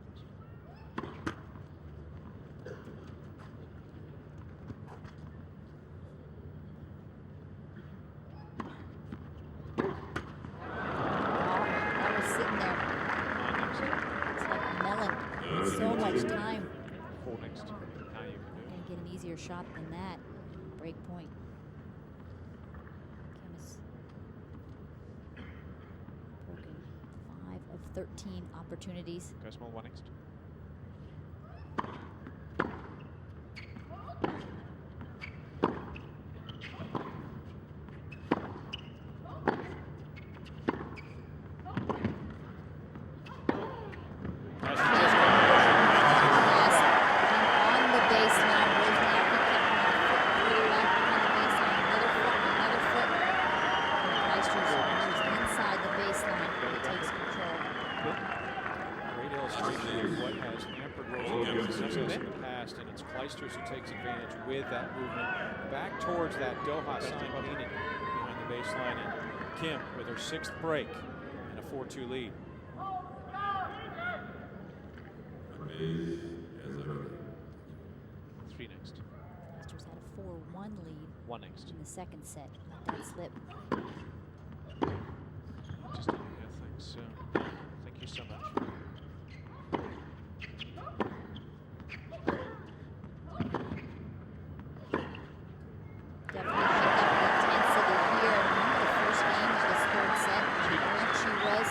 That was sitting there. 9 next. It's like a melon. So much time. 4 next. Now you can do Gonna get an easier shot than that. Break point. Kim has broken 5 of 13 opportunities. it. Go small. 1 next. Yes, and on the baseline, Wozniacki kept one foot through back behind the baseline, another foot, another foot. And Clijsters moves inside the baseline, but he takes control. Great illustration of what has hampered Wozniacki's success in the past, and it's Clijsters who takes advantage with that movement back towards that Doha sign painted behind the baseline, and Kim with her 6th break and a 4-2 lead. 3 next. Clijsters had a 4-1 lead 1 next. in the second set. Let that slip. Just yeah, thanks. Thank you so much. Definitely picked up the intensity here. Remember the first game of this third set? How she was.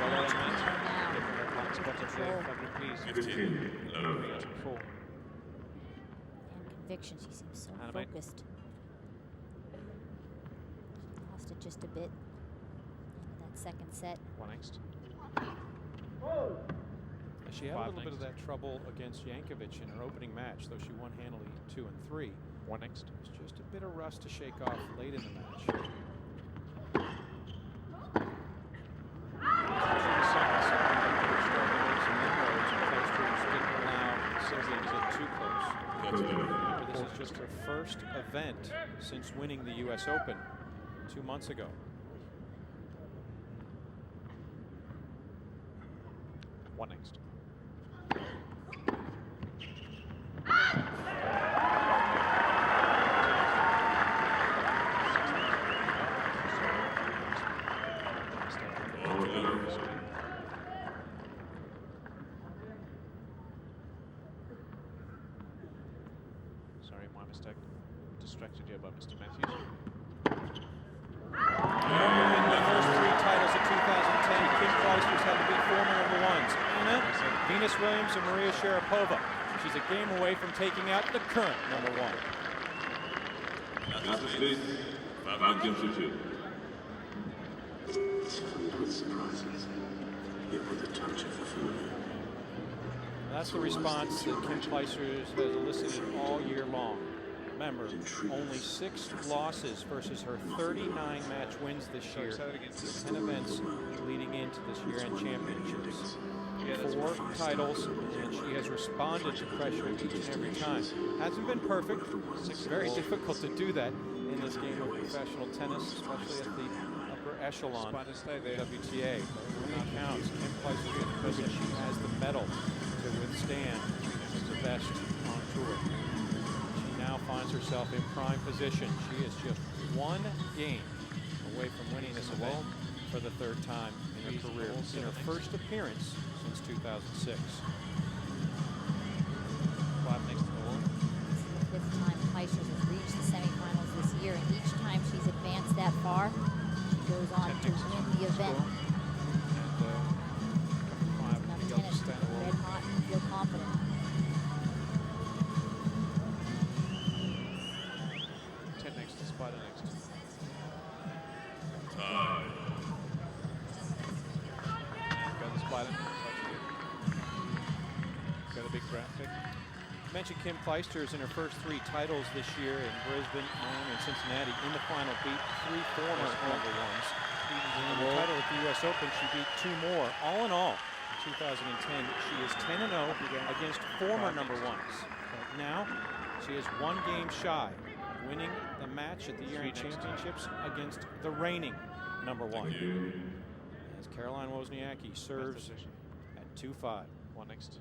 Well, Much cleaner now. Different blind spot up there. Fabric, please. 4. And conviction. She seems so Animate. focused. Lost it just a bit. Into that second set. 1 next. She had a 5 little bit of next. that trouble against Yankovic in her opening match, though she won handily 2 and 3. 1 next. It's just a bit of rust to shake off late in the match. Remember, this is just her first event since winning the U.S. Open 2 months ago. 1 next. Sorry, my mistake. Distracted you by Mr. Matthews. In the first 3 titles of 2010, Kim Clijsters had to beat former number 1s, Anna, Venus Williams, and Maria Sharapova. She's a game away from taking out the current number 1. It's filled with surprises, yet with a touch of familiar. That's the response that Kim Clijsters has elicited all year long. Remember, only 6 losses versus her 39 match wins this year, 10 events leading into this year-end championships. 4 titles, and she has responded to pressure each and every time. Hasn't been perfect. It's very difficult to do that in this game of professional tennis, especially at the upper echelon Spiders stay there. WTA. Now counts. Kim Clijsters has proven she has the mettle to withstand the best on tour. She now finds herself in prime position. She is just one game away from winning this event for the third time in her career, in her first appearance since 2006. 5 next to the wall. This is the 5th time Clijsters has reached the semifinals this year, and each time she's advanced that far, she goes on to win the event. And Enough coming 5, tennis, stand the wall. red hot, and feel confident. 10 next to Spider next. Go the Spider. Go the big graphic. Mentioned Kim Clijsters in her first 3 titles this year in Brisbane, Miami, and Cincinnati. In the final, beat 3 former number ones. In the title at the U.S. Open, she beat 2 more. All in all, in 2010, she is 10-0 against former number ones. Now, she is 1 game shy of winning the match at the year-end championships against the reigning number 1. As Caroline Wozniacki serves at 2-5. 1 next.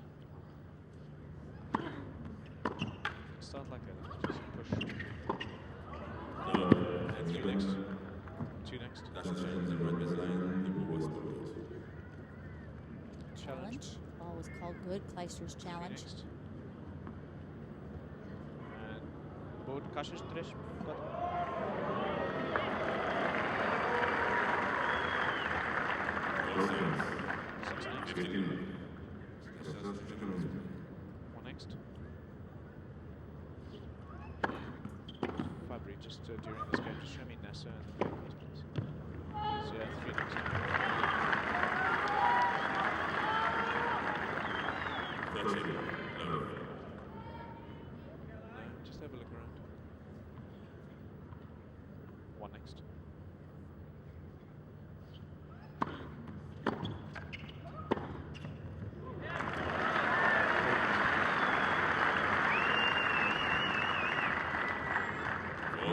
Start like that. Just push. 3 next. 2 next. Challenge. Ball was called good. Clijsters 3 challenge. next. And board Kašiš treš. One next. Fabry, just during this game, just show me Nessa and the big husbands. Yeah, 3 next. No, just have a look around. 1 next.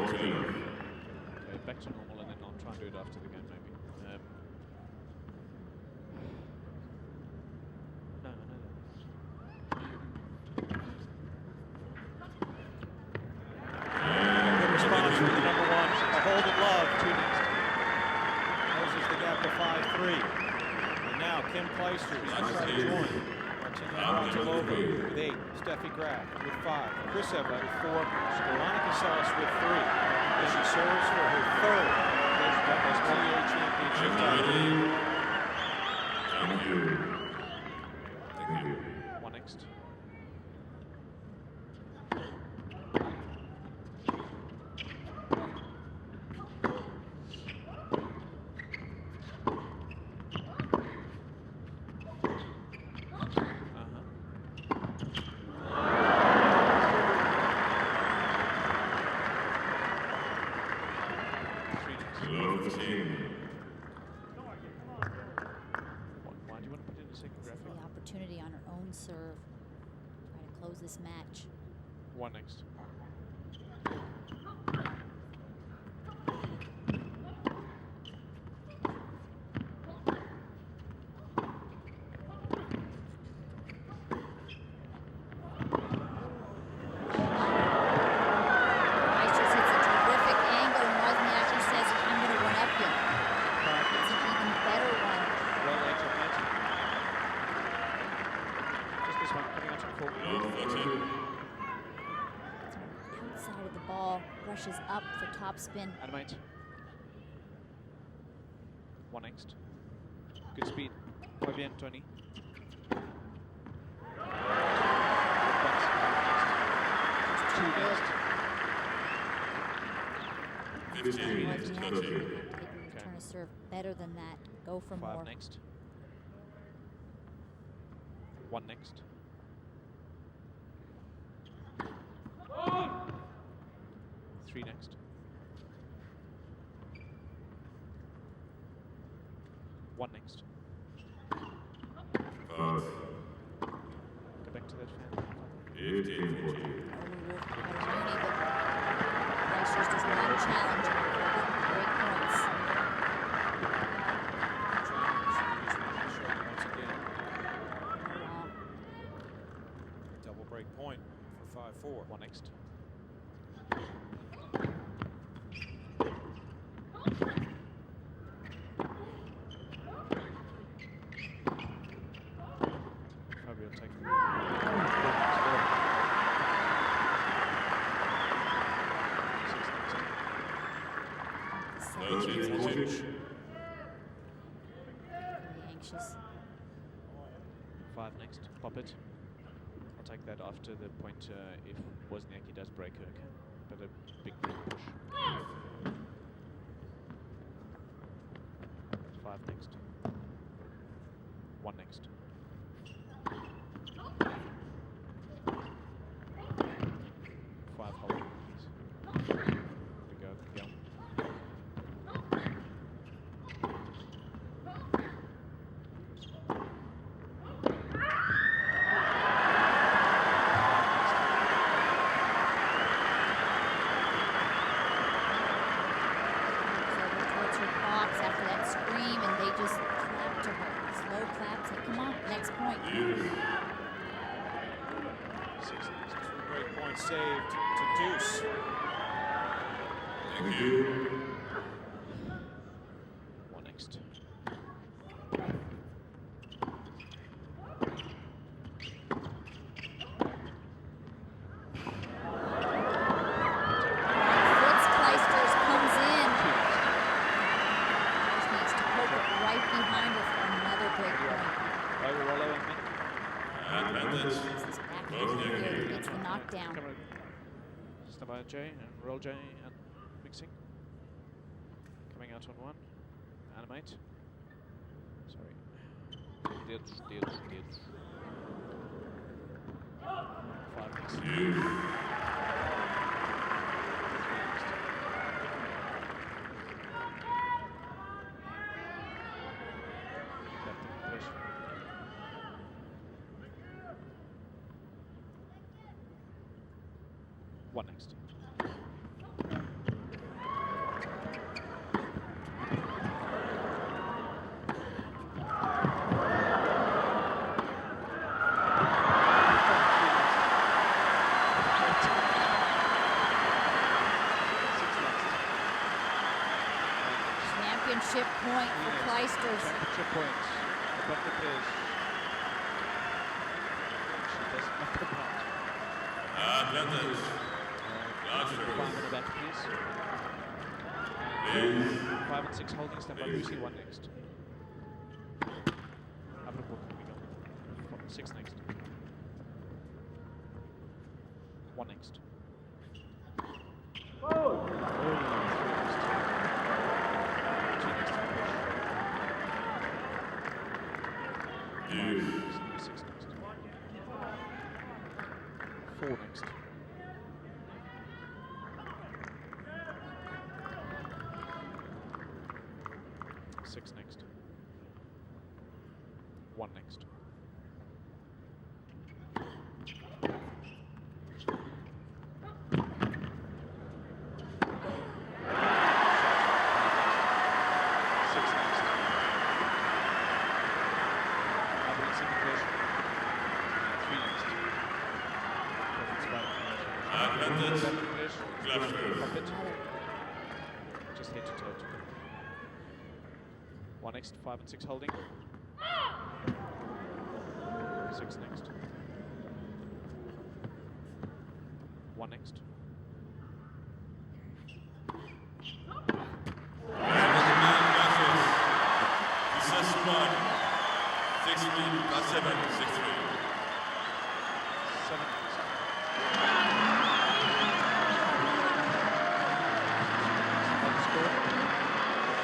Okay, back to normal, and then I'll try and do it after the game, maybe. No. Good response from the number 1, Holden Love. 2 next. Closes the gap to 5-3. And now Kim Clijsters try to join Martina Navratilova with 8, Steffi Graf with 5, Kristeva with 4, Veronica Salas with 3, as she serves for her 3rd WTA championship title. 1 next. Why do you want to put in a second graphic? The opportunity on her own serve. Try to close this match. 1 next. Clijsters hits a terrific angle, and Wozniacki says, I'm going to one up you. It's an even better one. Well, later, mate. Just this one, coming out to the court. Outside of the ball, brushes up for topspin. Animate. 1 next. Good speed. Muy bien, Tony. Two next. Wozniacki able to return a serve better than that. Go for 5 more. next. 1 next. 3 next. 1 next. Go back to that fan. Clijsters does not challenge. Great points. 5-4. One next. Fabio take. Anxious. 5 next. Pop it. I'll take that after the point if Wozniacki does break her. Okay? But a big push. 5 next. 1 next. 5 hold, please. Here we go. Yeah. After that scream, and they just clapped to her. Slow clap, said, come on, next point. 6 next. 2 break points saved to deuce. Thank you. 1 next. Fritz Clijsters comes in. Just needs to poke it right behind her for another break point. Over rollo on me. Advantage. This is back here, gets the knockdown. Come on. Stand by J and roll J and mixing. Coming out on 1. Animate. Sorry. Deals. 5 next. 3 next. Left and push. 1 next. Championship point for Clijsters. Championship points. But the pitch. She doesn't knock them out. Advantage. 5 in the back, please. 5 and 6 holding, stand by Lucy, 1 next. Upper book, we go. 6 next. 1 next. 3 next. 2 next. 6 next. 4 next. 6 next. 1 next. 6 next. Double synchronization. 3 next. Perfect spot. Advantage. Synchronization. Pop it. Just head to toe. 1 next, 5 and 6 holding. 6 next. 1 next. Spot. 6-3, plus 7, 6-3. 7 next.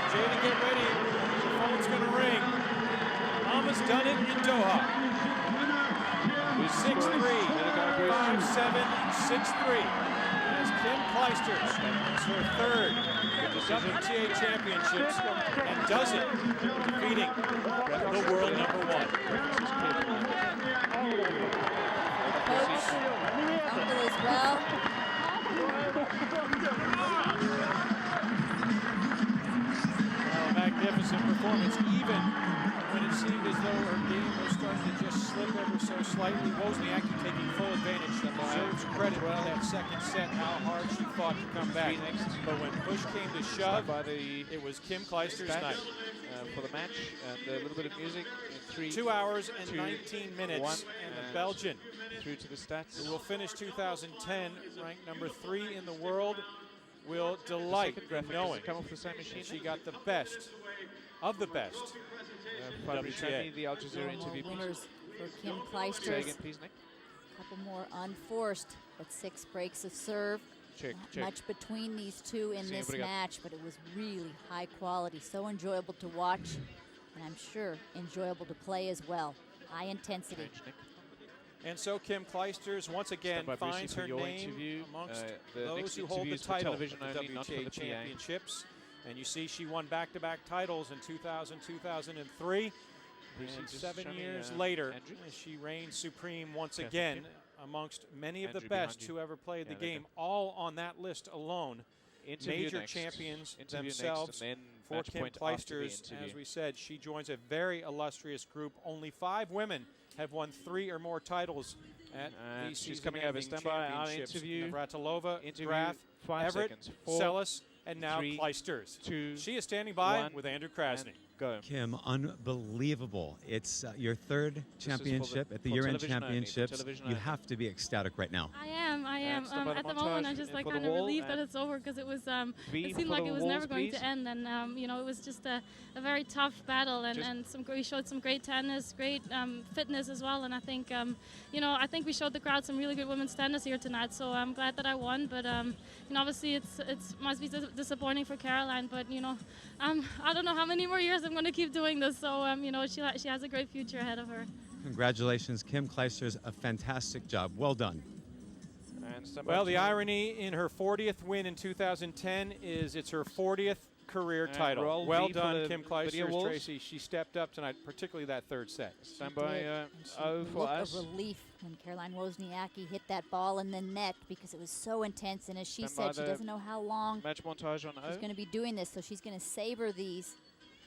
Jada, get ready. The phone's going to ring. Mama's done it in Doha. 6-3, 5-7, 6-3. As Kim Clijsters wins her 3rd WTA championships and does it defeating the world #1. Coach, uncle as well. A magnificent performance, even when It seemed as though her game was starting to just slip ever so slightly. Wozniacki taking full advantage. Deserves credit for that second set, how hard she fought to come back. But when push came to shove, it was Kim Clijsters' night. For the match, and a little bit of music in 3. 2 hours and 19 minutes, and the Belgian, through to the stats, who will finish 2010 ranked number 3 in the world, will delight in knowing come off the same machine. she got the best of the best. WTA. The Al Jazeera interview. Winners for Kim Say Clijsters. again, please, Nick. A couple more unforced, but 6 breaks of serve. Check, Not check. much between these two in Sim, this obrigado. match, but it was really high quality, so enjoyable to watch, and I'm sure enjoyable to play as well. High intensity. Change, Nick. And so Kim Clijsters once again Stand by, Brucey, finds for her your name interview. amongst The those next who hold interview the is for title of the television only, not for WTA the PA. Championships. And you see she won back-to-back titles in 2000, 2003. Brucey And just 7 showing, years later, Andrew. she reigns supreme once Careful, again Kim. amongst many of the Andrew, behind best you. who ever played Yeah, the there you game, all on that list alone. Interview Major next. champions Interview themselves. next, and then For match Kim point after the Clijsters, interview. as we said, she joins a very illustrious group. Only 5 women have won 3 or more titles at And these she's coming over. season-ending Stand by. Our championships. interview. Navratilova, Interview, Graf, 5 Everett, seconds. 4, Sellis, and now 3, Clijsters. 2, She is standing by 1, with Andrew Krasny. and go. Kim, unbelievable. It's your third championship at the for year-end television only, for championships. television You only. have to be ecstatic right now. I am. And stand by At the the moment, montage I'm just like for the kind of wall, relieved that and it's over because it was. V It seemed for like the it was walls, never going please. to end, and you know, it was just a very tough battle, and we showed some great tennis, great fitness as well, and I think you know, I think we showed the crowd some really good women's tennis here tonight. So I'm glad that I won, but you know, obviously it must be disappointing for Caroline, but you know, I don't know how many more years I'm going to keep doing this. So you know, she has a great future ahead of her. Congratulations, Kim Clijsters. A fantastic job. Well done. And stand by Well, the to- irony in her 40th win in 2010 is it's her 40th career And title. roll Well V for done, the Kim video Clijsters, walls. Tracy. She stepped up tonight, particularly that third set. Stand by. O for Look us. of relief when Caroline Wozniacki hit that ball in the net because it was so intense, and as she Stand by said, she the doesn't know how long Match montage on she's O. going to be doing this, so she's going to savor these,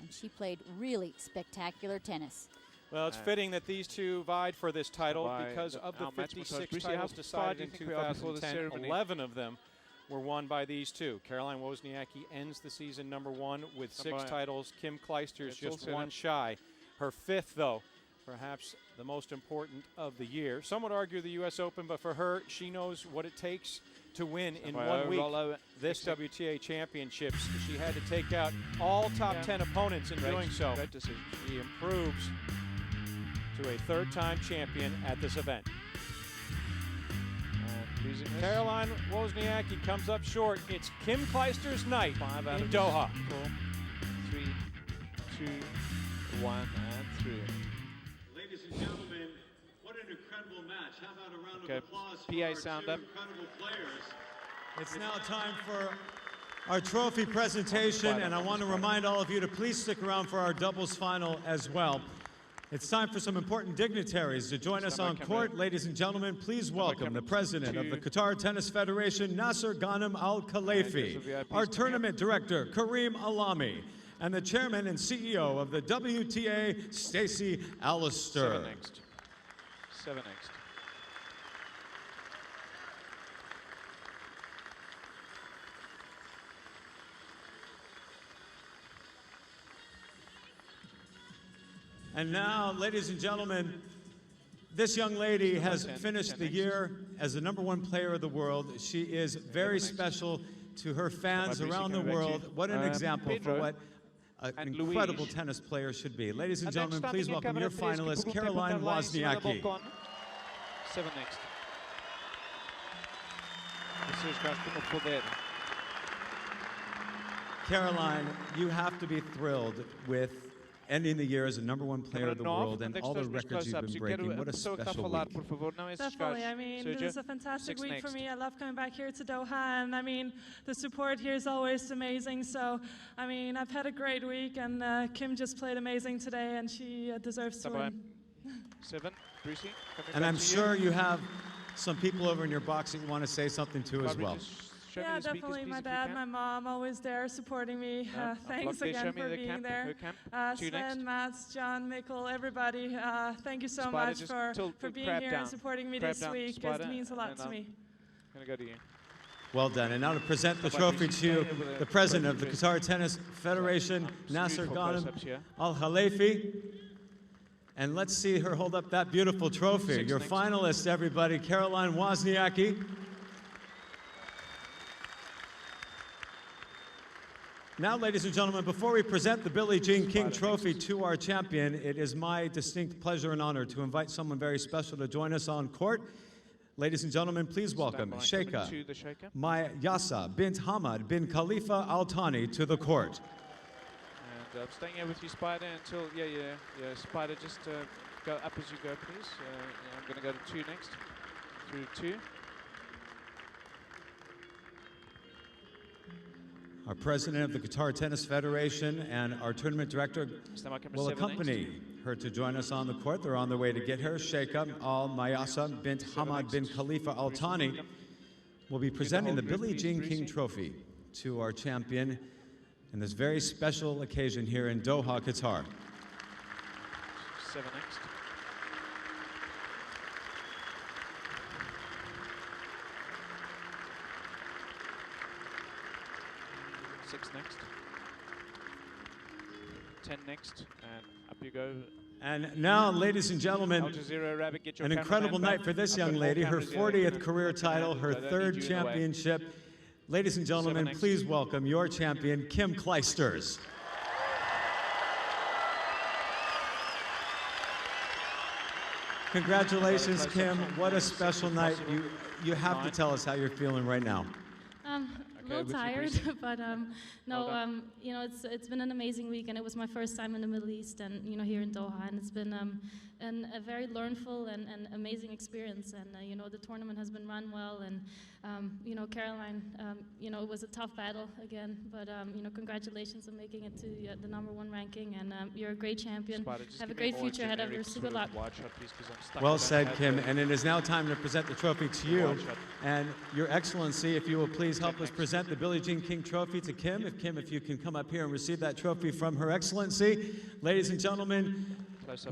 and she played really spectacular tennis. Well, it's fitting that these two vied for this title by because of the our match montage. 56 Brucey, how titles far decided do you in think we are before the 2010, ceremony? 11 of them were won by these two. Caroline Wozniacki ends the season #1 with Stand 6 by. titles. Kim Clijsters It's all just set one up. shy. Her 5th, though, perhaps the most important of the year. Some would argue the U.S. Open, but for her, she knows what it takes to win in by 1 O, week. roll O, This exit. WTA Championships. She had to take out all top 10 opponents in doing so. Great decision. She improves to a 3rd-time champion at this event. And losing this. Caroline Wozniacki comes up short. It's Kim Clijsters' night 5 out in of Doha. 4, 3, 2, 1, and through. Ladies and gentlemen, what an incredible match. How about a round Okay, of applause for PA our sound two up. incredible players. It's now time for our trophy presentation, and I want to remind all of you to please stick around for our doubles final as well. It's time for some important dignitaries to join us on court. Ladies and gentlemen, please welcome the president of the Qatar Tennis Federation, Nasser Ghanem Al Khalifi, our tournament director, Kareem Alami, and the chairman and CEO of the WTA, Stacey 7 Allister. next. 7 next. And now, ladies and gentlemen, this young lady has finished the year as the #1 player of the world. She is very special to her fans around the world. What an example for what an incredible tennis player should be. Ladies and gentlemen, please welcome your finalist, Caroline Wozniacki. 7 next. This is going to for that. Caroline, you have to be thrilled with ending the year as the #1 player of the world and all the records you've been breaking. What a special week. Definitely. I mean, this is a fantastic week for me. I love coming back here to Doha, and I mean, the support here is always amazing. So, I mean, I've had a great week, and Kim just played amazing today, and she deserves to win. 7, Brucey. And I'm sure you have some people over in your box that you want to say something to as well. Show me Yeah, the speakers, definitely. please, My if you dad, can. my mom, always there supporting me. No, Thanks unblock there. again Show me for the being camp, there. her camp. Two next. Sven, Mats, John, Mikkel, everybody. Thank you so Spider, much just for tilt the being crab here down. and supporting me Crab this down, week. Spider, It means a lot and to me. I'm going to go to you. Well done. And now to present the trophy to the president of the Qatar Tennis Federation, Nasser Ghanem Al-Khalifi. And let's see her hold up that beautiful trophy. Your finalists, everybody, Caroline Wozniacki. Now, ladies and gentlemen, before we present the Billie Jean King Trophy to our champion, it is my distinct pleasure and honor to invite someone very special to join us on court. Ladies and gentlemen, please welcome Sheikha Mayasa bint Hamad bin Khalifa Al Thani to the court. And I'm staying here with you, Spider, until, yeah, Spider, just go up as you go, please. Yeah, I'm going to go to 2 next, through 2. Our president of the Qatar Tennis Federation and our tournament director will accompany her to join us on the court. They're on their way to get her. Sheikha Al Mayasa bint Hamad bin Khalifa Al Thani will be presenting the Billie Jean King Trophy to our champion in this very special occasion here in Doha, Qatar. 7 next. Next, 10 next, and up you go. And now, ladies and gentlemen, an incredible night for this young lady, her 40th career title, her 3rd championship. Ladies and gentlemen, please welcome your champion, Kim Clijsters. Congratulations, Kim. What a special night. You have to tell us how you're feeling right now. A little tired, but no, you know, it's been an amazing week, and it was my first time in the Middle East, and you know, here in Doha, and it's been a very learnful and amazing experience, and you know, the tournament has been run well, and you know, Caroline, you know, it was a tough battle again, but you know, congratulations on making it to the #1 ranking, and you're a great champion. Have a great future ahead of you. Good luck. Well said, Kim, and it is now time to present the trophy to you, and Your Excellency, if you will please help us present the Billie Jean King Trophy to Kim. If you can come up here and receive that trophy from Her Excellency. Ladies and gentlemen,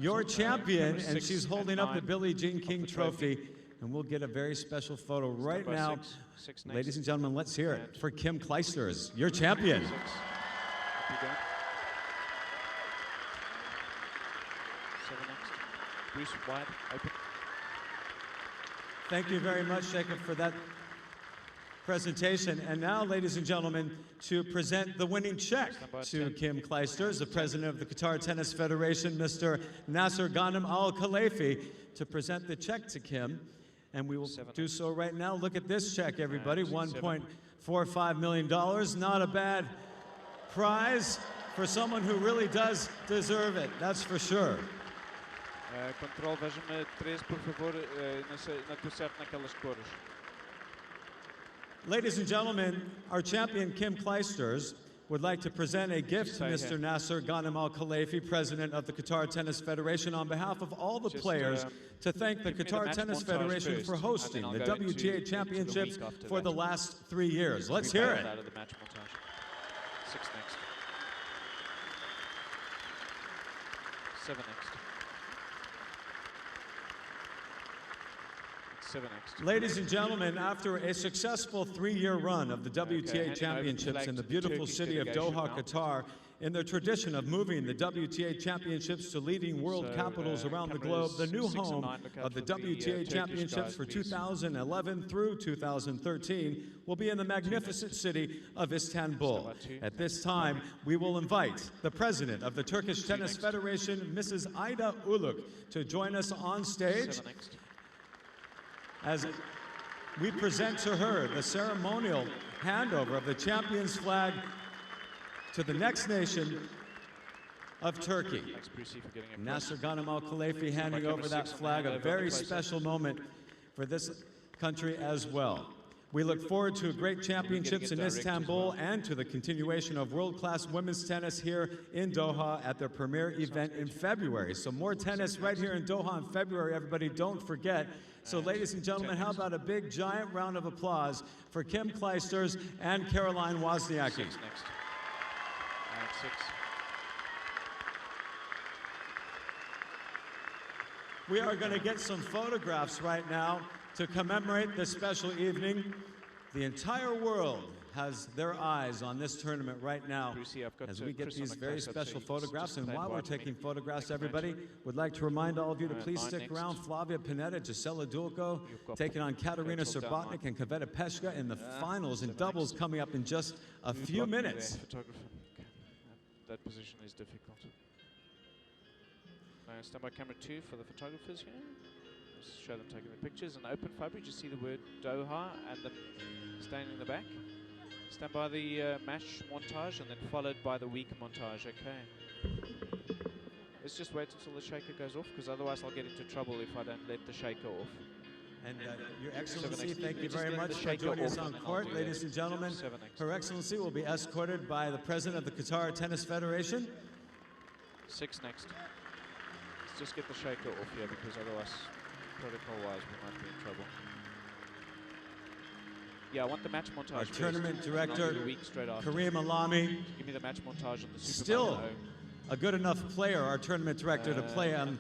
your champion, and she's holding up the Billie Jean King Trophy, and we'll get a very special photo right now. Ladies and gentlemen, let's hear it for Kim Clijsters, your champion. Bruce, wide open. Thank you very much, Sheikha, for that presentation. And now, ladies and gentlemen, to present the winning check to Kim Clijsters, the president of the Qatar Tennis Federation, Mr. Nasser Ghanem Al-Khalifi, to present the check to Kim. And we will do so right now. Look at this check, everybody, $1.45 million. Not a bad prize for someone who really does deserve it, that's for sure. Control, veja-me 13, por favor, na tua certo naquelas cores. Ladies and gentlemen, our champion Kim Clijsters would like to present a gift to Mr. Nasser Ghanem Al-Khalifi, president of the Qatar Tennis Federation, on behalf of all the players, to thank the Qatar Tennis Federation for hosting the WTA Championships for the last 3 years. Let's hear it. 6 next. 7 next. 7 next. Ladies and gentlemen, after a successful 3-year run of the WTA Championships in the beautiful city of Doha, Qatar, in the tradition of moving the WTA Championships to leading world capitals around the globe, the new home of the WTA Championships for 2011 through 2013 will be in the magnificent city of Istanbul. At this time, we will invite the president of the Turkish Tennis Federation, Mrs. Ayda Uluk, to join us on stage as we present to her the ceremonial handover of the champion's flag to the next nation of Turkey. Nasser Ghanem Al-Khalifi handing over that flag, a very special moment for this country as well. We look forward to great championships in Istanbul and to the continuation of world-class women's tennis here in Doha at their premier event in February. So more tennis right here in Doha in February, everybody, don't forget. So ladies and gentlemen, how about a big, giant round of applause for Kim Clijsters and Caroline Wozniacki. 6 next. And 6. We are going to get some photographs right now to commemorate this special evening. The entire world has their eyes on this tournament right now as we get these very special photographs. And while we're taking photographs, everybody, would like to remind all of you to please stick around. Flavia Pineda, Gisela Dulko taking on Katarina Surbotnik and Kaveta Peshka in the finals and doubles coming up in just a few minutes. That position is difficult. Stand by camera 2 for the photographers here. Just show them taking the pictures. And open Fabri, just see the word Doha and them standing in the back. Stand by the match montage and then followed by the week montage. Okay. Let's just wait until the shaker goes off, because otherwise I'll get into trouble if I don't let the shaker off. And Your Excellency, thank you very much for joining us on court. Ladies and gentlemen, Her Excellency will be escorted by the President of the Qatar Tennis Federation. 6 next. Let's just get the shaker off here, because otherwise, protocol-wise, we might be in trouble. Yeah, I want the match montage. Our first, tournament director, after. Kareem Alami. Give me the match montage on the Super Still Bowl. a good enough player, our tournament director, to play on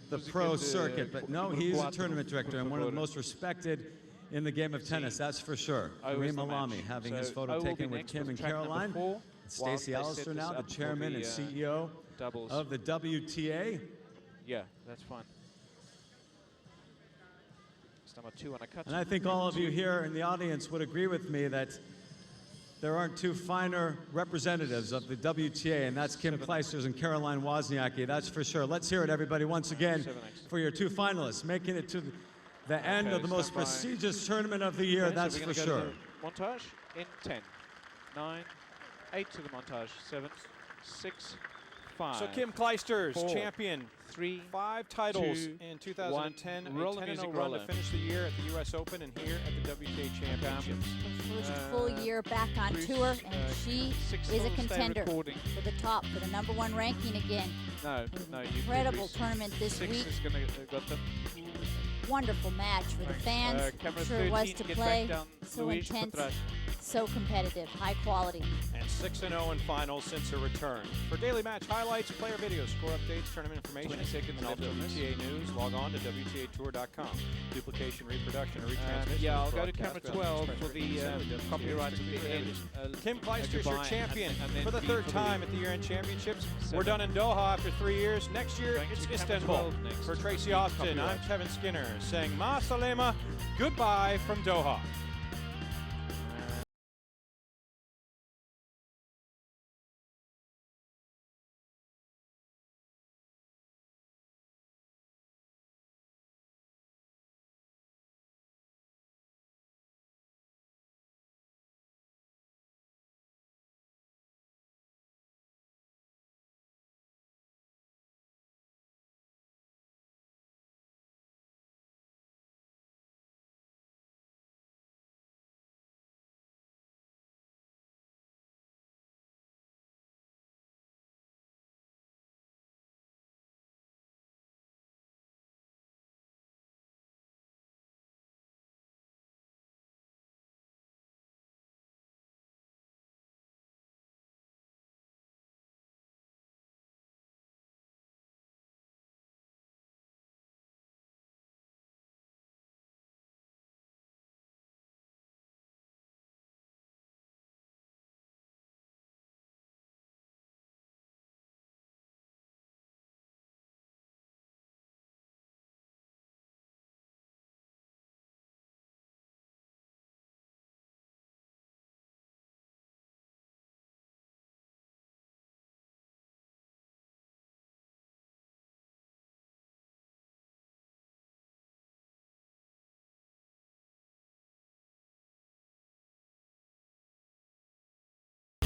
the pro circuit. But no, he's a tournament director and one of the most respected in the game of tennis, that's for sure. Kareem Alami having his photo taken with Kim and Caroline. Stacey Allister now, the chairman and CEO of the WTA. Yeah, that's fine. Number 2 on a cut. And I think all of you here in the audience would agree with me that there aren't two finer representatives of the WTA, and that's Kim Clijsters and Caroline Wozniacki, that's for sure. Let's hear it, everybody, once again for your 2 finalists, making it to the end of the most prestigious tournament of the year, that's for sure. Montage in 10, 9, 8 to the montage, 7, 6, 5. So Kim Clijsters, 4, champion, 3, 5 titles 2, in 2010, 1. a 10-0 run to finish the year at the U.S. Open and here at the WTA Championships. Her first full year back on tour, and she is a contender for the top, for the #1 ranking again. No, Incredible tournament this week. Is gonna got them. Wonderful match for the fans. I'm sure it was to play. So intense, so competitive, high quality. And 6-0 in finals since her return. For daily match highlights, player videos, score updates, tournament information, and all WTA news, log on to WTAtour.com. Duplication, reproduction, or retransmission. Yeah, I'll go to camera 12 for the copyright at the end. Kim Clijsters, your champion for the 3rd time at the year-end championships. We're done in Doha after 3 years. Next year, it's Istanbul. For Tracy Austin, I'm Kevin Skinner saying Ma Salema, goodbye from Doha.